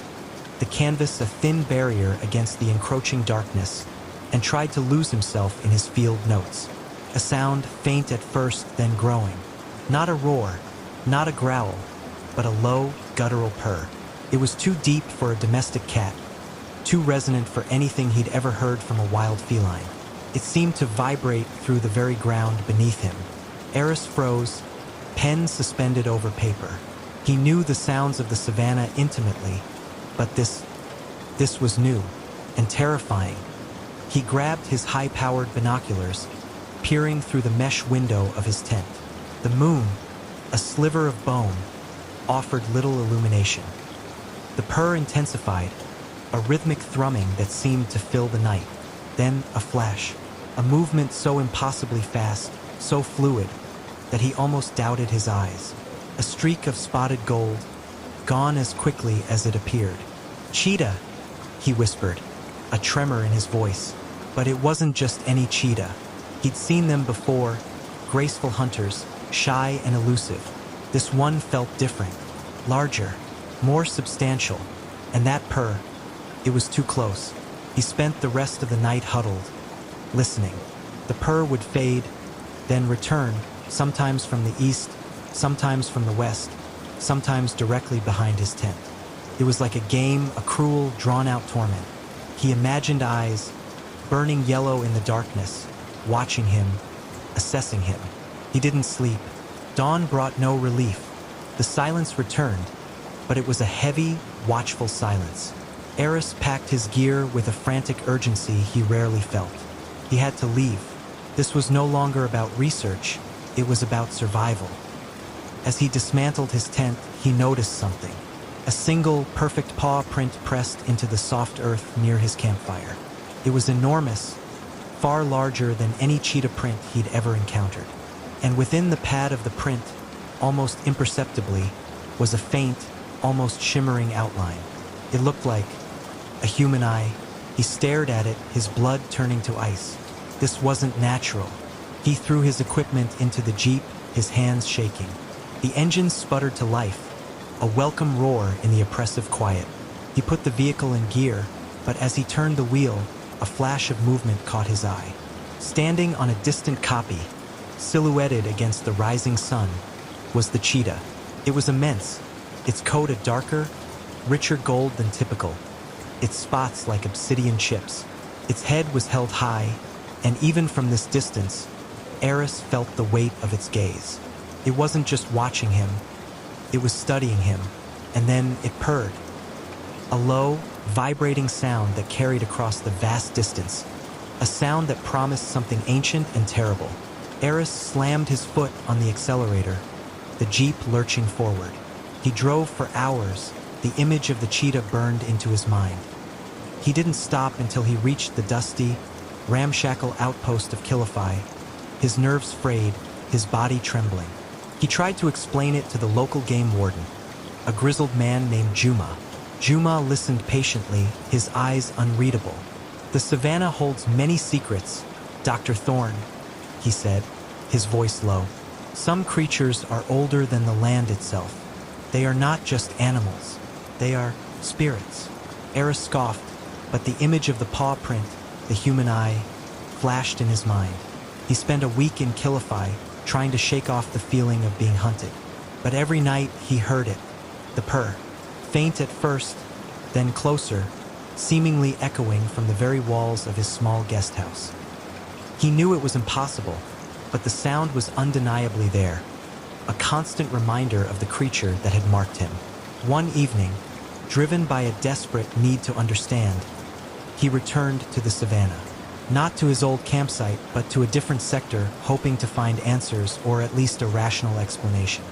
the canvas a thin barrier against the encroaching darkness, and tried to lose himself in his field notes. A sound, faint at first, then growing. Not a roar, not a growl, but a low, guttural purr. It was too deep for a domestic cat, too resonant for anything he'd ever heard from a wild feline. It seemed to vibrate through the very ground beneath him. Eris froze, pen suspended over paper. He knew the sounds of the savannah intimately, but this was new and terrifying. He grabbed his high-powered binoculars, peering through the mesh window of his tent. The moon, a sliver of bone, offered little illumination. The purr intensified, a rhythmic thrumming that seemed to fill the night. Then a flash, a movement so impossibly fast, so fluid, that he almost doubted his eyes. A streak of spotted gold, gone as quickly as it appeared. "Cheetah," he whispered, a tremor in his voice. But it wasn't just any cheetah. He'd seen them before, graceful hunters, shy and elusive. This one felt different, larger, more substantial, and that purr, it was too close. He spent the rest of the night huddled, listening. The purr would fade, then return, sometimes from the east, sometimes from the west, sometimes directly behind his tent. It was like a game, a cruel, drawn-out torment. He imagined eyes, burning yellow in the darkness, watching him, assessing him. He didn't sleep. Dawn brought no relief. The silence returned, but it was a heavy, watchful silence. Eris packed his gear with a frantic urgency he rarely felt. He had to leave. This was no longer about research, it was about survival. As he dismantled his tent, he noticed something. A single, perfect paw print pressed into the soft earth near his campfire. It was enormous, far larger than any cheetah print he'd ever encountered. And within the pad of the print, almost imperceptibly, was a faint, almost shimmering outline. It looked like a human eye. He stared at it, his blood turning to ice. This wasn't natural. He threw his equipment into the Jeep, his hands shaking. The engine sputtered to life, a welcome roar in the oppressive quiet. He put the vehicle in gear, but as he turned the wheel, a flash of movement caught his eye. Standing on a distant copy, silhouetted against the rising sun, was the cheetah. It was immense, its coat a darker, richer gold than typical, its spots like obsidian chips. Its head was held high, and even from this distance, Eris felt the weight of its gaze. It wasn't just watching him, it was studying him, and then it purred. A low, vibrating sound that carried across the vast distance, a sound that promised something ancient and terrible. Eris slammed his foot on the accelerator, the Jeep lurching forward. He drove for hours, the image of the cheetah burned into his mind. He didn't stop until he reached the dusty, ramshackle outpost of Kilify, his nerves frayed, his body trembling. He tried to explain it to the local game warden, a grizzled man named Juma. Juma listened patiently, his eyes unreadable. "The savannah holds many secrets, Dr. Thorne," he said, his voice low. "Some creatures are older than the land itself. They are not just animals. They are spirits." Eris scoffed, but the image of the paw print, the human eye, flashed in his mind. He spent a week in Kilify, trying to shake off the feeling of being hunted. But every night he heard it, the purr, faint at first, then closer, seemingly echoing from the very walls of his small guest house. He knew it was impossible, but the sound was undeniably there, a constant reminder of the creature that had marked him. One evening, driven by a desperate need to understand, he returned to the savannah. Not to his old campsite, but to a different sector, hoping to find answers or at least a rational explanation.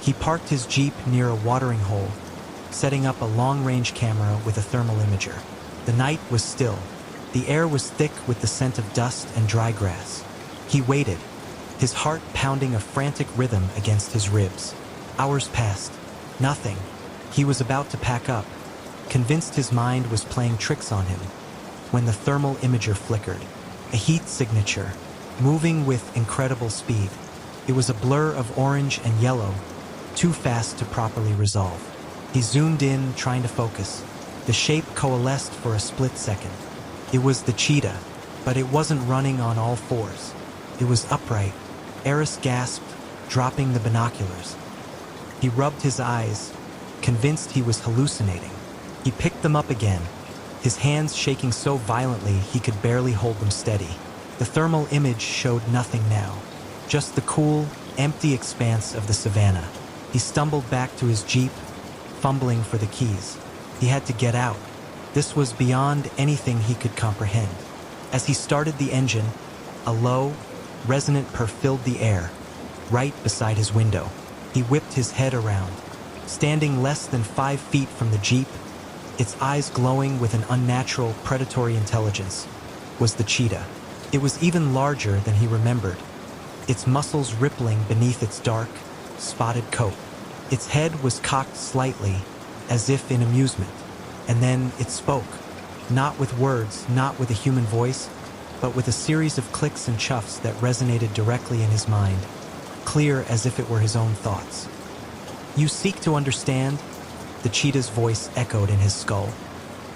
He parked his Jeep near a watering hole, setting up a long-range camera with a thermal imager. The night was still. The air was thick with the scent of dust and dry grass. He waited, his heart pounding a frantic rhythm against his ribs. Hours passed. Nothing. He was about to pack up, convinced his mind was playing tricks on him, when the thermal imager flickered. A heat signature, moving with incredible speed. It was a blur of orange and yellow, too fast to properly resolve. He zoomed in, trying to focus. The shape coalesced for a split second. It was the cheetah, but it wasn't running on all fours. It was upright. Eris gasped, dropping the binoculars. He rubbed his eyes, convinced he was hallucinating. He picked them up again, his hands shaking so violently he could barely hold them steady. The thermal image showed nothing now, just the cool, empty expanse of the savannah. He stumbled back to his jeep, fumbling for the keys. He had to get out. This was beyond anything he could comprehend. As he started the engine, a low, resonant purr filled the air, right beside his window. He whipped his head around. Standing less than 5 feet from the jeep, its eyes glowing with an unnatural, predatory intelligence, was the cheetah. It was even larger than he remembered, its muscles rippling beneath its dark, spotted coat. Its head was cocked slightly, as if in amusement, and then it spoke, not with words, not with a human voice, but with a series of clicks and chuffs that resonated directly in his mind, clear as if it were his own thoughts. "You seek to understand?" The cheetah's voice echoed in his skull.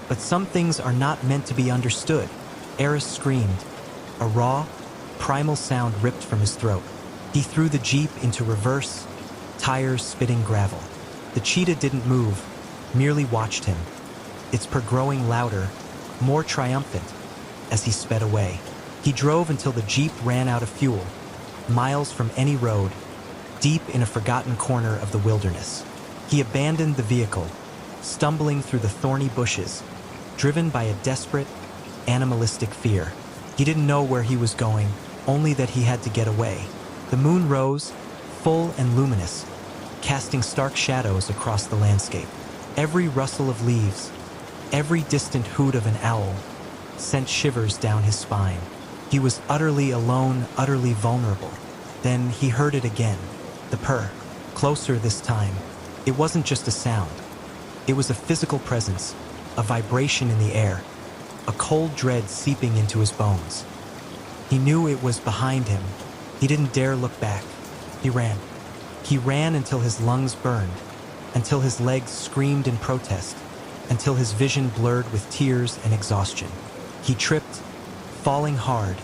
"But some things are not meant to be understood." Eris screamed. A raw, primal sound ripped from his throat. He threw the jeep into reverse, tires spitting gravel. The cheetah didn't move, merely watched him, its purr growing louder, more triumphant, as he sped away. He drove until the jeep ran out of fuel, miles from any road, deep in a forgotten corner of the wilderness. He abandoned the vehicle, stumbling through the thorny bushes, driven by a desperate, animalistic fear. He didn't know where he was going, only that he had to get away. The moon rose, full and luminous, casting stark shadows across the landscape. Every rustle of leaves, every distant hoot of an owl, sent shivers down his spine. He was utterly alone, utterly vulnerable. Then he heard it again, the purr, closer this time. It wasn't just a sound. It was a physical presence, a vibration in the air, a cold dread seeping into his bones. He knew it was behind him. He didn't dare look back. He ran. He ran until his lungs burned, until his legs screamed in protest, until his vision blurred with tears and exhaustion. He tripped, falling hard,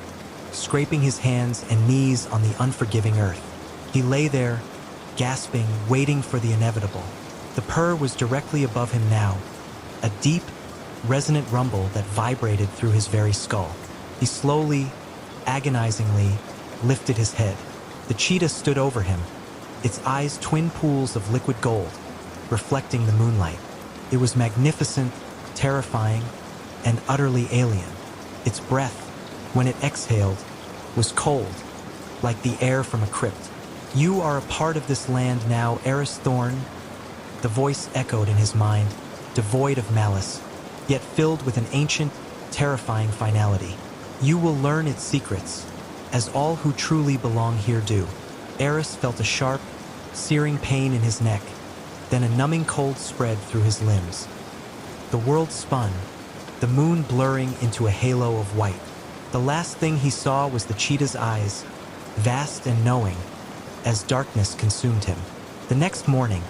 scraping his hands and knees on the unforgiving earth. He lay there, gasping, waiting for the inevitable. The purr was directly above him now, a deep, resonant rumble that vibrated through his very skull. He slowly, agonizingly, lifted his head. The cheetah stood over him, its eyes twin pools of liquid gold, reflecting the moonlight. It was magnificent, terrifying, and utterly alien. Its breath, when it exhaled, was cold, like the air from a crypt. "You are a part of this land now, Eris Thorn." The voice echoed in his mind, devoid of malice, yet filled with an ancient, terrifying finality. "You will learn its secrets, as all who truly belong here do." Eris felt a sharp, searing pain in his neck, then a numbing cold spread through his limbs. The world spun, the moon blurring into a halo of white. The last thing he saw was the cheetah's eyes, vast and knowing, as darkness consumed him. The next morning,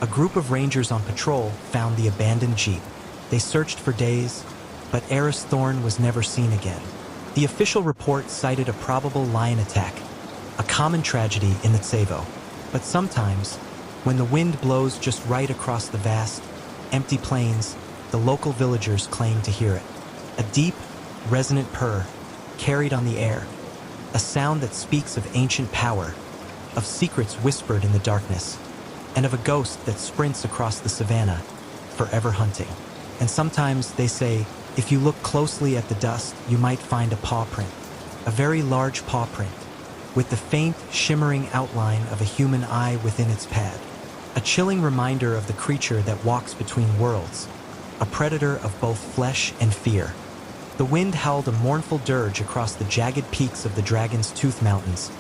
a group of rangers on patrol found the abandoned jeep. They searched for days, but Eris Thorn was never seen again. The official report cited a probable lion attack, a common tragedy in the Tsevo. But sometimes, when the wind blows just right across the vast, empty plains, the local villagers claim to hear it. A deep, resonant purr, carried on the air, a sound that speaks of ancient power, of secrets whispered in the darkness, and of a ghost that sprints across the savannah, forever hunting. And sometimes, they say, if you look closely at the dust, you might find a paw print, a very large paw print, with the faint, shimmering outline of a human eye within its pad. A chilling reminder of the creature that walks between worlds, a predator of both flesh and fear. The wind howled a mournful dirge across the jagged peaks of the Dragon's Tooth Mountains,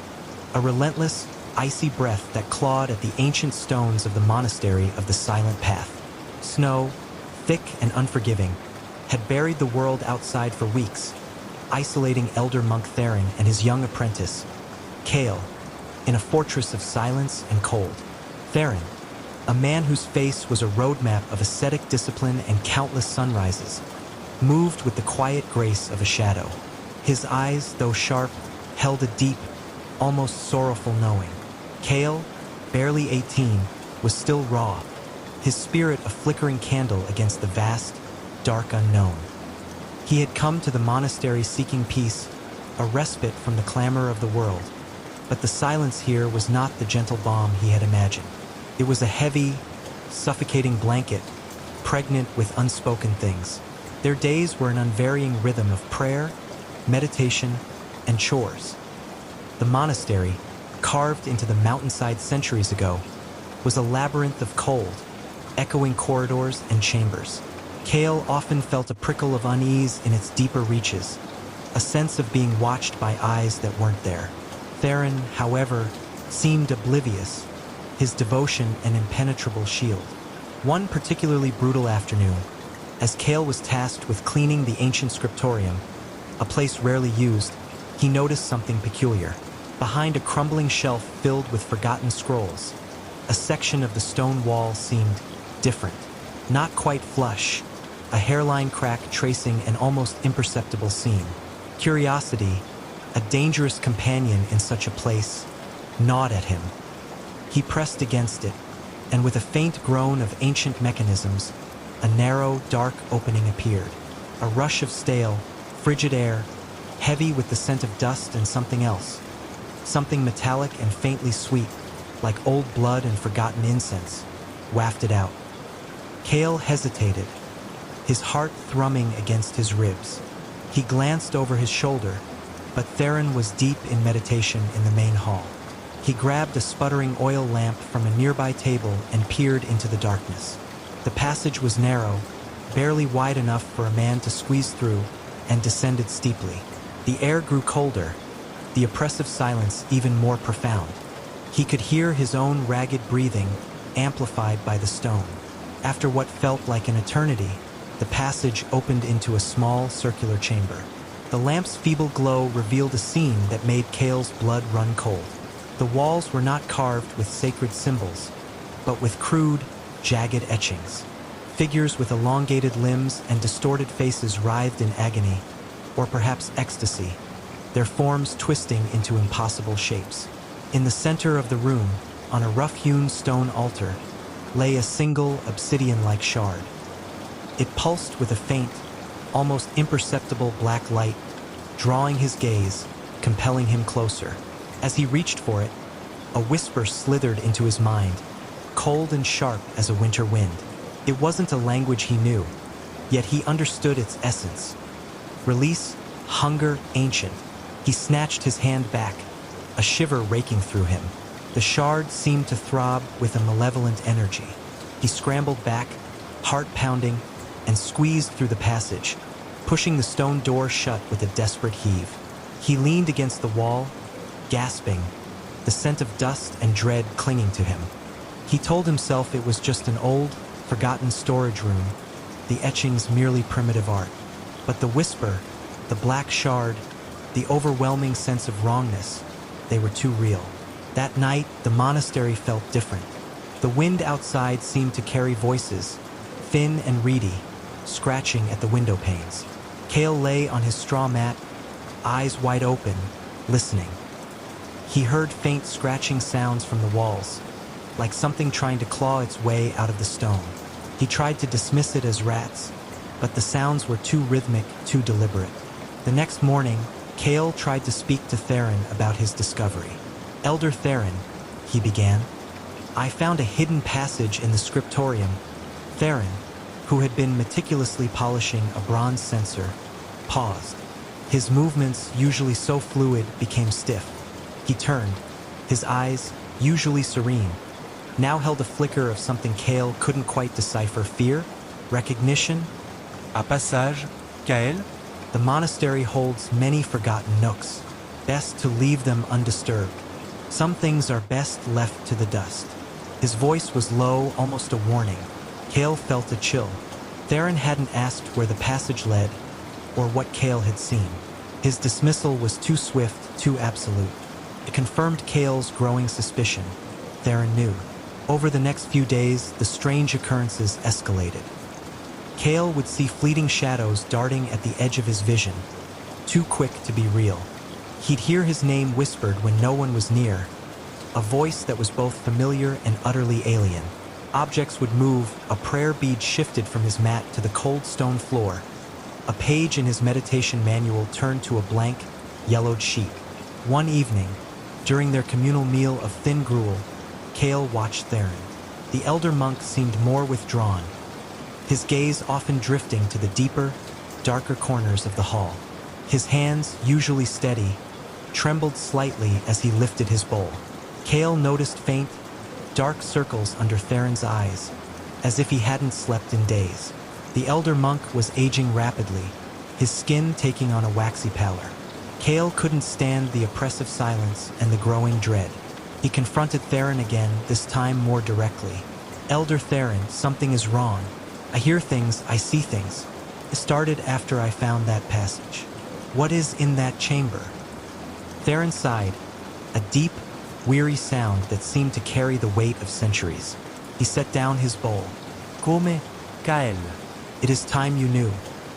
a relentless, icy breath that clawed at the ancient stones of the monastery of the Silent Path. Snow, thick and unforgiving, had buried the world outside for weeks, isolating Elder Monk Theron and his young apprentice, Kale, in a fortress of silence and cold. Theron, a man whose face was a roadmap of ascetic discipline and countless sunrises, moved with the quiet grace of a shadow. His eyes, though sharp, held a deep, almost sorrowful knowing. Kale, barely 18, was still raw, his spirit a flickering candle against the vast, dark unknown. He had come to the monastery seeking peace, a respite from the clamor of the world. But the silence here was not the gentle balm he had imagined. It was a heavy, suffocating blanket, pregnant with unspoken things. Their days were an unvarying rhythm of prayer, meditation, and chores. The monastery, carved into the mountainside centuries ago, was a labyrinth of cold, echoing corridors and chambers. Kale often felt a prickle of unease in its deeper reaches, a sense of being watched by eyes that weren't there. Theron, however, seemed oblivious, his devotion an impenetrable shield. One particularly brutal afternoon, as Kale was tasked with cleaning the ancient scriptorium, a place rarely used, he noticed something peculiar. Behind a crumbling shelf filled with forgotten scrolls, a section of the stone wall seemed different. Not quite flush, a hairline crack tracing an almost imperceptible seam. Curiosity, a dangerous companion in such a place, gnawed at him. He pressed against it, and with a faint groan of ancient mechanisms, a narrow, dark opening appeared. A rush of stale, frigid air, heavy with the scent of dust and something else. Something metallic and faintly sweet, like old blood and forgotten incense, wafted out. Kale hesitated, his heart thrumming against his ribs. He glanced over his shoulder, but Theron was deep in meditation in the main hall. He grabbed a sputtering oil lamp from a nearby table and peered into the darkness. The passage was narrow, barely wide enough for a man to squeeze through, and descended steeply. The air grew colder, the oppressive silence even more profound. He could hear his own ragged breathing, amplified by the stone. After what felt like an eternity, the passage opened into a small, circular chamber. The lamp's feeble glow revealed a scene that made Kale's blood run cold. The walls were not carved with sacred symbols, but with crude, jagged etchings. Figures with elongated limbs and distorted faces writhed in agony, or perhaps ecstasy, their forms twisting into impossible shapes. In the center of the room, on a rough-hewn stone altar, lay a single obsidian-like shard. It pulsed with a faint, almost imperceptible black light, drawing his gaze, compelling him closer. As he reached for it, a whisper slithered into his mind, cold and sharp as a winter wind. It wasn't a language he knew, yet he understood its essence. Release, hunger, ancient. He snatched his hand back, a shiver raking through him. The shard seemed to throb with a malevolent energy. He scrambled back, heart pounding, and squeezed through the passage, pushing the stone door shut with a desperate heave. He leaned against the wall, gasping, the scent of dust and dread clinging to him. He told himself it was just an old, forgotten storage room, the etchings merely primitive art. But the whisper, the black shard, the overwhelming sense of wrongness, they were too real. That night, the monastery felt different. The wind outside seemed to carry voices, thin and reedy, scratching at the window panes. Kale lay on his straw mat, eyes wide open, listening. He heard faint scratching sounds from the walls, like something trying to claw its way out of the stone. He tried to dismiss it as rats, but the sounds were too rhythmic, too deliberate. The next morning, Kale tried to speak to Theron about his discovery. "Elder Theron," he began, "I found a hidden passage in the scriptorium." Theron, who had been meticulously polishing a bronze censer, paused. His movements, usually so fluid, became stiff. He turned, his eyes, usually serene, now held a flicker of something Kale couldn't quite decipher. Fear? Recognition? Un passage, Kael? The monastery holds many forgotten nooks. Best to leave them undisturbed. Some things are best left to the dust. His voice was low, almost a warning. Kale felt a chill. Theron hadn't asked where the passage led, or what Kale had seen. His dismissal was too swift, too absolute. It confirmed Kale's growing suspicion. Theron knew. Over the next few days, the strange occurrences escalated. Kale would see fleeting shadows darting at the edge of his vision, too quick to be real. He'd hear his name whispered when no one was near, a voice that was both familiar and utterly alien. Objects would move, a prayer bead shifted from his mat to the cold stone floor. A page in his meditation manual turned to a blank, yellowed sheet. One evening, during their communal meal of thin gruel, Kale watched Theron. The elder monk seemed more withdrawn, his gaze often drifting to the deeper, darker corners of the hall. His hands, usually steady, trembled slightly as he lifted his bowl. Kale noticed faint, dark circles under Theron's eyes, as if he hadn't slept in days. The elder monk was aging rapidly, his skin taking on a waxy pallor. Kale couldn't stand the oppressive silence and the growing dread. He confronted Theron again, this time more directly. "Elder Theron, something is wrong. I hear things, I see things. It started after I found that passage. What is in that chamber?" Theron sighed, a deep, weary sound that seemed to carry the weight of centuries. He set down his bowl. Come, Kael. "It is time you knew.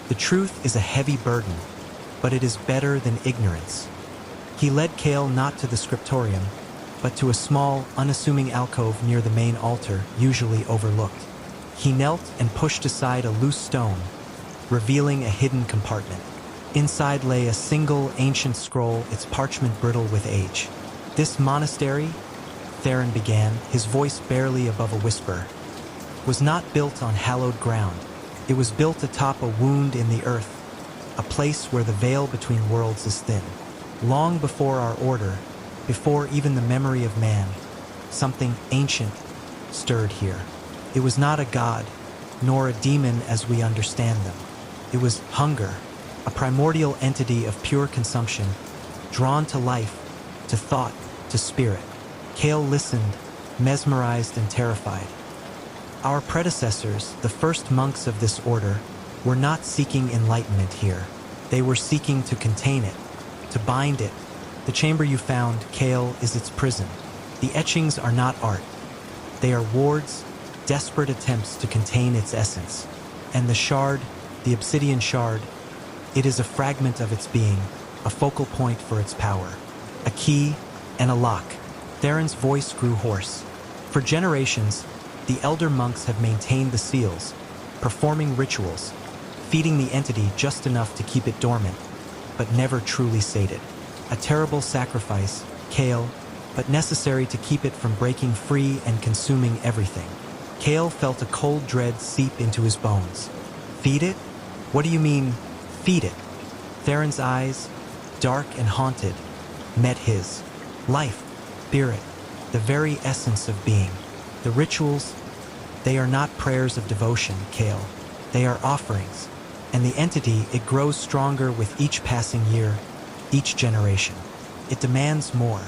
The truth is a heavy burden, but it is better than ignorance." He led Kale not to the scriptorium, but to a small, unassuming alcove near the main altar, usually overlooked. He knelt and pushed aside a loose stone, revealing a hidden compartment. Inside lay a single ancient scroll, its parchment brittle with age. "This monastery," Theron began, his voice barely above a whisper, "was not built on hallowed ground. It was built atop a wound in the earth, a place where the veil between worlds is thin. Long before our order, before even the memory of man, something ancient stirred here. It was not a god, nor a demon as we understand them. It was hunger, a primordial entity of pure consumption, drawn to life, to thought, to spirit." Kale listened, mesmerized and terrified. "Our predecessors, the first monks of this order, were not seeking enlightenment here. They were seeking to contain it, to bind it. The chamber you found, Kale, is its prison. The etchings are not art. They are wards, desperate attempts to contain its essence. And the shard, the obsidian shard, it is a fragment of its being, a focal point for its power. A key and a lock." Theron's voice grew hoarse. "For generations, the elder monks have maintained the seals, performing rituals, feeding the entity just enough to keep it dormant, but never truly sated. A terrible sacrifice, Kale, but necessary to keep it from breaking free and consuming everything." Kale felt a cold dread seep into his bones. "Feed it? What do you mean, feed it?" Theron's eyes, dark and haunted, met his. "Life, spirit, the very essence of being. The rituals, they are not prayers of devotion, Kale. They are offerings. And the entity, it grows stronger with each passing year, each generation. It demands more."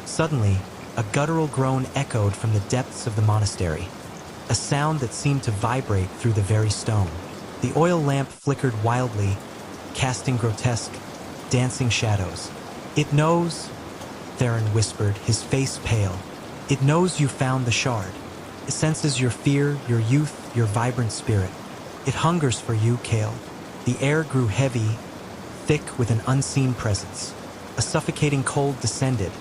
Suddenly, a guttural groan echoed from the depths of the monastery, a sound that seemed to vibrate through the very stone. The oil lamp flickered wildly, casting grotesque, dancing shadows. "It knows," Theron whispered, his face pale. "It knows you found the shard. It senses your fear, your youth, your vibrant spirit. It hungers for you, Kale." The air grew heavy, thick with an unseen presence. A suffocating cold descended,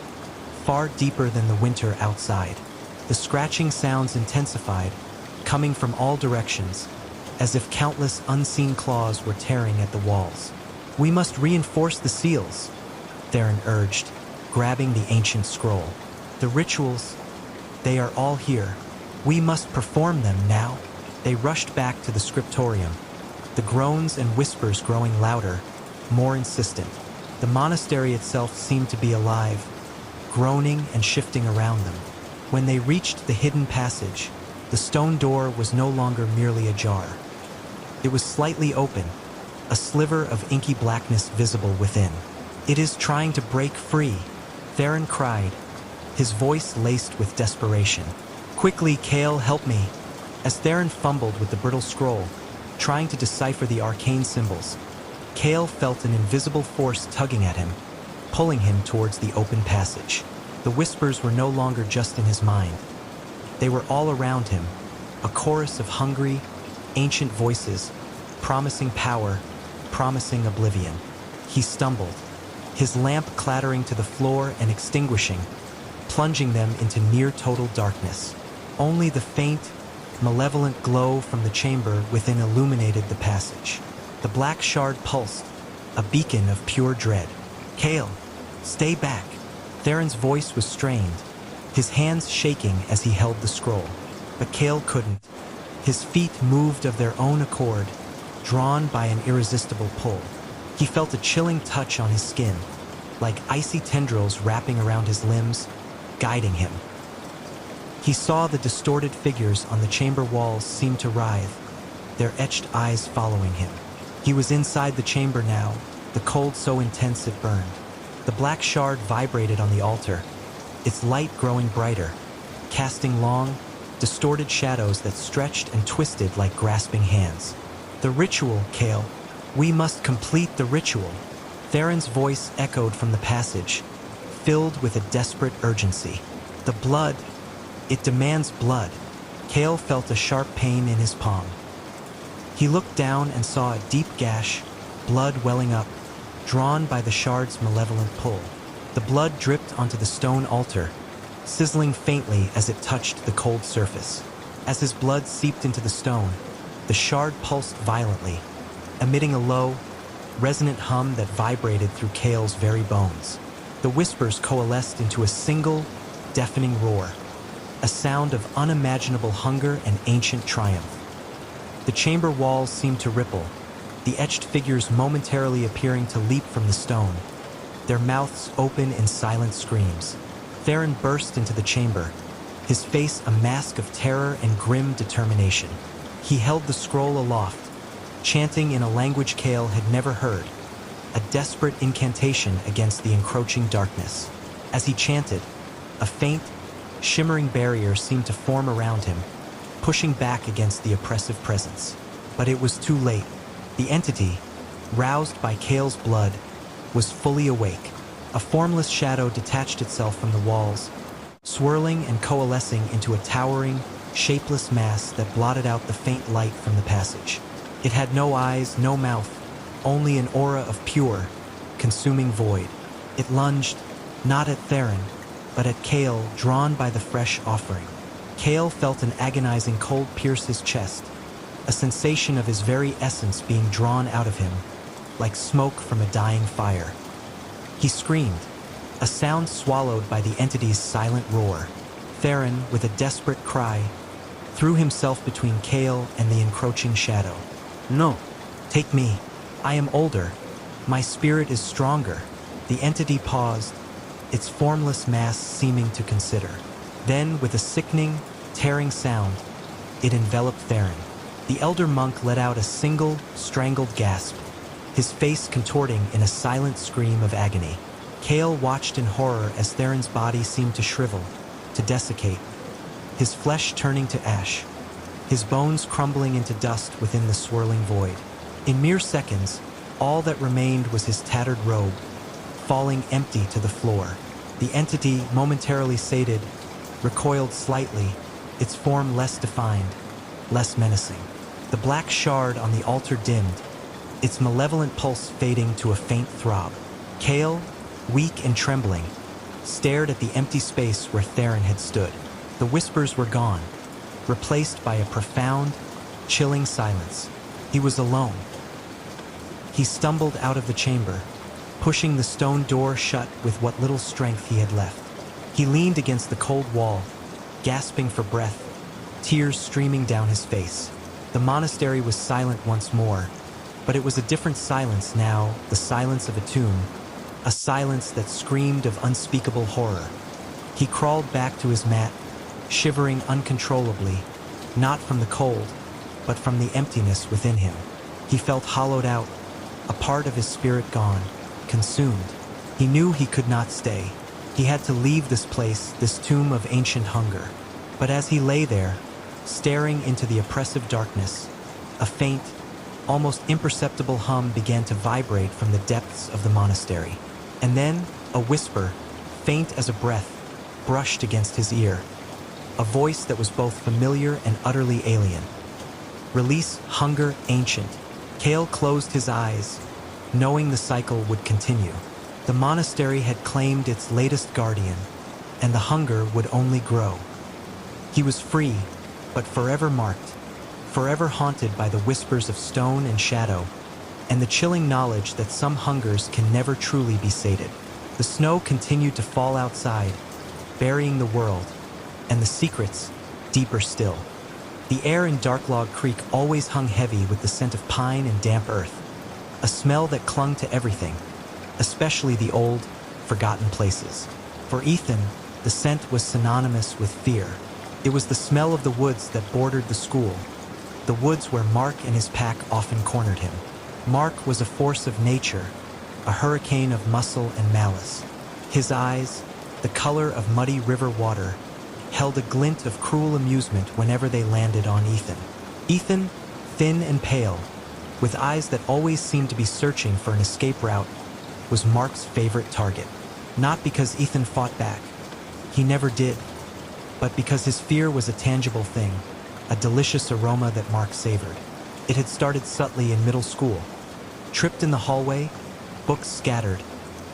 far deeper than the winter outside. The scratching sounds intensified, coming from all directions, as if countless unseen claws were tearing at the walls. "We must reinforce the seals," Theron urged, grabbing the ancient scroll. "The rituals, they are all here. We must perform them now." They rushed back to the scriptorium, the groans and whispers growing louder, more insistent. The monastery itself seemed to be alive, groaning and shifting around them. When they reached the hidden passage, the stone door was no longer merely ajar. It was slightly open, a sliver of inky blackness visible within. "It is trying to break free," Theron cried, his voice laced with desperation. "Quickly, Kale, help me." As Theron fumbled with the brittle scroll, trying to decipher the arcane symbols, Kale felt an invisible force tugging at him, pulling him towards the open passage. The whispers were no longer just in his mind. They were all around him, a chorus of hungry, ancient voices, promising power, promising oblivion. He stumbled, his lamp clattering to the floor and extinguishing, plunging them into near-total darkness. Only the faint, malevolent glow from the chamber within illuminated the passage. The black shard pulsed, a beacon of pure dread. "Kale, stay back." Theron's voice was strained, his hands shaking as he held the scroll. But Kale couldn't. His feet moved of their own accord, drawn by an irresistible pull. He felt a chilling touch on his skin, like icy tendrils wrapping around his limbs, guiding him. He saw the distorted figures on the chamber walls seem to writhe, their etched eyes following him. He was inside the chamber now, the cold so intense it burned. The black shard vibrated on the altar, its light growing brighter, casting long, distorted shadows that stretched and twisted like grasping hands. "The ritual, Kale. We must complete the ritual." Theron's voice echoed from the passage, filled with a desperate urgency. "The blood, it demands blood." Kale felt a sharp pain in his palm. He looked down and saw a deep gash, blood welling up, drawn by the shard's malevolent pull. The blood dripped onto the stone altar, sizzling faintly as it touched the cold surface. As his blood seeped into the stone, the shard pulsed violently, emitting a low, resonant hum that vibrated through Kale's very bones. The whispers coalesced into a single, deafening roar, a sound of unimaginable hunger and ancient triumph. The chamber walls seemed to ripple, the etched figures momentarily appearing to leap from the stone, their mouths open in silent screams. Theron burst into the chamber, his face a mask of terror and grim determination. He held the scroll aloft, chanting in a language Kale had never heard, a desperate incantation against the encroaching darkness. As he chanted, a faint, shimmering barrier seemed to form around him, pushing back against the oppressive presence. But it was too late. The entity, roused by Kale's blood, was fully awake. A formless shadow detached itself from the walls, swirling and coalescing into a towering, shapeless mass that blotted out the faint light from the passage. It had no eyes, no mouth, only an aura of pure, consuming void. It lunged, not at Theron, but at Kale, drawn by the fresh offering. Kale felt an agonizing cold pierce his chest, a sensation of his very essence being drawn out of him, like smoke from a dying fire. He screamed, a sound swallowed by the entity's silent roar. Theron, with a desperate cry, threw himself between Kale and the encroaching shadow. "No, take me. I am older. My spirit is stronger." The entity paused, its formless mass seeming to consider. Then, with a sickening, tearing sound, it enveloped Theron. The elder monk let out a single, strangled gasp, his face contorting in a silent scream of agony. Kale watched in horror as Theron's body seemed to shrivel, to desiccate, his flesh turning to ash, his bones crumbling into dust within the swirling void. In mere seconds, all that remained was his tattered robe, falling empty to the floor. The entity, momentarily sated, recoiled slightly, its form less defined, less menacing. The black shard on the altar dimmed, its malevolent pulse fading to a faint throb. Kale, weak and trembling, stared at the empty space where Theron had stood. The whispers were gone, replaced by a profound, chilling silence. He was alone. He stumbled out of the chamber, pushing the stone door shut with what little strength he had left. He leaned against the cold wall, gasping for breath, tears streaming down his face. The monastery was silent once more, but it was a different silence now, the silence of a tomb, a silence that screamed of unspeakable horror. He crawled back to his mat, shivering uncontrollably, not from the cold, but from the emptiness within him. He felt hollowed out, a part of his spirit gone, consumed. He knew he could not stay. He had to leave this place, this tomb of ancient hunger. But as he lay there, staring into the oppressive darkness, a faint, almost imperceptible hum began to vibrate from the depths of the monastery. And then, A whisper, faint as a breath, brushed against his ear. A voice that was both familiar and utterly alien. Release hunger ancient. Kale closed his eyes, knowing the cycle would continue. The monastery had claimed its latest guardian, and the hunger would only grow. He was free, but forever marked, forever haunted by the whispers of stone and shadow, and the chilling knowledge that some hungers can never truly be sated. The snow continued to fall outside, burying the world, and the secrets deeper still. The air in Darklog Creek always hung heavy with the scent of pine and damp earth, a smell that clung to everything, especially the old, forgotten places. For Ethan, the scent was synonymous with fear. It was the smell of the woods that bordered the school, the woods where Mark and his pack often cornered him. Mark was a force of nature, a hurricane of muscle and malice. His eyes, the color of muddy river water, held a glint of cruel amusement whenever they landed on Ethan. Ethan, thin and pale, with eyes that always seemed to be searching for an escape route, was Mark's favorite target. Not because Ethan fought back. He never did. But because his fear was a tangible thing, a delicious aroma that Mark savored. It had started subtly in middle school. Tripped in the hallway, books scattered,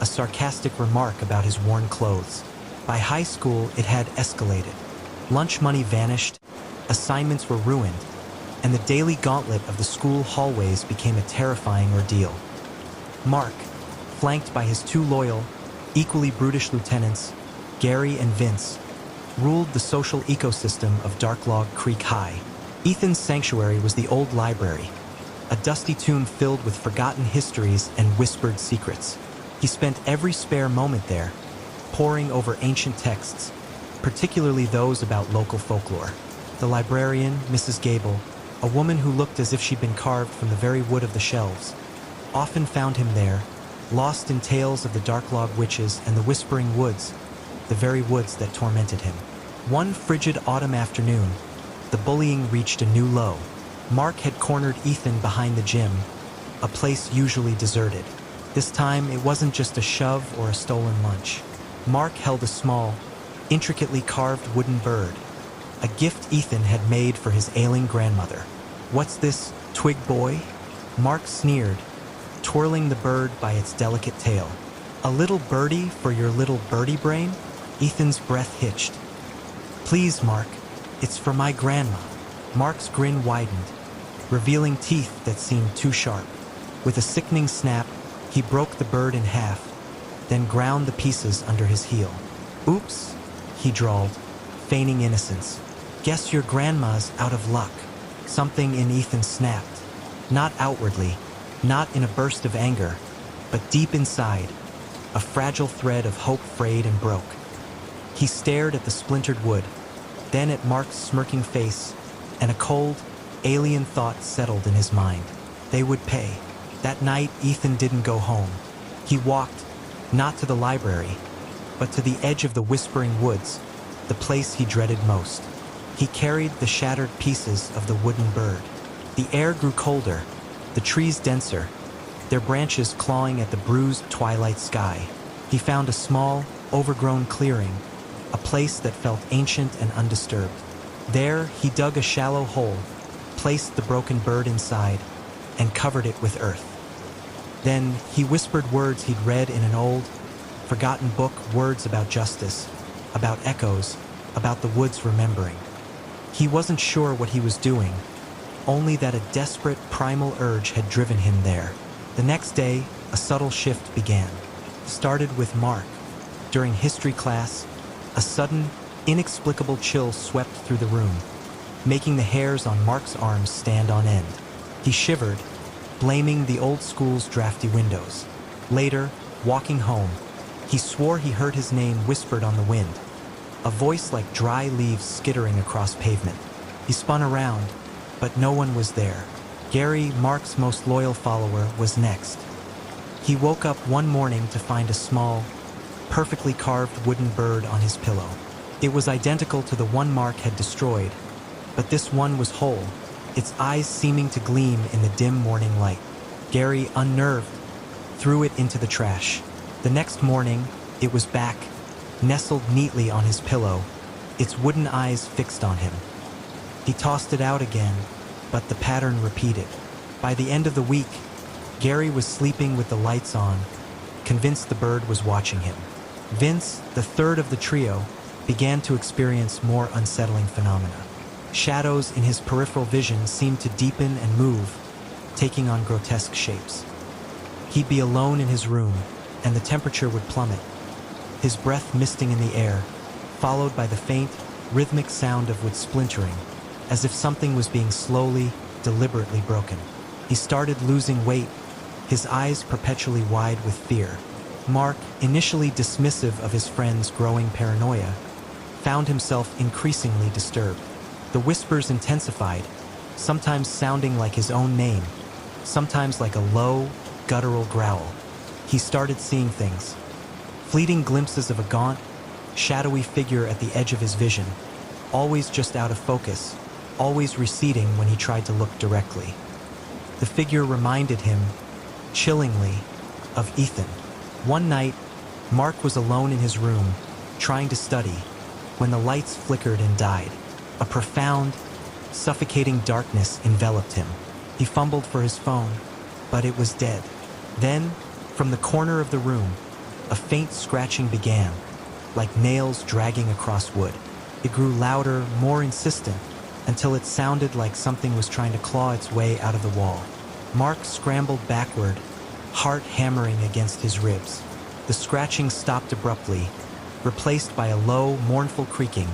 a sarcastic remark about his worn clothes. By high school, it had escalated. Lunch money vanished, assignments were ruined, and the daily gauntlet of the school hallways became a terrifying ordeal. Mark, flanked by his two loyal, equally brutish lieutenants, Gary and Vince, ruled the social ecosystem of Darklog Creek High. Ethan's sanctuary was the old library, a dusty tomb filled with forgotten histories and whispered secrets. He spent every spare moment there, poring over ancient texts, particularly those about local folklore. The librarian, Mrs. Gable, a woman who looked as if she'd been carved from the very wood of the shelves, often found him there, lost in tales of the Darklog witches and the Whispering Woods, the very woods that tormented him. One frigid autumn afternoon, the bullying reached a new low. Mark had cornered Ethan behind the gym, a place usually deserted. This time, it wasn't just a shove or a stolen lunch. Mark held a small, intricately carved wooden bird, a gift Ethan had made for his ailing grandmother. "What's this, twig boy?" Mark sneered, twirling the bird by its delicate tail. "A little birdie for your little birdie brain?" Ethan's breath hitched. "Please, Mark, it's for my grandma." Mark's grin widened, revealing teeth that seemed too sharp. With a sickening snap, he broke the bird in half, then ground the pieces under his heel. "Oops," he drawled, feigning innocence. "Guess your grandma's out of luck." Something in Ethan snapped, not outwardly, not in a burst of anger, but deep inside, a fragile thread of hope frayed and broke. He stared at the splintered wood, then at Mark's smirking face, and a cold, alien thought settled in his mind. They would pay. That night, Ethan didn't go home. He walked, not to the library, but to the edge of the Whispering Woods, the place he dreaded most. He carried the shattered pieces of the wooden bird. The air grew colder, the trees denser, their branches clawing at the bruised twilight sky. He found a small, overgrown clearing, a place that felt ancient and undisturbed. There, he dug a shallow hole, placed the broken bird inside, and covered it with earth. Then, he whispered words he'd read in an old, forgotten book, words about justice, about echoes, about the woods remembering. He wasn't sure what he was doing, only that a desperate, primal urge had driven him there. The next day, a subtle shift began. Started with Mark. During history class, a sudden, inexplicable chill swept through the room, making the hairs on Mark's arms stand on end. He shivered, blaming the old school's drafty windows. Later, walking home, he swore he heard his name whispered on the wind, a voice like dry leaves skittering across pavement. He spun around, but no one was there. Gary, Mark's most loyal follower, was next. He woke up one morning to find a small, perfectly carved wooden bird on his pillow. It was identical to the one Mark had destroyed, but this one was whole, its eyes seeming to gleam in the dim morning light. Gary, unnerved, threw it into the trash. The next morning, It was back, nestled neatly on his pillow, its wooden eyes fixed on him. He tossed it out again, but the pattern repeated. By the end of the week, Gary was sleeping with the lights on, convinced the bird was watching him. Vince, the third of the trio, began to experience more unsettling phenomena. Shadows in his peripheral vision seemed to deepen and move, taking on grotesque shapes. He'd be alone in his room, and the temperature would plummet, his breath misting in the air, followed by the faint, rhythmic sound of wood splintering, as if something was being slowly, deliberately broken. He started losing weight, his eyes perpetually wide with fear. Mark, initially dismissive of his friend's growing paranoia, found himself increasingly disturbed. The whispers intensified, sometimes sounding like his own name, sometimes like a low, guttural growl. He started seeing things, fleeting glimpses of a gaunt, shadowy figure at the edge of his vision, always just out of focus, always receding when he tried to look directly. The figure reminded him, chillingly, of Ethan. One night, Mark was alone in his room, trying to study, when the lights flickered and died. A profound, suffocating darkness enveloped him. He fumbled for his phone, but it was dead. Then, from the corner of the room, a faint scratching began, like nails dragging across wood. It grew louder, more insistent, until it sounded like something was trying to claw its way out of the wall. Mark scrambled backward, heart hammering against his ribs. The scratching stopped abruptly, replaced by a low, mournful creaking,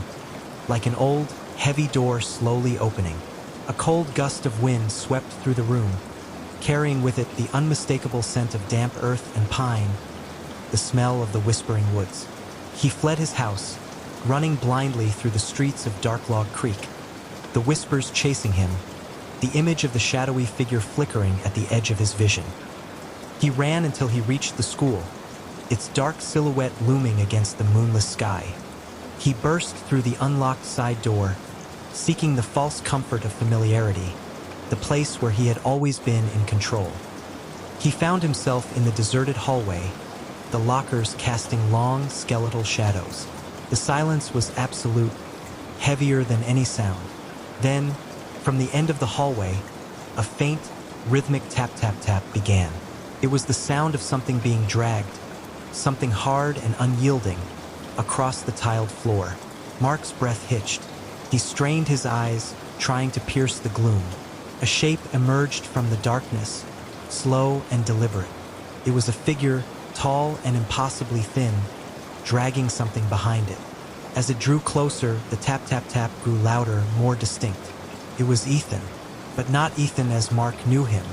like an old, heavy door slowly opening. A cold gust of wind swept through the room, carrying with it the unmistakable scent of damp earth and pine, the smell of the whispering woods. He fled his house, running blindly through the streets of Dark Log Creek, the whispers chasing him, the image of the shadowy figure flickering at the edge of his vision. He ran until he reached the school, its dark silhouette looming against the moonless sky. He burst through the unlocked side door, seeking the false comfort of familiarity, the place where he had always been in control. He found himself in the deserted hallway, the lockers casting long, skeletal shadows. The silence was absolute, heavier than any sound. Then, from the end of the hallway, a faint, rhythmic tap-tap-tap began. It was the sound of something being dragged, something hard and unyielding, across the tiled floor. Mark's breath hitched. He strained his eyes, trying to pierce the gloom. A shape emerged from the darkness, slow and deliberate. It was a figure, tall and impossibly thin, dragging something behind it. As it drew closer, the tap-tap-tap grew louder, more distinct. It was Ethan, but not Ethan as Mark knew him.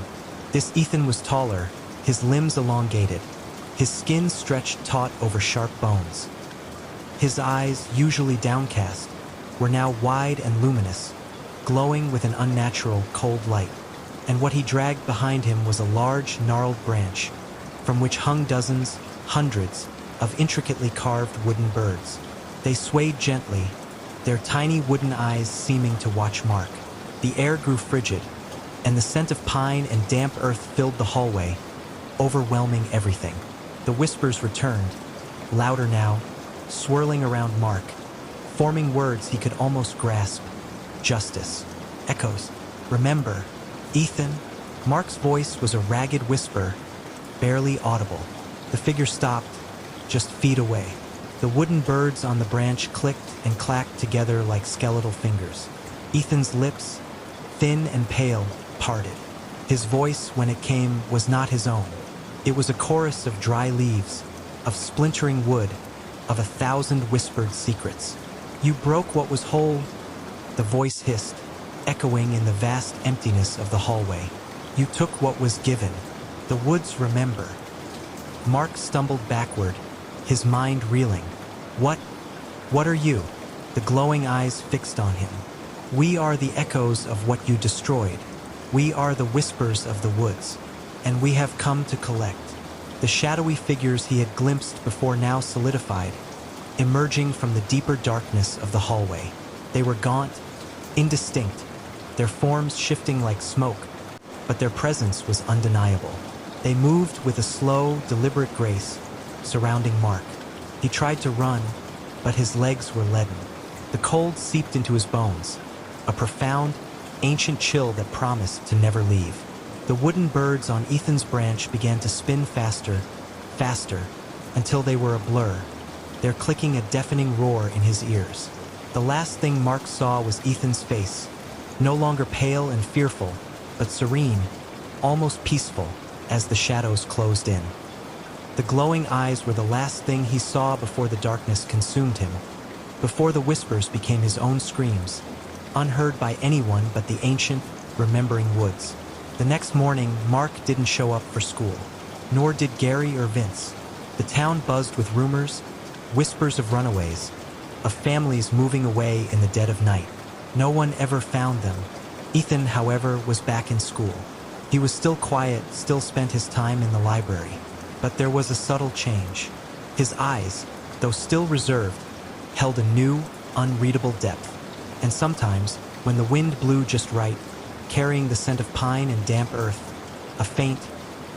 This Ethan was taller, his limbs elongated, his skin stretched taut over sharp bones. His eyes, usually downcast, were now wide and luminous, glowing with an unnatural, cold light. And what he dragged behind him was a large, gnarled branch, from which hung dozens, hundreds, of intricately carved wooden birds. They swayed gently, their tiny wooden eyes seeming to watch Mark. The air grew frigid, and the scent of pine and damp earth filled the hallway, overwhelming everything. The whispers returned, louder now, swirling around Mark, forming words he could almost grasp. Justice. Echoes. Remember. Ethan. Mark's voice was a ragged whisper, barely audible. The figure stopped, just feet away. The wooden birds on the branch clicked and clacked together like skeletal fingers. Ethan's lips, thin and pale, parted. His voice, when it came, was not his own. It was a chorus of dry leaves, of splintering wood, of 1,000 whispered secrets. You broke what was whole, the voice hissed, echoing in the vast emptiness of the hallway. You took what was given. The woods remember. Mark stumbled backward, his mind reeling. What are you? The glowing eyes fixed on him. We are the echoes of what you destroyed. We are the whispers of the woods, and we have come to collect. The shadowy figures he had glimpsed before now solidified, emerging from the deeper darkness of the hallway. They were gaunt, indistinct, their forms shifting like smoke, but their presence was undeniable. They moved with a slow, deliberate grace, surrounding Mark. He tried to run, but his legs were leaden. The cold seeped into his bones, a profound, ancient chill that promised to never leave. The wooden birds on Ethan's branch began to spin faster, faster, until they were a blur, their clicking a deafening roar in his ears. The last thing Mark saw was Ethan's face, no longer pale and fearful, but serene, almost peaceful, as the shadows closed in. The glowing eyes were the last thing he saw before the darkness consumed him, before the whispers became his own screams, unheard by anyone but the ancient, remembering woods. The next morning, Mark didn't show up for school, nor did Gary or Vince. The town buzzed with rumors, whispers of runaways, of families moving away in the dead of night. No one ever found them. Ethan, however, was back in school. He was still quiet, still spent his time in the library. But there was a subtle change. His eyes, though still reserved, held a new, unreadable depth. And sometimes, when the wind blew just right, carrying the scent of pine and damp earth, a faint,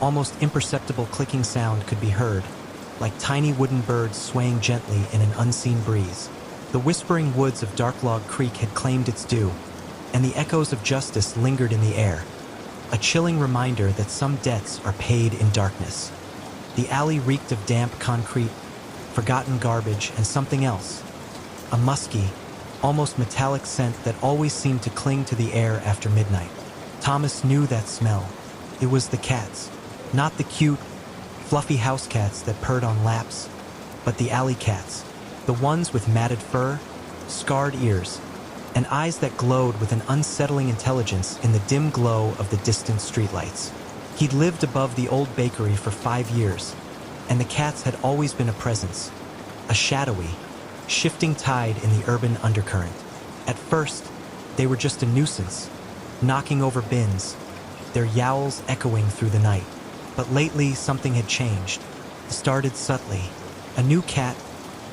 almost imperceptible clicking sound could be heard, like tiny wooden birds swaying gently in an unseen breeze. The whispering woods of Darklog Creek had claimed its due, and the echoes of justice lingered in the air, a chilling reminder that some debts are paid in darkness. The alley reeked of damp concrete, forgotten garbage, and something else, a musky, almost metallic scent that always seemed to cling to the air after midnight. Thomas knew that smell. It was the cats, not the cute, fluffy house cats that purred on laps, but the alley cats, the ones with matted fur, scarred ears, and eyes that glowed with an unsettling intelligence in the dim glow of the distant streetlights. He'd lived above the old bakery for 5 years, and the cats had always been a presence, a shadowy, shifting tide in the urban undercurrent. At first, they were just a nuisance, knocking over bins, their yowls echoing through the night. But lately, something had changed. It started subtly. A new cat,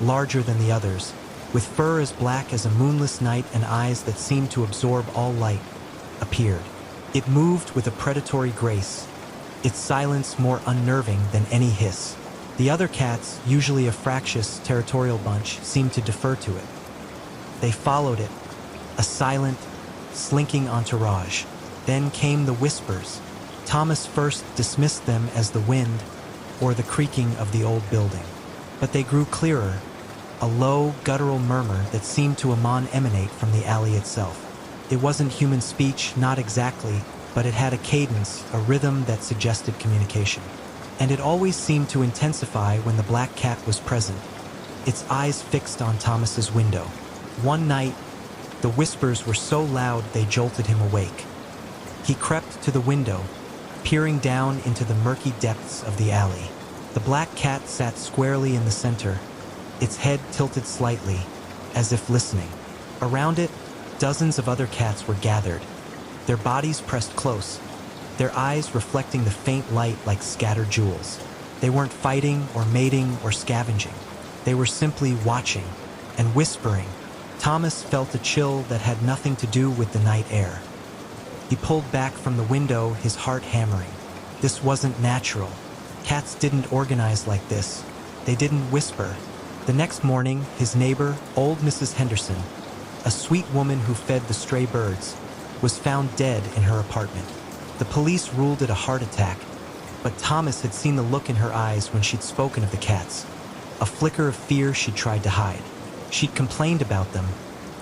larger than the others, with fur as black as a moonless night and eyes that seemed to absorb all light, appeared. It moved with a predatory grace, its silence more unnerving than any hiss. The other cats, usually a fractious, territorial bunch, seemed to defer to it. They followed it, a silent, slinking entourage. Then came the whispers. Thomas first dismissed them as the wind or the creaking of the old building. But they grew clearer, a low, guttural murmur that seemed to emanate from the alley itself. It wasn't human speech, not exactly, but it had a cadence, a rhythm that suggested communication. And it always seemed to intensify when the black cat was present, its eyes fixed on Thomas's window. One night, the whispers were so loud they jolted him awake. He crept to the window, peering down into the murky depths of the alley. The black cat sat squarely in the center, its head tilted slightly, as if listening. Around it, dozens of other cats were gathered, their bodies pressed close, their eyes reflecting the faint light like scattered jewels. They weren't fighting or mating or scavenging. They were simply watching and whispering. Thomas felt a chill that had nothing to do with the night air. He pulled back from the window, his heart hammering. This wasn't natural. Cats didn't organize like this. They didn't whisper. The next morning, his neighbor, old Mrs. Henderson, a sweet woman who fed the stray birds, was found dead in her apartment. The police ruled it a heart attack, but Thomas had seen the look in her eyes when she'd spoken of the cats, a flicker of fear she'd tried to hide. She'd complained about them,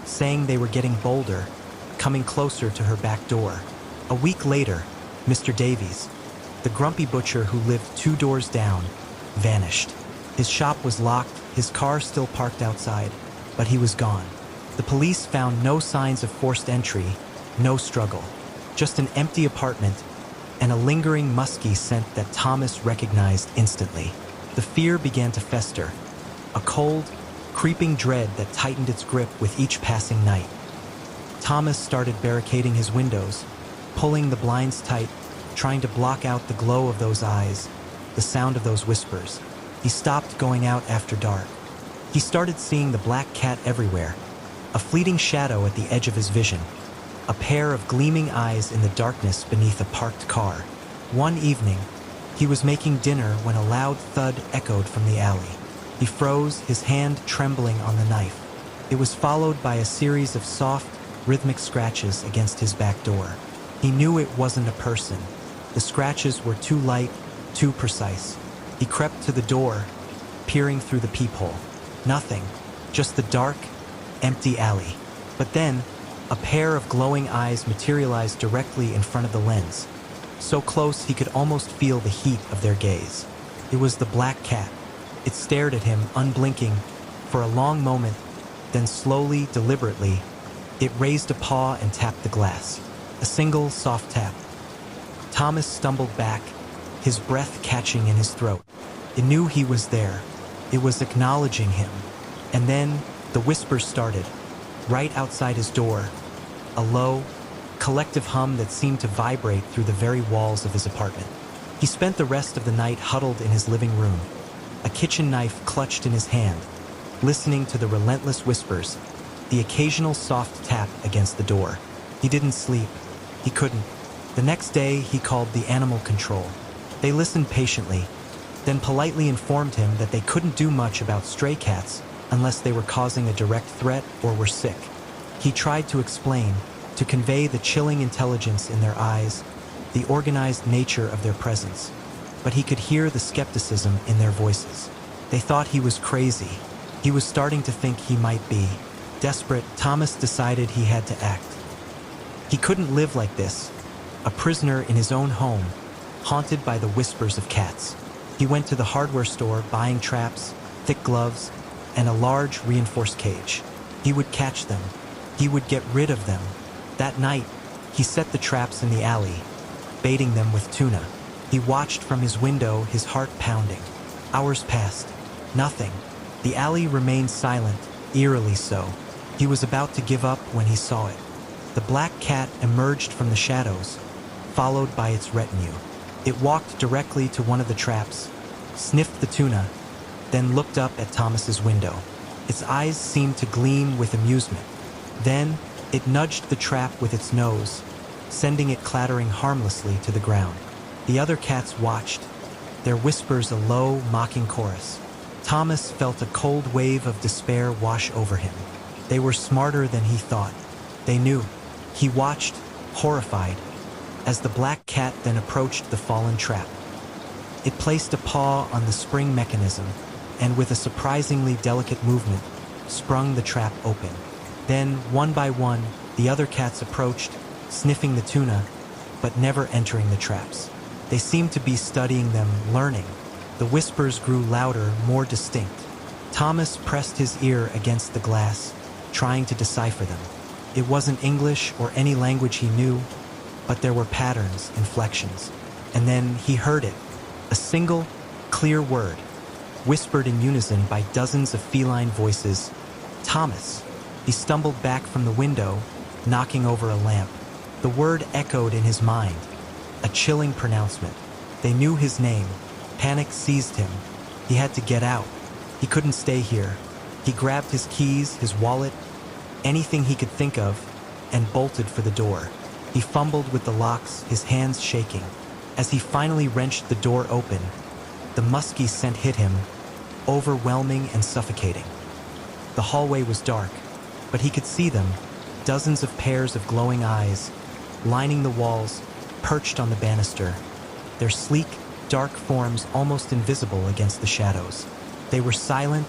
saying they were getting bolder, coming closer to her back door. A week later, Mr. Davies, the grumpy butcher who lived 2 doors down, vanished. His shop was locked, his car still parked outside, but he was gone. The police found no signs of forced entry, no struggle, just an empty apartment and a lingering musky scent that Thomas recognized instantly. The fear began to fester, a cold, creeping dread that tightened its grip with each passing night. Thomas started barricading his windows, pulling the blinds tight, trying to block out the glow of those eyes, the sound of those whispers. He stopped going out after dark. He started seeing the black cat everywhere, a fleeting shadow at the edge of his vision, a pair of gleaming eyes in the darkness beneath a parked car. One evening, he was making dinner when a loud thud echoed from the alley. He froze, his hand trembling on the knife. It was followed by a series of soft, rhythmic scratches against his back door. He knew it wasn't a person. The scratches were too light, too precise. He crept to the door, peering through the peephole. Nothing, just the dark, empty alley. But then, a pair of glowing eyes materialized directly in front of the lens. So close he could almost feel the heat of their gaze. It was the black cat. It stared at him, unblinking, for a long moment, then slowly, deliberately, it raised a paw and tapped the glass. A single, soft tap. Thomas stumbled back, his breath catching in his throat. It knew he was there. It was acknowledging him. And then, the whispers started, right outside his door. A low, collective hum that seemed to vibrate through the very walls of his apartment. He spent the rest of the night huddled in his living room, a kitchen knife clutched in his hand, listening to the relentless whispers, the occasional soft tap against the door. He didn't sleep. He couldn't. The next day, he called the animal control. They listened patiently, then politely informed him that they couldn't do much about stray cats unless they were causing a direct threat or were sick. He tried to explain, to convey the chilling intelligence in their eyes, the organized nature of their presence, but he could hear the skepticism in their voices. They thought he was crazy. He was starting to think he might be. Desperate, Thomas decided he had to act. He couldn't live like this, a prisoner in his own home, haunted by the whispers of cats. He went to the hardware store buying traps, thick gloves, and a large reinforced cage. He would catch them. He would get rid of them. That night, he set the traps in the alley, baiting them with tuna. He watched from his window, his heart pounding. Hours passed. Nothing. The alley remained silent, eerily so. He was about to give up when he saw it. The black cat emerged from the shadows, followed by its retinue. It walked directly to one of the traps, sniffed the tuna, then looked up at Thomas's window. Its eyes seemed to gleam with amusement. Then, it nudged the trap with its nose, sending it clattering harmlessly to the ground. The other cats watched, their whispers a low, mocking chorus. Thomas felt a cold wave of despair wash over him. They were smarter than he thought. They knew. He watched, horrified, as the black cat then approached the fallen trap. It placed a paw on the spring mechanism, and with a surprisingly delicate movement, sprung the trap open. Then, one by one, the other cats approached, sniffing the tuna, but never entering the traps. They seemed to be studying them, learning. The whispers grew louder, more distinct. Thomas pressed his ear against the glass, trying to decipher them. It wasn't English or any language he knew, but there were patterns, inflections. And then he heard it, a single, clear word, whispered in unison by dozens of feline voices. Thomas. He stumbled back from the window, knocking over a lamp. The word echoed in his mind, a chilling pronouncement. They knew his name. Panic seized him. He had to get out. He couldn't stay here. He grabbed his keys, his wallet, anything he could think of, and bolted for the door. He fumbled with the locks, his hands shaking. As he finally wrenched the door open, the musky scent hit him, overwhelming and suffocating. The hallway was dark, but he could see them, dozens of pairs of glowing eyes, lining the walls, perched on the banister, their sleek, dark forms almost invisible against the shadows. They were silent,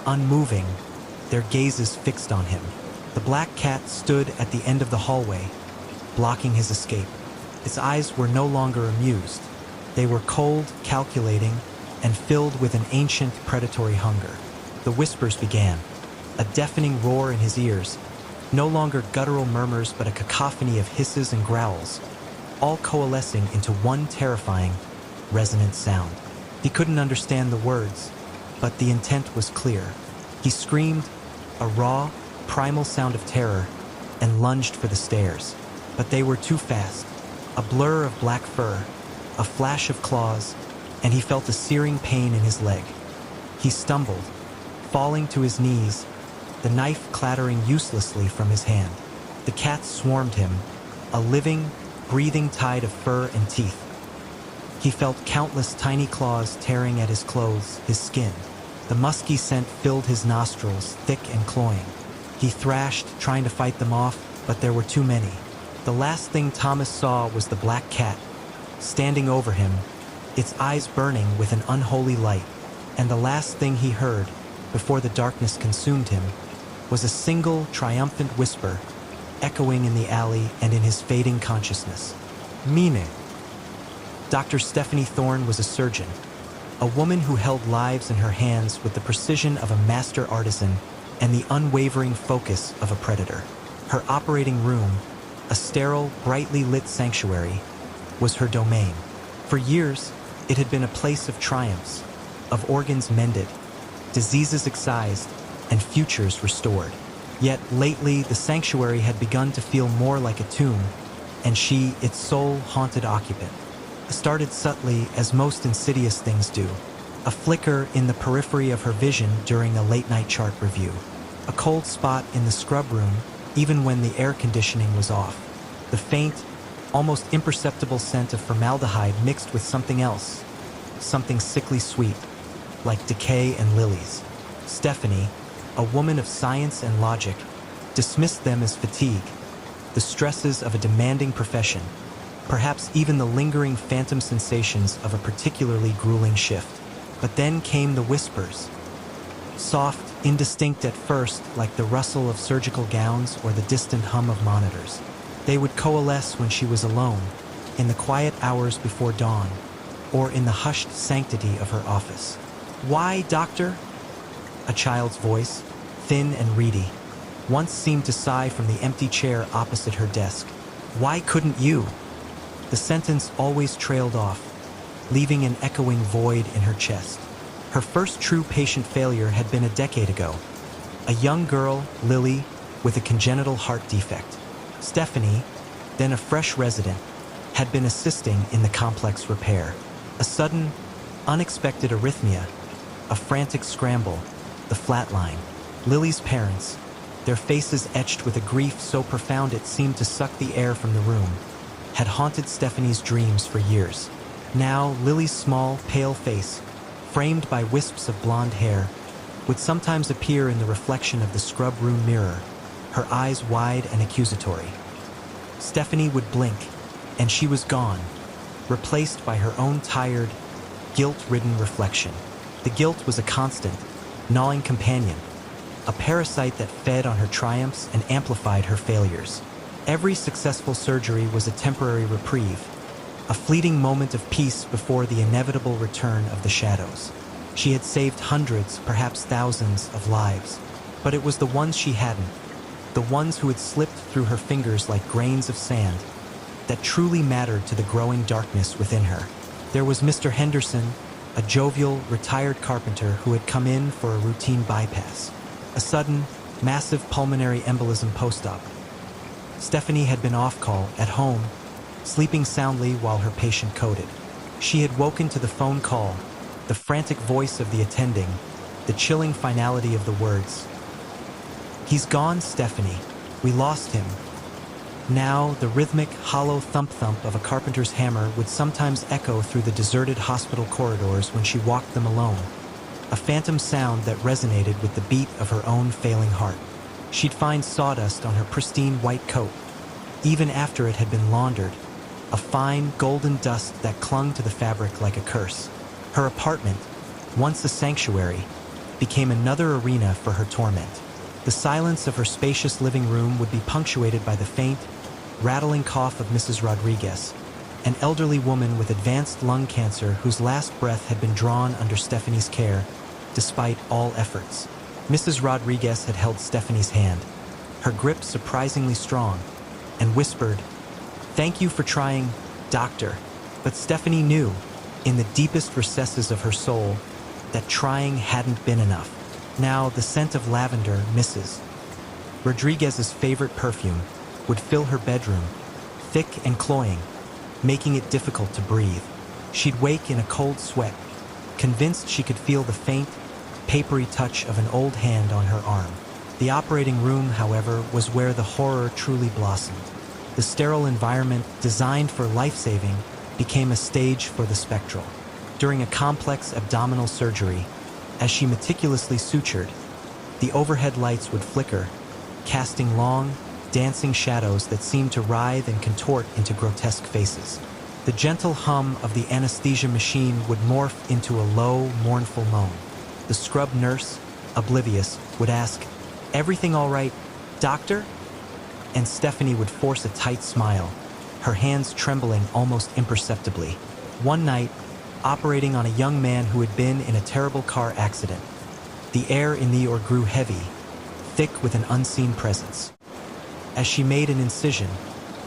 unmoving, their gazes fixed on him. The black cat stood at the end of the hallway, blocking his escape. Its eyes were no longer amused. They were cold, calculating, and filled with an ancient predatory hunger. The whispers began, a deafening roar in his ears, no longer guttural murmurs but a cacophony of hisses and growls, all coalescing into one terrifying, resonant sound. He couldn't understand the words, but the intent was clear. He screamed, a raw, primal sound of terror, and lunged for the stairs. But they were too fast. A blur of black fur, a flash of claws, and he felt a searing pain in his leg. He stumbled, falling to his knees, the knife clattering uselessly from his hand. The cats swarmed him, a living, breathing tide of fur and teeth. He felt countless tiny claws tearing at his clothes, his skin. The musky scent filled his nostrils, thick and cloying. He thrashed, trying to fight them off, but there were too many. The last thing Thomas saw was the black cat, standing over him, its eyes burning with an unholy light. And the last thing he heard, before the darkness consumed him, was a single triumphant whisper, echoing in the alley and in his fading consciousness. Mine. Dr. Stephanie Thorne was a surgeon, a woman who held lives in her hands with the precision of a master artisan and the unwavering focus of a predator. Her operating room, a sterile, brightly lit sanctuary, was her domain. For years, it had been a place of triumphs, of organs mended, diseases excised, and futures restored. Yet lately, the sanctuary had begun to feel more like a tomb, and she, its sole haunted occupant, started subtly as most insidious things do. A flicker in the periphery of her vision during a late-night chart review. A cold spot in the scrub room, even when the air conditioning was off. The faint, almost imperceptible scent of formaldehyde mixed with something else, something sickly sweet, like decay and lilies. Stephanie, a woman of science and logic, dismissed them as fatigue, the stresses of a demanding profession, perhaps even the lingering phantom sensations of a particularly grueling shift. But then came the whispers. Soft, indistinct at first, like the rustle of surgical gowns or the distant hum of monitors. They would coalesce when she was alone, in the quiet hours before dawn, or in the hushed sanctity of her office. "Why, doctor?" A child's voice, thin and reedy, once seemed to sigh from the empty chair opposite her desk. "Why couldn't you?" The sentence always trailed off, leaving an echoing void in her chest. Her first true patient failure had been a decade ago. A young girl, Lily, with a congenital heart defect. Stephanie, then a fresh resident, had been assisting in the complex repair. A sudden, unexpected arrhythmia, a frantic scramble, the flatline. Lily's parents, their faces etched with a grief so profound it seemed to suck the air from the room, had haunted Stephanie's dreams for years. Now, Lily's small, pale face, framed by wisps of blonde hair, would sometimes appear in the reflection of the scrub room mirror, her eyes wide and accusatory. Stephanie would blink, and she was gone, replaced by her own tired, guilt-ridden reflection. The guilt was a constant, gnawing companion, a parasite that fed on her triumphs and amplified her failures. Every successful surgery was a temporary reprieve, a fleeting moment of peace before the inevitable return of the shadows. She had saved hundreds, perhaps thousands, of lives, but it was the ones she hadn't, the ones who had slipped through her fingers like grains of sand, that truly mattered to the growing darkness within her. There was Mr. Henderson, a jovial, retired carpenter who had come in for a routine bypass, a sudden, massive pulmonary embolism post-op. Stephanie had been off call, at home, sleeping soundly while her patient coded. She had woken to the phone call, the frantic voice of the attending, the chilling finality of the words. "He's gone, Stephanie. We lost him." Now, the rhythmic, hollow thump-thump of a carpenter's hammer would sometimes echo through the deserted hospital corridors when she walked them alone, a phantom sound that resonated with the beat of her own failing heart. She'd find sawdust on her pristine white coat, even after it had been laundered, a fine, golden dust that clung to the fabric like a curse. Her apartment, once a sanctuary, became another arena for her torment. The silence of her spacious living room would be punctuated by the faint, rattling cough of Mrs. Rodriguez, an elderly woman with advanced lung cancer whose last breath had been drawn under Stephanie's care, despite all efforts. Mrs. Rodriguez had held Stephanie's hand, her grip surprisingly strong, and whispered, "Thank you for trying, doctor." But Stephanie knew, in the deepest recesses of her soul, that trying hadn't been enough. Now, the scent of lavender, Mrs. Rodriguez's favorite perfume, would fill her bedroom, thick and cloying, making it difficult to breathe. She'd wake in a cold sweat, convinced she could feel the faint, papery touch of an old hand on her arm. The operating room, however, was where the horror truly blossomed. The sterile environment, designed for life-saving, became a stage for the spectral. During a complex abdominal surgery, As she meticulously sutured, the overhead lights would flicker, casting long, dancing shadows that seemed to writhe and contort into grotesque faces. The gentle hum of the anesthesia machine would morph into a low, mournful moan. The scrub nurse, oblivious, would ask, "Everything all right, doctor?" And Stephanie would force a tight smile, her hands trembling almost imperceptibly. One night, operating on a young man who had been in a terrible car accident, the air in the OR grew heavy, thick with an unseen presence. As she made an incision,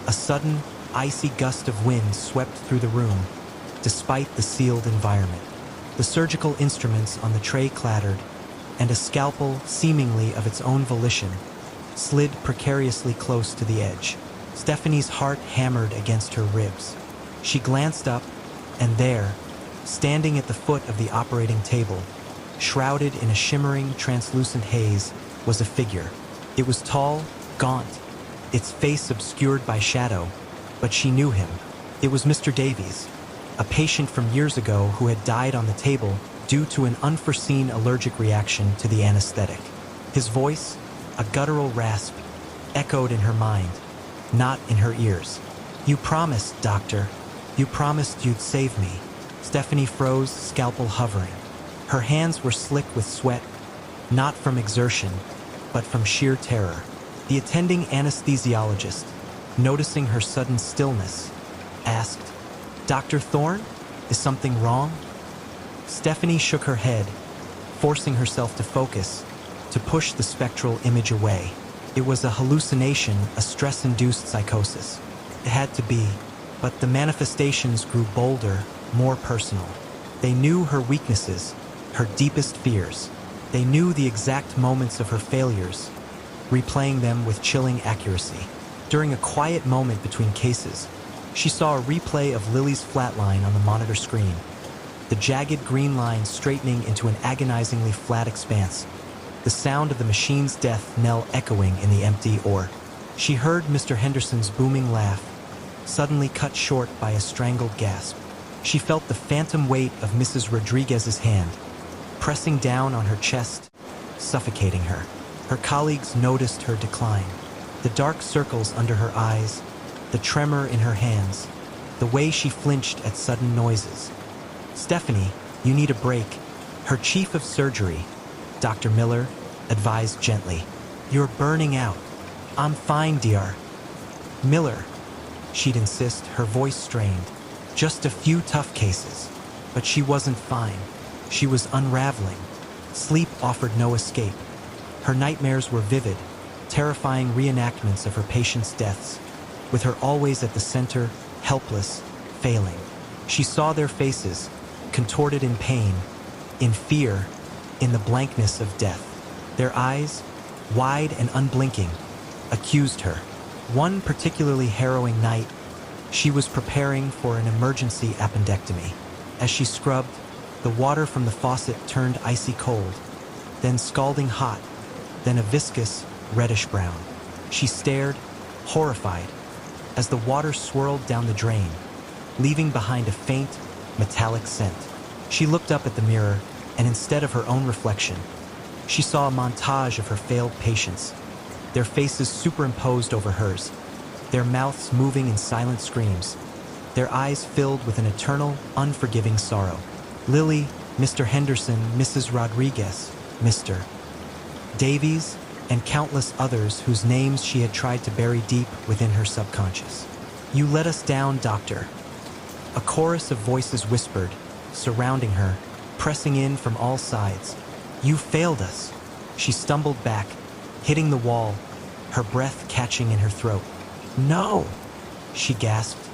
a sudden, icy gust of wind swept through the room, despite the sealed environment. The surgical instruments on the tray clattered, and a scalpel, seemingly of its own volition, slid precariously close to the edge. Stephanie's heart hammered against her ribs. She glanced up, and there, standing at the foot of the operating table, shrouded in a shimmering, translucent haze, was a figure. It was tall, gaunt, its face obscured by shadow, but she knew him. It was Mr. Davies, a patient from years ago who had died on the table due to an unforeseen allergic reaction to the anesthetic. His voice, a guttural rasp, echoed in her mind, not in her ears. "You promised, doctor. You promised you'd save me." Stephanie froze, scalpel hovering. Her hands were slick with sweat, not from exertion, but from sheer terror. The attending anesthesiologist, noticing her sudden stillness, asked, "Dr. Thorne, is something wrong?" Stephanie shook her head, forcing herself to focus, to push the spectral image away. It was a hallucination, a stress-induced psychosis. It had to be, but the manifestations grew bolder, more personal. They knew her weaknesses, her deepest fears. They knew the exact moments of her failures, replaying them with chilling accuracy. During a quiet moment between cases, she saw a replay of Lily's flatline on the monitor screen, the jagged green line straightening into an agonizingly flat expanse, the sound of the machine's death knell echoing in the empty OR. She heard Mr. Henderson's booming laugh, suddenly cut short by a strangled gasp. She felt the phantom weight of Mrs. Rodriguez's hand, pressing down on her chest, suffocating her. Her colleagues noticed her decline, the dark circles under her eyes, the tremor in her hands, the way she flinched at sudden noises. "Stephanie, you need a break." Her chief of surgery, Dr. Miller, advised gently. "You're burning out." "I'm fine, dear." "Miller," she'd insist, her voice strained. "Just a few tough cases." But she wasn't fine. She was unraveling. Sleep offered no escape. Her nightmares were vivid, terrifying reenactments of her patients' deaths, with her always at the center, helpless, failing. She saw their faces, contorted in pain, in fear, in the blankness of death. Their eyes, wide and unblinking, accused her. One particularly harrowing night, she was preparing for an emergency appendectomy. As she scrubbed, the water from the faucet turned icy cold, then scalding hot, then a viscous, reddish-brown. She stared, horrified, as the water swirled down the drain, leaving behind a faint, metallic scent. She looked up at the mirror, and instead of her own reflection, she saw a montage of her failed patients, their faces superimposed over hers, their mouths moving in silent screams, their eyes filled with an eternal, unforgiving sorrow. Lily, Mr. Henderson, Mrs. Rodriguez, Mr. Davies, and countless others whose names she had tried to bury deep within her subconscious. "You let us down, doctor." A chorus of voices whispered, surrounding her, pressing in from all sides. "You failed us." She stumbled back, hitting the wall, her breath catching in her throat. "No," she gasped,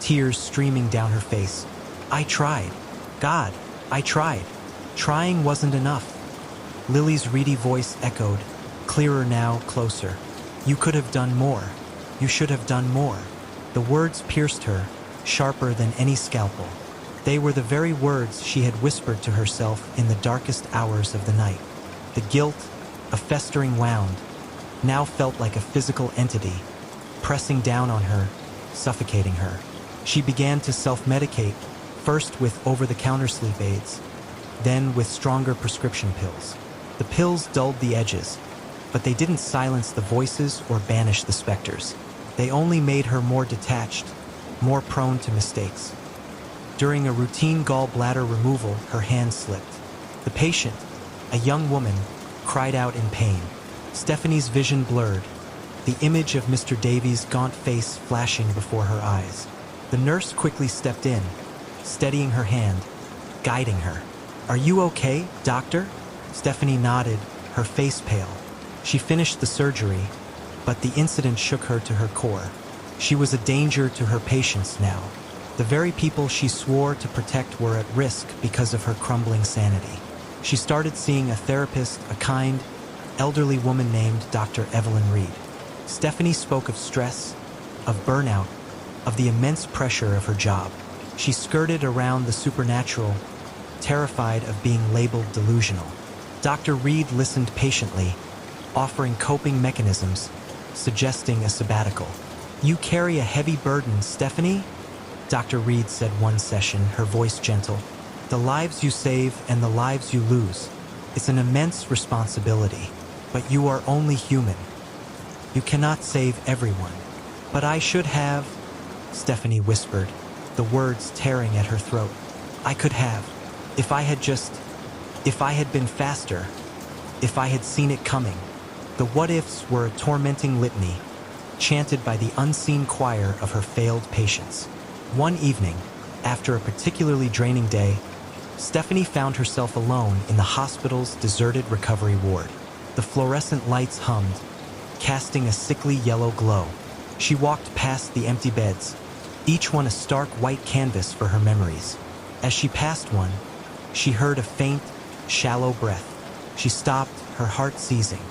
tears streaming down her face. "I tried. God, I tried. Trying wasn't enough." Lily's reedy voice echoed, clearer now, closer. "You could have done more. You should have done more." The words pierced her, sharper than any scalpel. They were the very words she had whispered to herself in the darkest hours of the night. The guilt, a festering wound, now felt like a physical entity, pressing down on her, suffocating her. She began to self-medicate, first with over-the-counter sleep aids, then with stronger prescription pills. The pills dulled the edges, but they didn't silence the voices or banish the specters. They only made her more detached, more prone to mistakes. During a routine gallbladder removal, her hand slipped. The patient, a young woman, cried out in pain. Stephanie's vision blurred, the image of Mr. Davies' gaunt face flashing before her eyes. The nurse quickly stepped in, steadying her hand, guiding her. "Are you okay, doctor?" Stephanie nodded, her face pale. She finished the surgery, but the incident shook her to her core. She was a danger to her patients now. The very people she swore to protect were at risk because of her crumbling sanity. She started seeing a therapist, a kind, elderly woman named Dr. Evelyn Reed. Stephanie spoke of stress, of burnout, of the immense pressure of her job. She skirted around the supernatural, terrified of being labeled delusional. Dr. Reed listened patiently, offering coping mechanisms, suggesting a sabbatical. "You carry a heavy burden, Stephanie," Dr. Reed said one session, her voice gentle. "The lives you save and the lives you lose. It's an immense responsibility, but you are only human. You cannot save everyone." "But I should have," Stephanie whispered, the words tearing at her throat. "I could have. If I had been faster, if I had seen it coming." The what-ifs were a tormenting litany, chanted by the unseen choir of her failed patients. One evening, after a particularly draining day, Stephanie found herself alone in the hospital's deserted recovery ward. The fluorescent lights hummed, casting a sickly yellow glow. She walked past the empty beds, each one a stark white canvas for her memories. As she passed one, she heard a faint, shallow breath. She stopped, her heart seizing.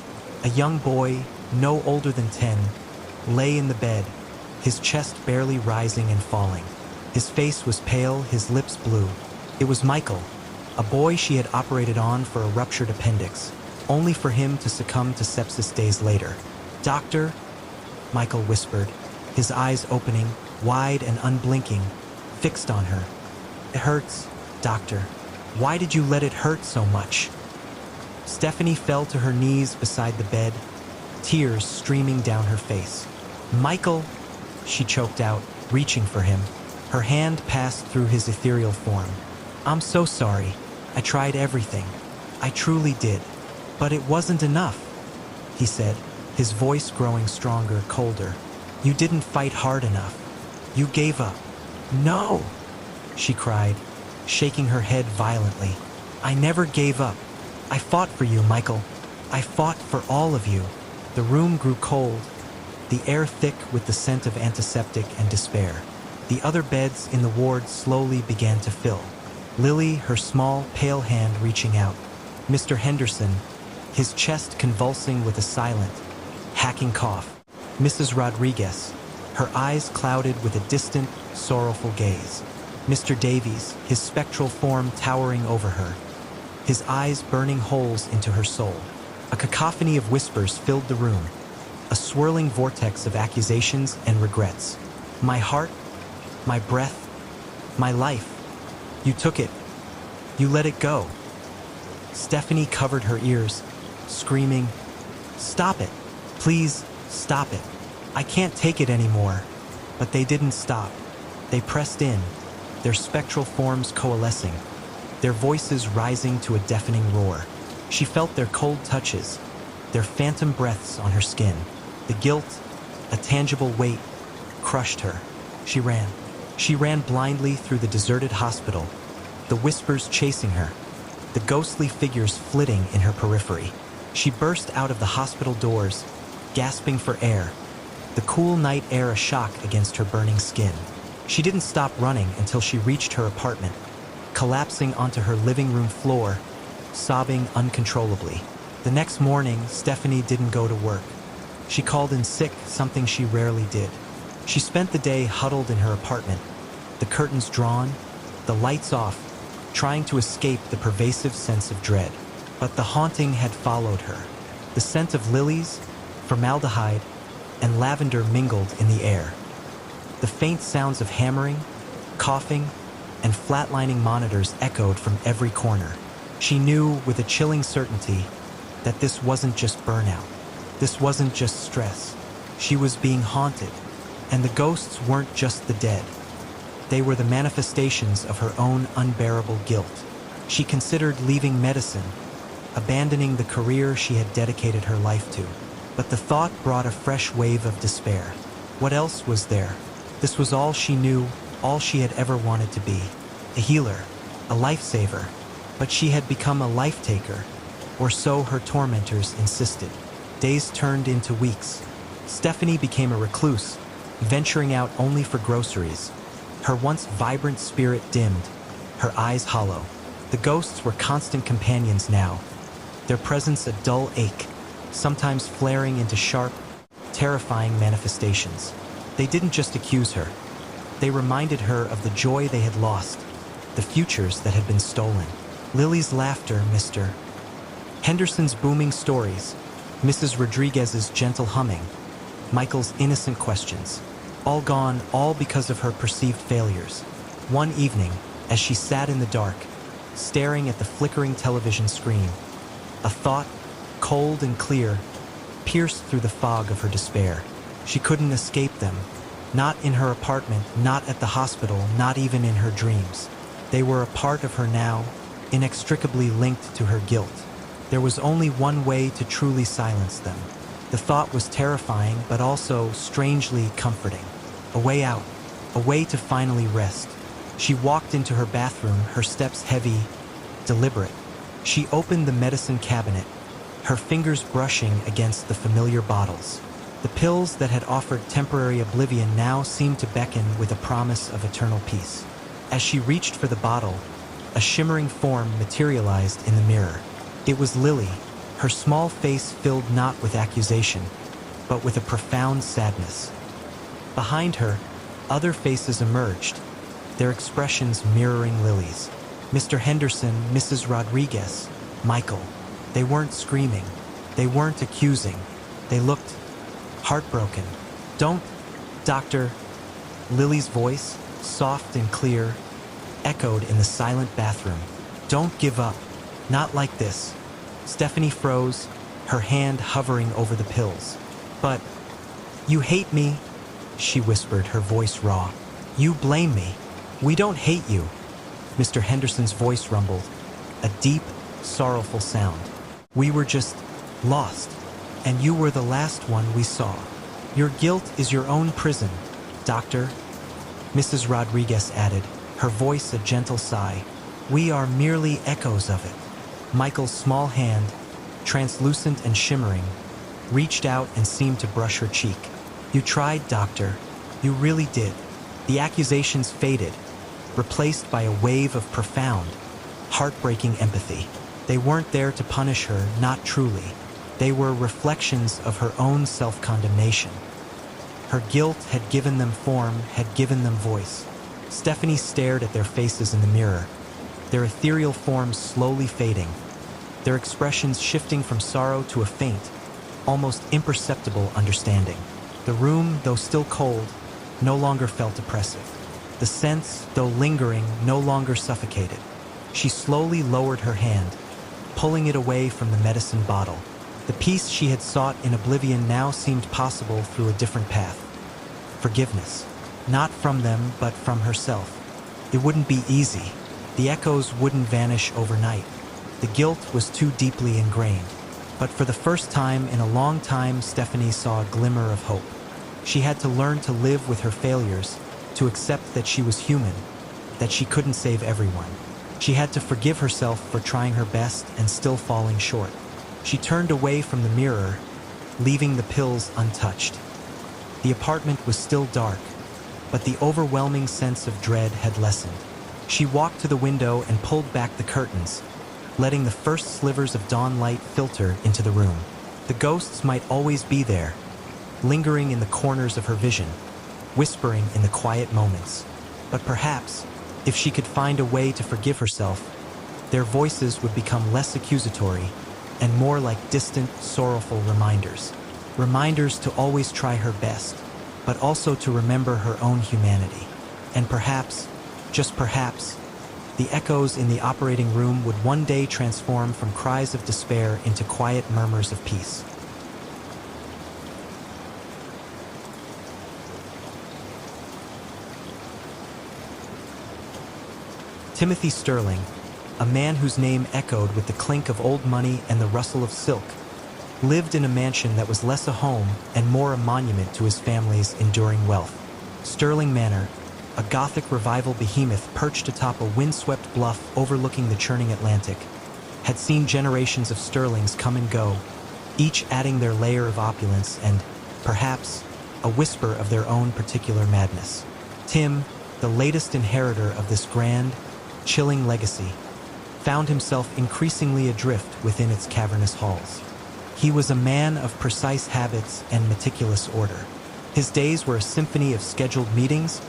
A young boy, no older than 10, lay in the bed, his chest barely rising and falling. His face was pale, his lips blue. It was Michael, a boy she had operated on for a ruptured appendix, only for him to succumb to sepsis days later. "Doctor," Michael whispered, his eyes opening, wide and unblinking, fixed on her. "It hurts, doctor. Why did you let it hurt so much?" Stephanie fell to her knees beside the bed, tears streaming down her face. "Michael," she choked out, reaching for him. Her hand passed through his ethereal form. "I'm so sorry. I tried everything. I truly did. But it wasn't enough," he said, his voice growing stronger, colder. "You didn't fight hard enough. You gave up." "No," she cried, shaking her head violently. "I never gave up. I fought for you, Michael. I fought for all of you." The room grew cold, the air thick with the scent of antiseptic and despair. The other beds in the ward slowly began to fill. Lily, her small, pale hand reaching out. Mr. Henderson, his chest convulsing with a silent, hacking cough. Mrs. Rodriguez, her eyes clouded with a distant, sorrowful gaze. Mr. Davies, his spectral form towering over her, his eyes burning holes into her soul. A cacophony of whispers filled the room, a swirling vortex of accusations and regrets. "My heart, my breath, my life. You took it. You let it go." Stephanie covered her ears, screaming, "Stop it. Please, stop it. I can't take it anymore." But they didn't stop. They pressed in, their spectral forms coalescing, their voices rising to a deafening roar. She felt their cold touches, their phantom breaths on her skin. The guilt, a tangible weight, crushed her. She ran. She ran blindly through the deserted hospital, the whispers chasing her, the ghostly figures flitting in her periphery. She burst out of the hospital doors, gasping for air, the cool night air a shock against her burning skin. She didn't stop running until she reached her apartment, collapsing onto her living room floor, sobbing uncontrollably. The next morning, Stephanie didn't go to work. She called in sick, something she rarely did. She spent the day huddled in her apartment, the curtains drawn, the lights off, trying to escape the pervasive sense of dread. But the haunting had followed her. The scent of lilies, formaldehyde, and lavender mingled in the air. The faint sounds of hammering, coughing, and flatlining monitors echoed from every corner. She knew with a chilling certainty that this wasn't just burnout. This wasn't just stress. She was being haunted, and the ghosts weren't just the dead. They were the manifestations of her own unbearable guilt. She considered leaving medicine, abandoning the career she had dedicated her life to. But the thought brought a fresh wave of despair. What else was there? This was all she knew, all she had ever wanted to be. A healer, a lifesaver. But she had become a life-taker, or so her tormentors insisted. Days turned into weeks. Stephanie became a recluse, venturing out only for groceries. Her once vibrant spirit dimmed, her eyes hollow. The ghosts were constant companions now, their presence a dull ache, sometimes flaring into sharp, terrifying manifestations. They didn't just accuse her. They reminded her of the joy they had lost, the futures that had been stolen. Lily's laughter, Mr. Henderson's booming stories, Mrs. Rodriguez's gentle humming, Michael's innocent questions. All gone, all because of her perceived failures. One evening, as she sat in the dark, staring at the flickering television screen, a thought, cold and clear, pierced through the fog of her despair. She couldn't escape them. Not in her apartment, not at the hospital, not even in her dreams. They were a part of her now, inextricably linked to her guilt. There was only one way to truly silence them. The thought was terrifying, but also strangely comforting. A way out, a way to finally rest. She walked into her bathroom, her steps heavy, deliberate. She opened the medicine cabinet, her fingers brushing against the familiar bottles. The pills that had offered temporary oblivion now seemed to beckon with a promise of eternal peace. As she reached for the bottle, a shimmering form materialized in the mirror. It was Lily, her small face filled not with accusation, but with a profound sadness. Behind her, other faces emerged, their expressions mirroring Lily's. Mr. Henderson, Mrs. Rodriguez, Michael. They weren't screaming. They weren't accusing. They looked heartbroken. "Don't, Doctor." Lily's voice, soft and clear, echoed in the silent bathroom. "Don't give up. Not like this." Stephanie froze, her hand hovering over the pills. "But you hate me," she whispered, her voice raw. "You blame me." "We don't hate you," Mr. Henderson's voice rumbled, a deep, sorrowful sound. "We were just lost, and you were the last one we saw. Your guilt is your own prison, Doctor," Mrs. Rodriguez added, her voice a gentle sigh. "We are merely echoes of it." Michael's small hand, translucent and shimmering, reached out and seemed to brush her cheek. "You tried, Doctor. You really did." The accusations faded, replaced by a wave of profound, heartbreaking empathy. They weren't there to punish her, not truly. They were reflections of her own self-condemnation. Her guilt had given them form, had given them voice. Stephanie stared at their faces in the mirror, their ethereal forms slowly fading, their expressions shifting from sorrow to a faint, almost imperceptible understanding. The room, though still cold, no longer felt oppressive. The sense, though lingering, no longer suffocated. She slowly lowered her hand, pulling it away from the medicine bottle. The peace she had sought in oblivion now seemed possible through a different path. Forgiveness. Not from them, but from herself. It wouldn't be easy. The echoes wouldn't vanish overnight. The guilt was too deeply ingrained. But for the first time in a long time, Stephanie saw a glimmer of hope. She had to learn to live with her failures, to accept that she was human, that she couldn't save everyone. She had to forgive herself for trying her best and still falling short. She turned away from the mirror, leaving the pills untouched. The apartment was still dark, but the overwhelming sense of dread had lessened. She walked to the window and pulled back the curtains, letting the first slivers of dawn light filter into the room. The ghosts might always be there, lingering in the corners of her vision, whispering in the quiet moments. But perhaps, if she could find a way to forgive herself, their voices would become less accusatory and more like distant, sorrowful reminders. Reminders to always try her best, but also to remember her own humanity. And perhaps, just perhaps, The echoes in the operating room would one day transform from cries of despair into quiet murmurs of peace. Timothy Sterling, a man whose name echoed with the clink of old money and the rustle of silk, lived in a mansion that was less a home and more a monument to his family's enduring wealth. Sterling Manor, a Gothic revival behemoth perched atop a windswept bluff overlooking the churning Atlantic, had seen generations of Sterlings come and go, each adding their layer of opulence and, perhaps, a whisper of their own particular madness. Tim, the latest inheritor of this grand, chilling legacy, found himself increasingly adrift within its cavernous halls. He was a man of precise habits and meticulous order. His days were a symphony of scheduled meetings,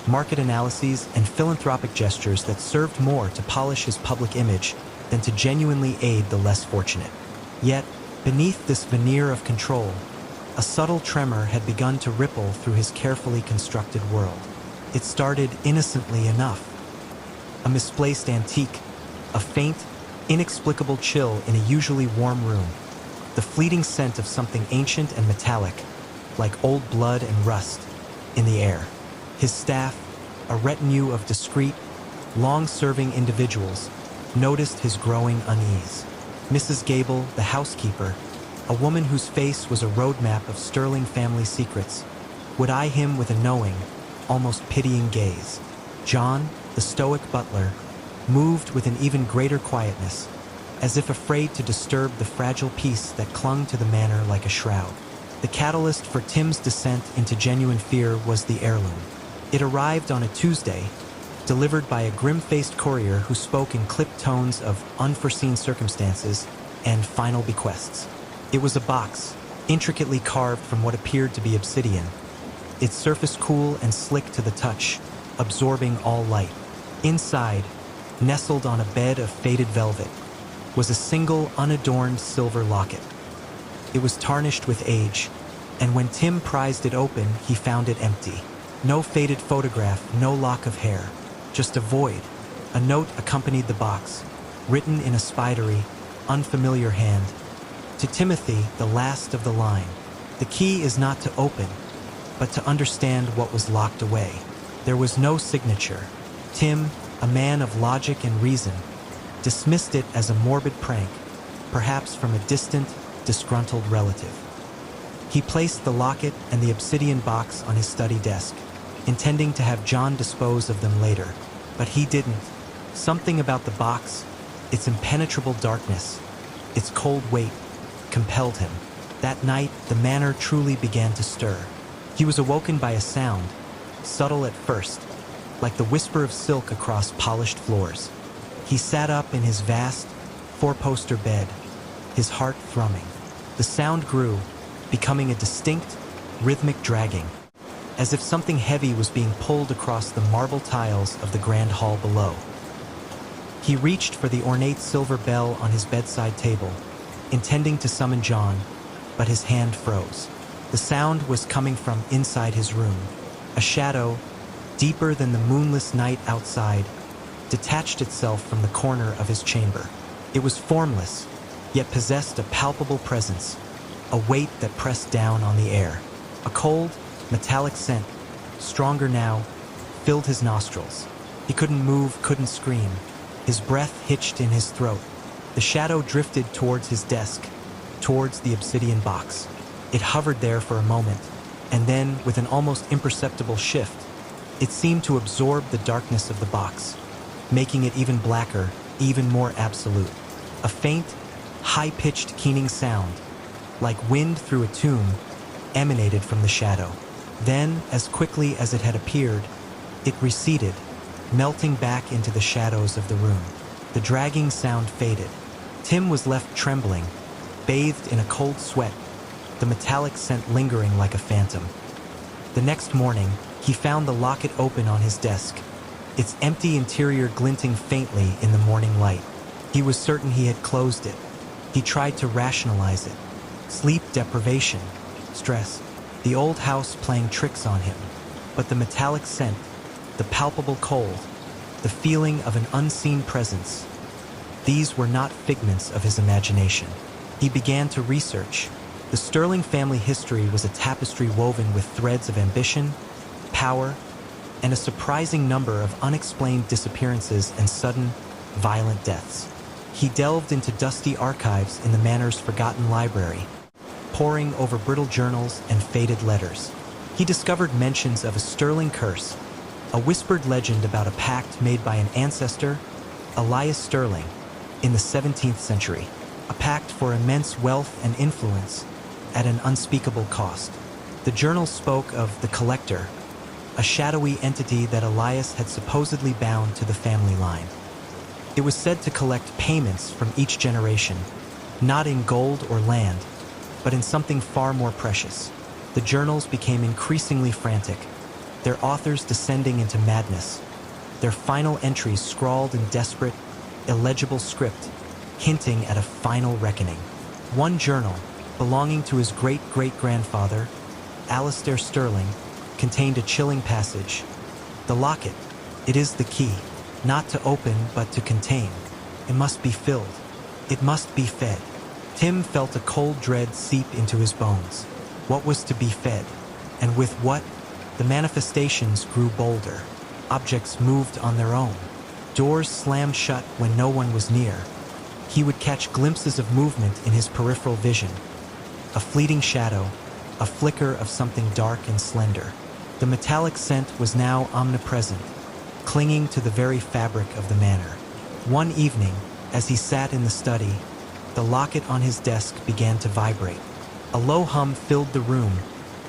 market analyses, and philanthropic gestures that served more to polish his public image than to genuinely aid the less fortunate. Yet, beneath this veneer of control, a subtle tremor had begun to ripple through his carefully constructed world. It started innocently enough. A misplaced antique, a faint, inexplicable chill in a usually warm room, the fleeting scent of something ancient and metallic, like old blood and rust, in the air. His staff, a retinue of discreet, long-serving individuals, noticed his growing unease. Mrs. Gable, the housekeeper, a woman whose face was a roadmap of Sterling family secrets, would eye him with a knowing, almost pitying gaze. John, the stoic butler, moved with an even greater quietness, as if afraid to disturb the fragile peace that clung to the manor like a shroud. The catalyst for Tim's descent into genuine fear was the heirloom. It arrived on a Tuesday, delivered by a grim-faced courier who spoke in clipped tones of unforeseen circumstances and final bequests. It was a box, intricately carved from what appeared to be obsidian, its surface cool and slick to the touch, absorbing all light. Inside, nestled on a bed of faded velvet, was a single unadorned silver locket. It was tarnished with age, and when Tim prized it open, he found it empty. No faded photograph, no lock of hair, just a void. A note accompanied the box, written in a spidery, unfamiliar hand. To Timothy, the last of the line. The key is not to open, but to understand what was locked away. There was no signature. Tim, a man of logic and reason, dismissed it as a morbid prank, perhaps from a distant, disgruntled relative. He placed the locket and the obsidian box on his study desk, intending to have John dispose of them later, but he didn't. Something about the box, its impenetrable darkness, its cold weight, compelled him. That night, the manor truly began to stir. He was awoken by a sound, subtle at first, like the whisper of silk across polished floors. He sat up in his vast, four-poster bed, his heart thrumming. The sound grew, becoming a distinct, rhythmic dragging, as if something heavy was being pulled across the marble tiles of the grand hall below. He reached for the ornate silver bell on his bedside table, intending to summon John, but his hand froze. The sound was coming from inside his room. A shadow, deeper than the moonless night outside, detached itself from the corner of his chamber. It was formless, yet possessed a palpable presence, a weight that pressed down on the air. A cold, metallic scent, stronger now, filled his nostrils. He couldn't move, couldn't scream. His breath hitched in his throat. The shadow drifted towards his desk, towards the obsidian box. It hovered there for a moment, and then, with an almost imperceptible shift, it seemed to absorb the darkness of the box, making it even blacker, even more absolute. A faint, high-pitched keening sound, like wind through a tomb, emanated from the shadow. Then, as quickly as it had appeared, it receded, melting back into the shadows of the room. The dragging sound faded. Tim was left trembling, bathed in a cold sweat, the metallic scent lingering like a phantom. The next morning, he found the locket open on his desk, its empty interior glinting faintly in the morning light. He was certain he had closed it. He tried to rationalize it. Sleep deprivation, stress, the old house playing tricks on him. But the metallic scent, the palpable cold, the feeling of an unseen presence. These were not figments of his imagination. He began to research. The Sterling family history was a tapestry woven with threads of ambition, power, and a surprising number of unexplained disappearances and sudden, violent deaths. He delved into dusty archives in the manor's forgotten library, poring over brittle journals and faded letters. He discovered mentions of a Sterling curse, a whispered legend about a pact made by an ancestor, Elias Sterling, in the 17th century, a pact for immense wealth and influence at an unspeakable cost. The journal spoke of the Collector, a shadowy entity that Elias had supposedly bound to the family line. It was said to collect payments from each generation, not in gold or land, but in something far more precious. The journals became increasingly frantic, their authors descending into madness, their final entries scrawled in desperate, illegible script, hinting at a final reckoning. One journal, belonging to his great-great-grandfather, Alastair Sterling, contained a chilling passage. The locket, it is the key, not to open but to contain. It must be filled. It must be fed. Tim felt a cold dread seep into his bones. What was to be fed? And with what? The manifestations grew bolder. Objects moved on their own. Doors slammed shut when no one was near. He would catch glimpses of movement in his peripheral vision. A fleeting shadow, a flicker of something dark and slender. The metallic scent was now omnipresent, clinging to the very fabric of the manor. One evening, as he sat in the study, the locket on his desk began to vibrate. A low hum filled the room,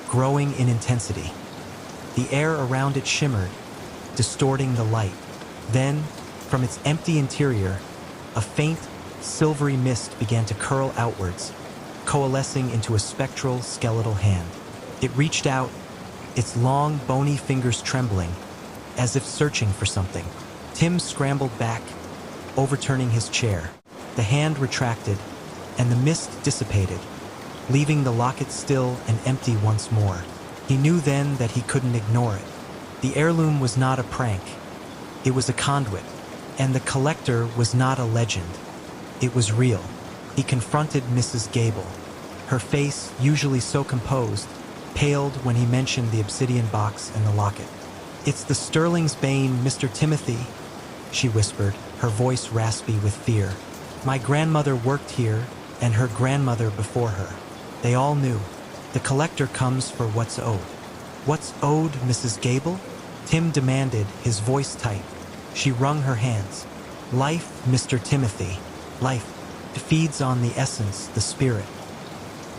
growing in intensity. The air around it shimmered, distorting the light. Then, from its empty interior, a faint, silvery mist began to curl outwards, coalescing into a spectral, skeletal hand. It reached out, its long, bony fingers trembling, as if searching for something. Tim scrambled back, overturning his chair. The hand retracted, and the mist dissipated, leaving the locket still and empty once more. He knew then that he couldn't ignore it. The heirloom was not a prank. It was a conduit, and the Collector was not a legend. It was real. He confronted Mrs. Gable. Her face, usually so composed, paled when he mentioned the obsidian box and the locket. "It's the Sterling's bane, Mr. Timothy," she whispered, her voice raspy with fear. "My grandmother worked here, and her grandmother before her. They all knew. The Collector comes for what's owed." "What's owed, Mrs. Gable?" Tim demanded, his voice tight. She wrung her hands. "Life, Mr. Timothy. Life. It feeds on the essence, the spirit.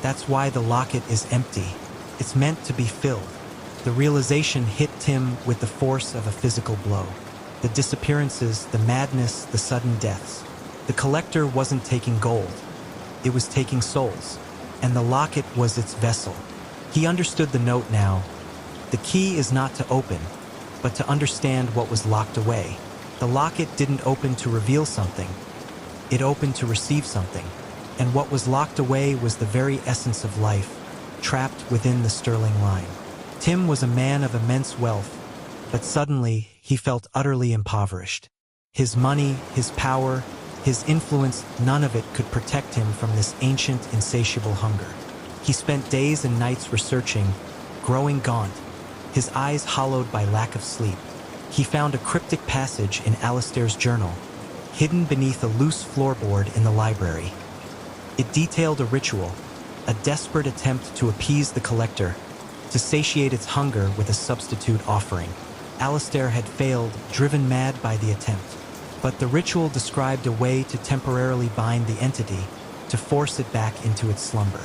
That's why the locket is empty. It's meant to be filled." The realization hit Tim with the force of a physical blow. The disappearances, the madness, the sudden deaths. The Collector wasn't taking gold. It was taking souls, and the locket was its vessel. He understood the note now. The key is not to open, but to understand what was locked away. The locket didn't open to reveal something. It opened to receive something. And what was locked away was the very essence of life, trapped within the Sterling line. Tim was a man of immense wealth, but suddenly he felt utterly impoverished. His money, his power, his influence, none of it could protect him from this ancient, insatiable hunger. He spent days and nights researching, growing gaunt, his eyes hollowed by lack of sleep. He found a cryptic passage in Alastair's journal, hidden beneath a loose floorboard in the library. It detailed a ritual, a desperate attempt to appease the Collector, to satiate its hunger with a substitute offering. Alastair had failed, driven mad by the attempt. But the ritual described a way to temporarily bind the entity, to force it back into its slumber.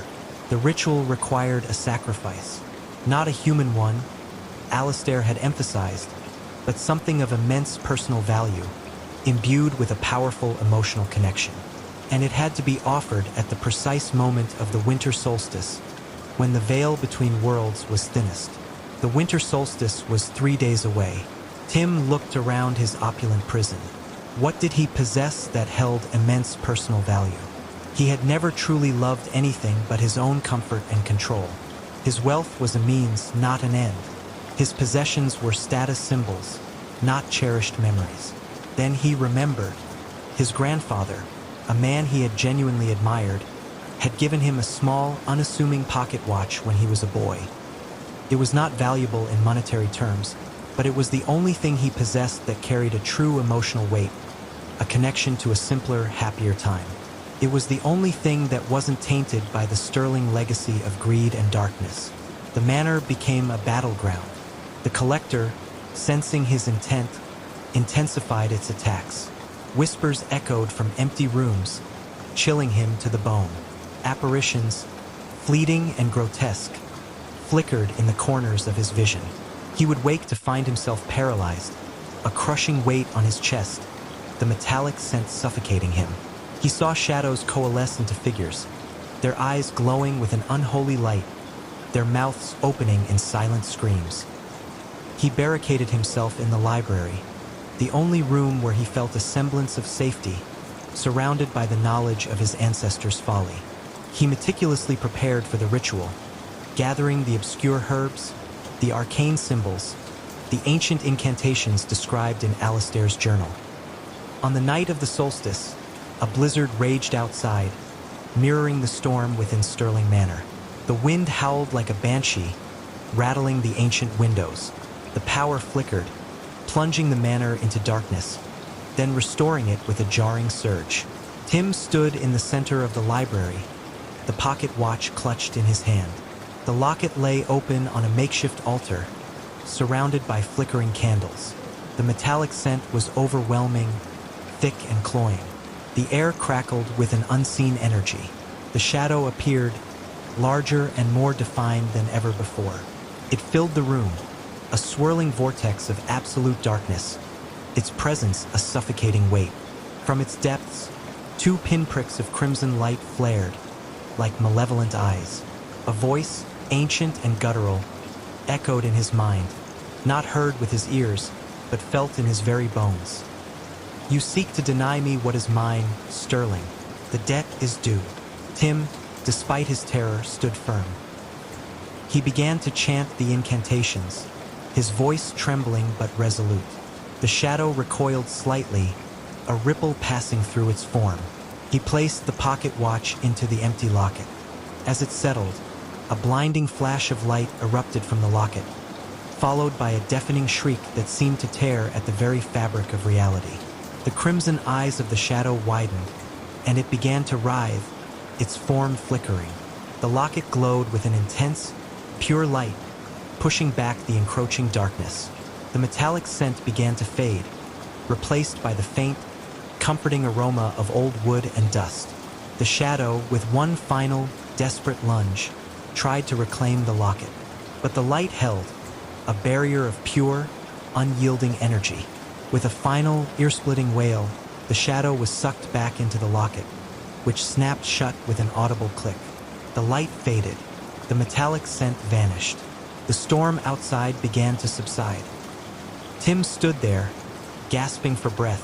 The ritual required a sacrifice. Not a human one, Alastair had emphasized, but something of immense personal value, imbued with a powerful emotional connection. And it had to be offered at the precise moment of the winter solstice, when the veil between worlds was thinnest. The winter solstice was 3 days away. Tim looked around his opulent prison. What did he possess that held immense personal value? He had never truly loved anything but his own comfort and control. His wealth was a means, not an end. His possessions were status symbols, not cherished memories. Then he remembered. His grandfather, a man he had genuinely admired, had given him a small, unassuming pocket watch when he was a boy. It was not valuable in monetary terms, but it was the only thing he possessed that carried a true emotional weight, a connection to a simpler, happier time. It was the only thing that wasn't tainted by the sterling legacy of greed and darkness. The manor became a battleground. The collector, sensing his intent, intensified its attacks. Whispers echoed from empty rooms, chilling him to the bone. Apparitions, fleeting and grotesque, flickered in the corners of his vision. He would wake to find himself paralyzed, a crushing weight on his chest, the metallic scent suffocating him. He saw shadows coalesce into figures, their eyes glowing with an unholy light, their mouths opening in silent screams. He barricaded himself in the library, the only room where he felt a semblance of safety, surrounded by the knowledge of his ancestors' folly. He meticulously prepared for the ritual, gathering the obscure herbs, the arcane symbols, the ancient incantations described in Alistair's journal. On the night of the solstice, a blizzard raged outside, mirroring the storm within Stirling Manor. The wind howled like a banshee, rattling the ancient windows. The power flickered, plunging the manor into darkness, then restoring it with a jarring surge. Tim stood in the center of the library, the pocket watch clutched in his hand. The locket lay open on a makeshift altar, surrounded by flickering candles. The metallic scent was overwhelming, thick and cloying. The air crackled with an unseen energy. The shadow appeared, larger and more defined than ever before. It filled the room, a swirling vortex of absolute darkness, its presence a suffocating weight. From its depths, two pinpricks of crimson light flared, like malevolent eyes. A voice, ancient and guttural, echoed in his mind, not heard with his ears, but felt in his very bones. You seek to deny me what is mine, Stirling. The debt is due. Tim, despite his terror, stood firm. He began to chant the incantations, his voice trembling but resolute. The shadow recoiled slightly, a ripple passing through its form. He placed the pocket watch into the empty locket. As it settled, a blinding flash of light erupted from the locket, followed by a deafening shriek that seemed to tear at the very fabric of reality. The crimson eyes of the shadow widened, and it began to writhe, its form flickering. The locket glowed with an intense, pure light, pushing back the encroaching darkness. The metallic scent began to fade, replaced by the faint, comforting aroma of old wood and dust. The shadow, with one final, desperate lunge, tried to reclaim the locket. But the light held, a barrier of pure, unyielding energy. With a final, ear-splitting wail, the shadow was sucked back into the locket, which snapped shut with an audible click. The light faded. The metallic scent vanished. The storm outside began to subside. Tim stood there, gasping for breath,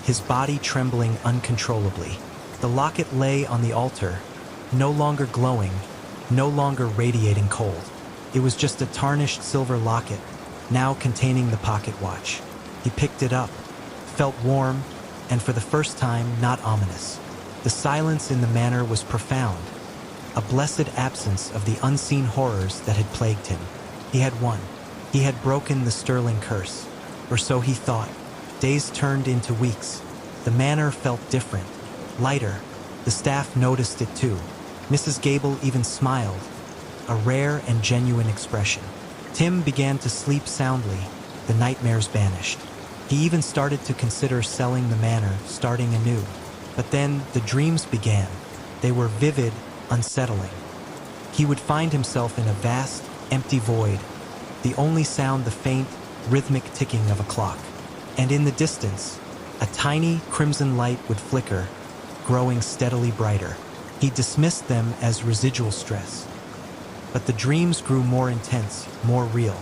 his body trembling uncontrollably. The locket lay on the altar, no longer glowing, no longer radiating cold. It was just a tarnished silver locket, now containing the pocket watch. He picked it up, felt warm, and for the first time, not ominous. The silence in the manor was profound, a blessed absence of the unseen horrors that had plagued him. He had won. He had broken the Stirling curse, or so he thought. Days turned into weeks. The manor felt different, lighter. The staff noticed it too. Mrs. Gable even smiled, a rare and genuine expression. Tim began to sleep soundly, the nightmares banished. He even started to consider selling the manor, starting anew. But then the dreams began. They were vivid, unsettling. He would find himself in a vast, empty void, the only sound the faint, rhythmic ticking of a clock. And in the distance, a tiny crimson light would flicker, growing steadily brighter. He dismissed them as residual stress. But the dreams grew more intense, more real.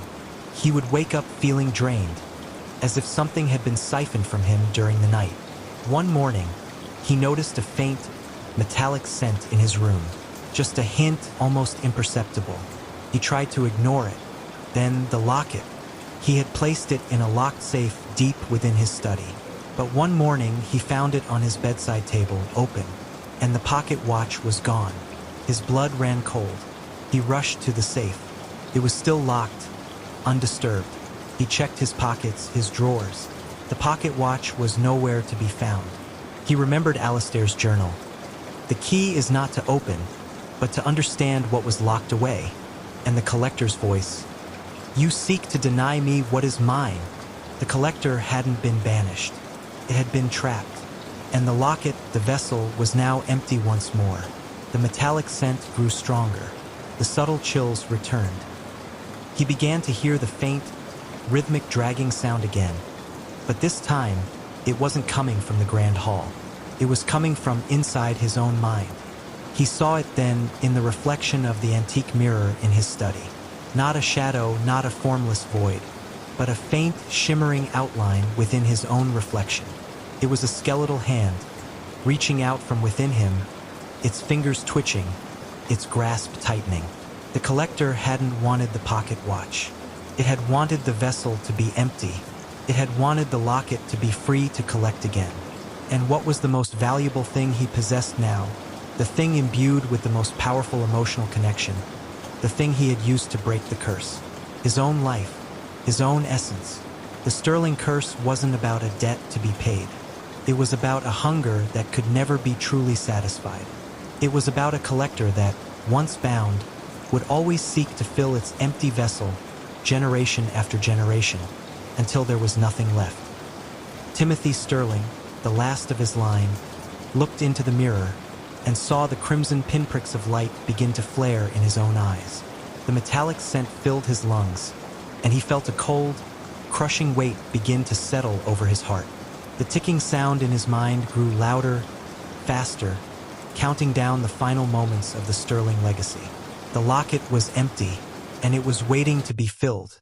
He would wake up feeling drained, as if something had been siphoned from him during the night. One morning, he noticed a faint, metallic scent in his room, just a hint, almost imperceptible. He tried to ignore it. Then the locket. He had placed it in a locked safe deep within his study. But one morning, he found it on his bedside table, open, and the pocket watch was gone. His blood ran cold. He rushed to the safe. It was still locked, undisturbed. He checked his pockets, his drawers. The pocket watch was nowhere to be found. He remembered Alistair's journal. The key is not to open, but to understand what was locked away. And the collector's voice. You seek to deny me what is mine. The collector hadn't been banished. It had been trapped. And the locket, the vessel, was now empty once more. The metallic scent grew stronger. The subtle chills returned. He began to hear the faint, rhythmic dragging sound again. But this time, it wasn't coming from the grand hall. It was coming from inside his own mind. He saw it then in the reflection of the antique mirror in his study. Not a shadow, not a formless void, but a faint, shimmering outline within his own reflection. It was a skeletal hand, reaching out from within him, its fingers twitching, its grasp tightening. The collector hadn't wanted the pocket watch. It had wanted the vessel to be empty. It had wanted the locket to be free to collect again. And what was the most valuable thing he possessed now? The thing imbued with the most powerful emotional connection. The thing he had used to break the curse. His own life. His own essence. The sterling curse wasn't about a debt to be paid. It was about a hunger that could never be truly satisfied. It was about a collector that, once bound, would always seek to fill its empty vessel, generation after generation, until there was nothing left. Timothy Sterling, the last of his line, looked into the mirror and saw the crimson pinpricks of light begin to flare in his own eyes. The metallic scent filled his lungs, and he felt a cold, crushing weight begin to settle over his heart. The ticking sound in his mind grew louder, faster, counting down the final moments of the Sterling legacy. The locket was empty, and it was waiting to be filled.